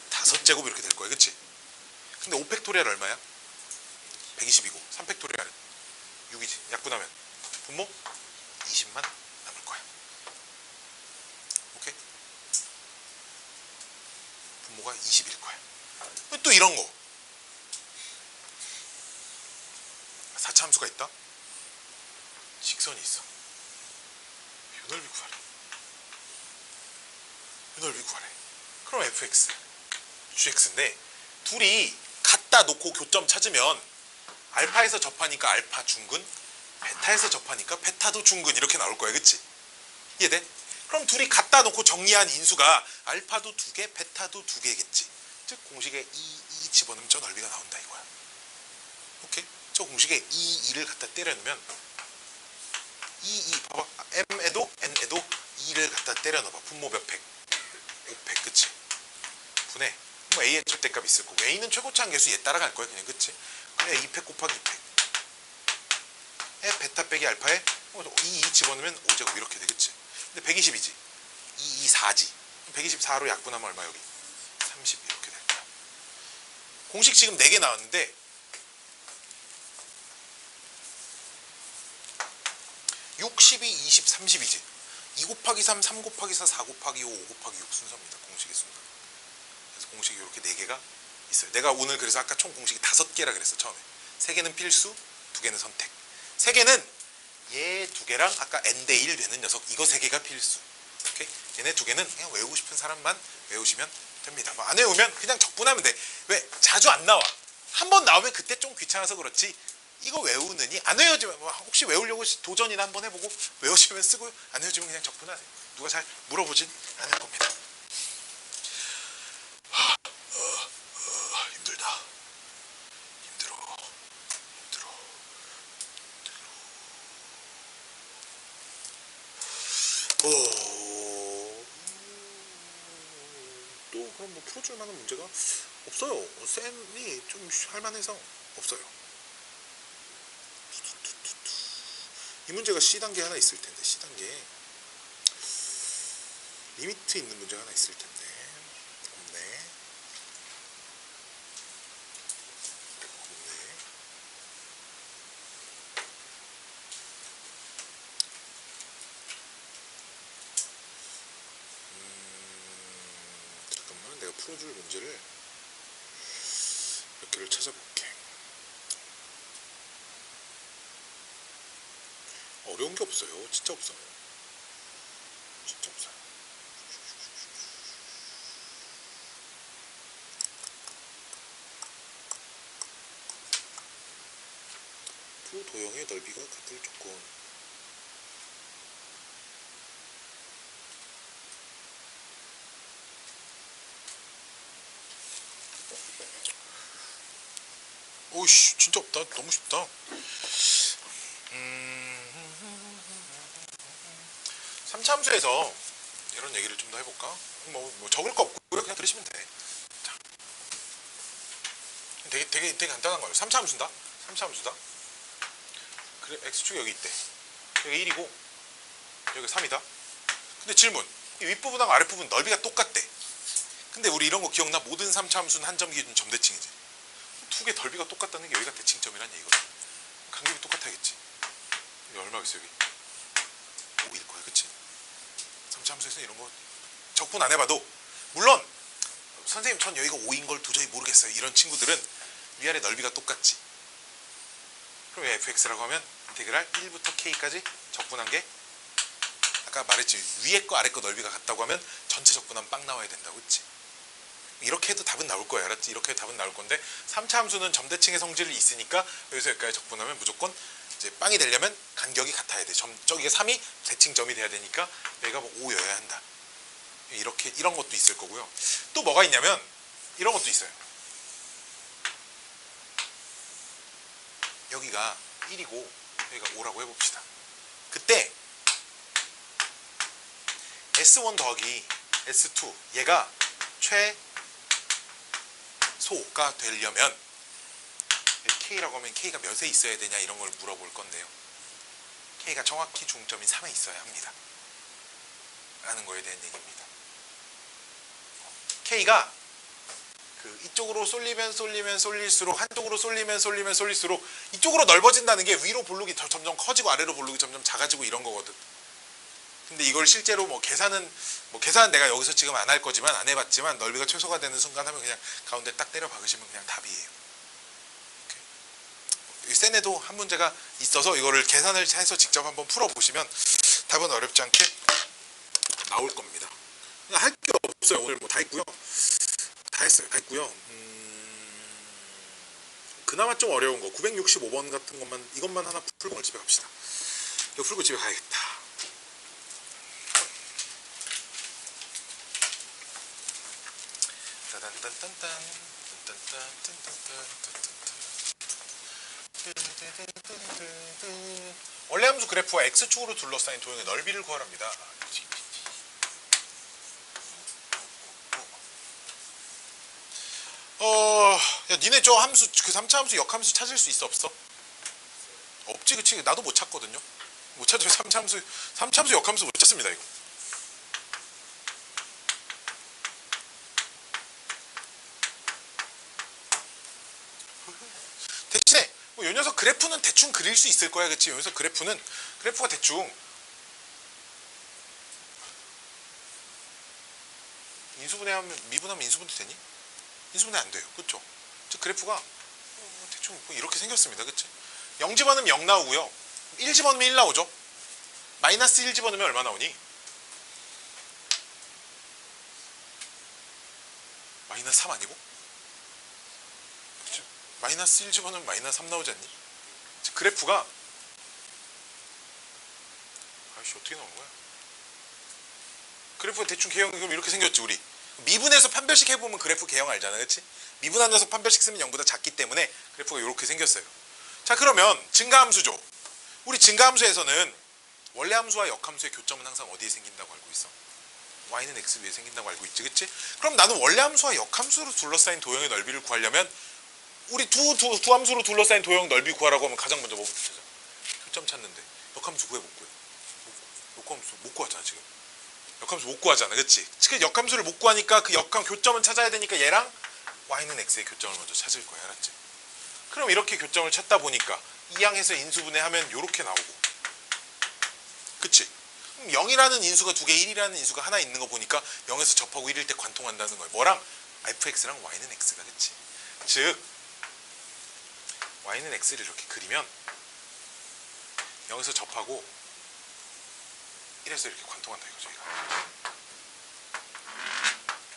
[SPEAKER 1] 5제곱 이렇게 될 거야. 그치? 근데 5팩토리얼 얼마야? 120이고 3팩토리얼 6이지. 약분하면 분모 20만 남을 거야. 오케이? 분모가 20일 거야. 또 이런 거 4차 함수가 있다? 직선이 있어. 요 넓이 구하래. 요 넓이 구하래. 그럼 fx, gx인데 둘이 갖다 놓고 교점 찾으면 알파에서 접하니까 알파 중근, 베타에서 접하니까 베타도 중근 이렇게 나올 거야. 그치? 이해돼? 그럼 둘이 갖다 놓고 정리한 인수가 알파도 2개, 베타도 2개겠지. 즉 공식에 2 집어넣으면 저 넓이가 나온다 이거야. 오케이? 저 공식에 2를 갖다 때려 넣으면 2 봐봐. m에도 n에도 2를 갖다 때려 넣어봐. 분모 몇 팩? 5팩. 그치? 분해 뭐 a의 절대값 있을 거고 a는 최고차항 계수 얘 따라갈 거야. 그냥. 그치? 그래 2팩 곱하기 2팩 에 베타 빼기 알파에 2 집어넣으면 5제곱 이렇게 되겠지. 근데 120이지. 2, 4지. 124로 약분하면 얼마 여기? 30 이렇게 될 거야. 공식 지금 4개 나왔는데 6, 12, 20, 30이지. 2 곱하기 3, 3 곱하기 4, 4 곱하기 5, 5 곱하기 6 순서입니다. 공식의 순서. 그래서 공식이 이렇게 4개가 있어요. 내가 오늘 그래서 아까 총 공식이 5개라 그랬어. 처음에 3개는 필수, 2개는 선택. 3개는 얘 2개랑 아까 n대 1 되는 녀석 이거 3개가 필수. 오케이? 얘네 2개는 그냥 외우고 싶은 사람만 외우시면 됩니다. 뭐 안 외우면 그냥 적분하면 돼. 왜? 자주 안 나와. 한 번 나오면 그때 좀 귀찮아서 그렇지. 이거 외우느니 안 외워지면 혹시 외우려고 도전이나 한번 해보고 외우시면 쓰고 안 외워지면 그냥 적분하세요. 누가 잘 물어보진 않을 겁니다. 힘들다. 힘들어. 또 그럼 뭐 풀어줄 만한 문제가 없어요. 쌤이 좀 할만해서 없어요. 이 문제가 C단계 하나 있을 텐데 C단계 리미트 있는 문제가 하나 있을 텐데 없네. 잠깐만 내가 풀어줄 문제를 몇 개를 찾아볼게. 어려운 게 없어요. 진짜 없어요. 진짜 없어요. 두 도형의 넓이가 같을 조건. 오이씨 진짜 없다. 너무 쉽다. 3차 함수에서 이런 얘기를 좀 더 해볼까? 뭐 적을 거 없고요. 그냥 들으시면 돼. 자, 되게 간단한 거예요. 3차 함수다. 3차 함수다. 그래 x축이 여기 있대. 여기 1이고 여기 3이다. 근데 질문. 이 윗부분하고 아랫부분 넓이가 똑같대. 근데 우리 이런 거 기억나? 모든 3차 함수는 한 점 기준 점대칭이지. 두 개 넓이가 똑같다는 게 여기가 대칭점이란 얘기거든. 간격이 똑같아야겠지. 여기 얼마겠어 여기? 5일 거야, 그치? 3차 함수에서는 이런 거 적분 안 해봐도, 물론 선생님 전 여기가 5인 걸 도저히 모르겠어요 이런 친구들은 위아래 넓이가 똑같지. 그럼 fx라고 하면 인테그랄 1부터 k까지 적분한 게 아까 말했지, 위에 거 아래 거 넓이가 같다고 하면 전체 적분하면 빵 나와야 된다고, 그치? 이렇게 해도 답은 나올 거야, 알았지? 이렇게 해도 답은 나올 건데 3차 함수는 점대칭의 성질이 있으니까 여기서 여기까지 적분하면 무조건 이제 빵이 되려면 간격이 같아야 돼. 저기가 3이 대칭점이 돼야 되니까 여기가 뭐 5여야 한다. 이렇게 이런 것도 있을 거고요. 또 뭐가 있냐면 이런 것도 있어요. 여기가 1이고 여기가 5라고 해봅시다. 그때 S1 더하기 S2 얘가 최소가 되려면 K라고 하면 K가 몇에 있어야 되냐 이런 걸 물어볼 건데요. K가 정확히 중점이 3에 있어야 합니다. 라는 거에 대한 얘기입니다. K가 이쪽으로 쏠리면 쏠릴수록, 한쪽으로 쏠리면 쏠릴수록 이쪽으로 넓어진다는 게 위로 볼록이 점점 커지고 아래로 볼록이 점점 작아지고 이런 거거든. 근데 이걸 실제로 계산은 내가 여기서 지금 안 할 거지만, 안 해봤지만 넓이가 최소가 되는 순간 하면 그냥 가운데 딱 때려 박으시면 그냥 답이에요. 센 애도 한 문제가 있어서 이거를 계산을 해서 직접 한번 풀어보시면 답은 어렵지 않게 나올 겁니다. 할 게 없어요. 오늘 뭐 다 했고요. 다 했고요. 그나마 좀 어려운 거 965번 같은 것만, 이것만 하나 풀고 오늘 집에 갑시다. 이거 풀고 집에 가야겠다. 원래 함수 그래프와 x축으로 둘러싸인 도형의 넓이를 구하랍니다. 야, 니네 저 함수, 그 3차 함수 역함수 찾을 수 있어, 없어? 없지, 그치? 나도 못 찾거든요. 못 찾아요. 3차 함수 역함수 못 찾습니다, 이거. 대신에 요 녀석 그래프는 대충 그릴 수 있을 거야, 그치? 요 녀석 그래프가 대충 미분하면 인수분해 되니? 인수분해 안 돼요, 그쵸? 즉 그래프가 대충 이렇게 생겼습니다, 그치? 0 집어넣으면 0 나오고요. 1 집어넣으면 1 나오죠. 마이너스 1 집어넣으면 얼마 나오니? 마이너스 3 아니고? 마이너스 1 집어넣으면 마이너스 3 나오지 않니? 그래프가 아이씨 어떻게 나오는 거야? 그래프가 대충 개형 그럼 이렇게 생겼지. 우리 미분해서 판별식 해보면 그래프 개형 알잖아, 그치? 미분한 녀석 판별식 쓰면 0보다 작기 때문에 그래프가 이렇게 생겼어요. 자, 그러면 증가함수죠. 우리 증가함수에서는 원래 함수와 역함수의 교점은 항상 어디에 생긴다고 알고 있어? y는 x 위에 생긴다고 알고 있지, 그치? 그럼 나는 원래 함수와 역함수로 둘러싸인 도형의 넓이를 구하려면 우리 두 함수로 둘러싸인 도형 넓이 구하라고 하면 가장 먼저 뭐부터 찾아? 교점 찾는데 역함수 구해 못 구해? 역함수 못 구하잖아 지금. 역함수 못 구하잖아, 그치? 그 역함수를 못 구하니까 그 역함 교점은 찾아야 되니까 얘랑 y는 x의 교점을 먼저 찾을 거야, 알았지? 그럼 이렇게 교점을 찾다 보니까 이항해서 인수분해하면 이렇게 나오고, 그치? 그럼 0이라는 인수가 두 개, 1이라는 인수가 하나 있는 거 보니까 0에서 접하고 1일 때 관통한다는 거야. 뭐랑? fx랑 y는 x가, 그치? 즉 y는 x를 이렇게 그리면 0에서 접하고 1에서 이렇게 관통한다 이거죠.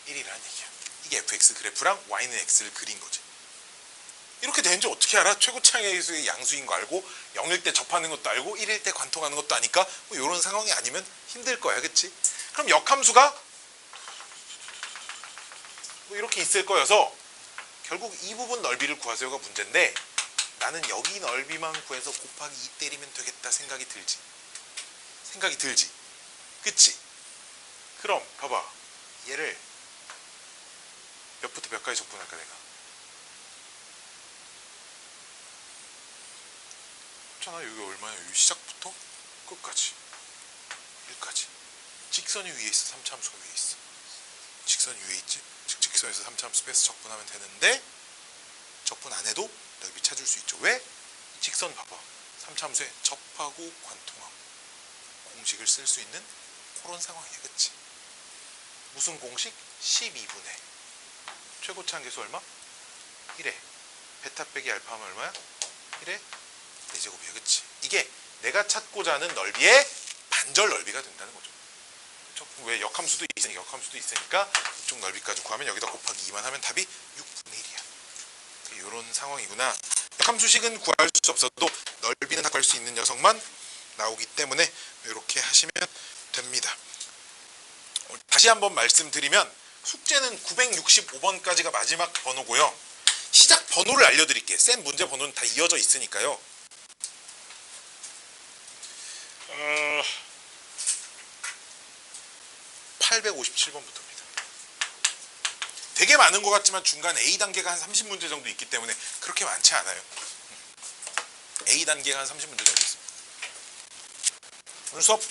[SPEAKER 1] 1이라는 얘기야. 이게 fx 그래프랑 y는 x를 그린 거지. 이렇게 되는지 어떻게 알아? 최고차의 양수인 거 알고 0일 때 접하는 것도 알고 1일 때 관통하는 것도 아니까 뭐 이런 상황이 아니면 힘들 거야, 그치? 그럼 역함수가 뭐 이렇게 있을 거여서 결국 이 부분 넓이를 구하세요가 문제인데, 나는 여기 넓이만 구해서 곱하기 2 때리면 되겠다 생각이 들지. 그치? 그럼 봐봐. 얘를 몇부터 몇까지 적분할까 내가? 있잖아. 여기 얼마야? 여기 시작부터 끝까지 1까지. 직선이 위에 있어. 3차 함수가 위에 있어. 직선이 위에 있지. 즉 직선에서 3차 함수 빼서 적분하면 되는데 적분 안 해도 넓이 찾을 수 있죠. 왜? 직선 봐봐. 3차 함수에 접하고 관통하고 공식을 쓸 수 있는 그런 상황이야. 그치? 무슨 공식? 12분의 최고차 한계수 얼마? 1에 베타 빼기 알파 하면 얼마야? 1에 4제곱이야. 그치? 이게 내가 찾고자 하는 넓이의 반절 넓이가 된다는 거죠. 그쵸? 왜 역함수도 있으니까 이쪽 넓이까지 구하면 여기다 곱하기 2만 하면 답이 6분의 1이야. 이런 상황이구나. 역함수식은 구할 수 없어도 넓이는 다 구할 수 있는 녀석만 나오기 때문에 이렇게 하시면 됩니다. 다시 한번 말씀드리면 숙제는 965번까지가 마지막 번호고요. 시작 번호를 알려드릴게요. 센 문제 번호는 다 이어져 있으니까요. 857번부터입니다. 되게 많은 것 같지만 중간 A단계가 한 30문제 정도 있기 때문에 그렇게 많지 않아요. A단계가 한 30문제 정도 있습니다. 오늘 수업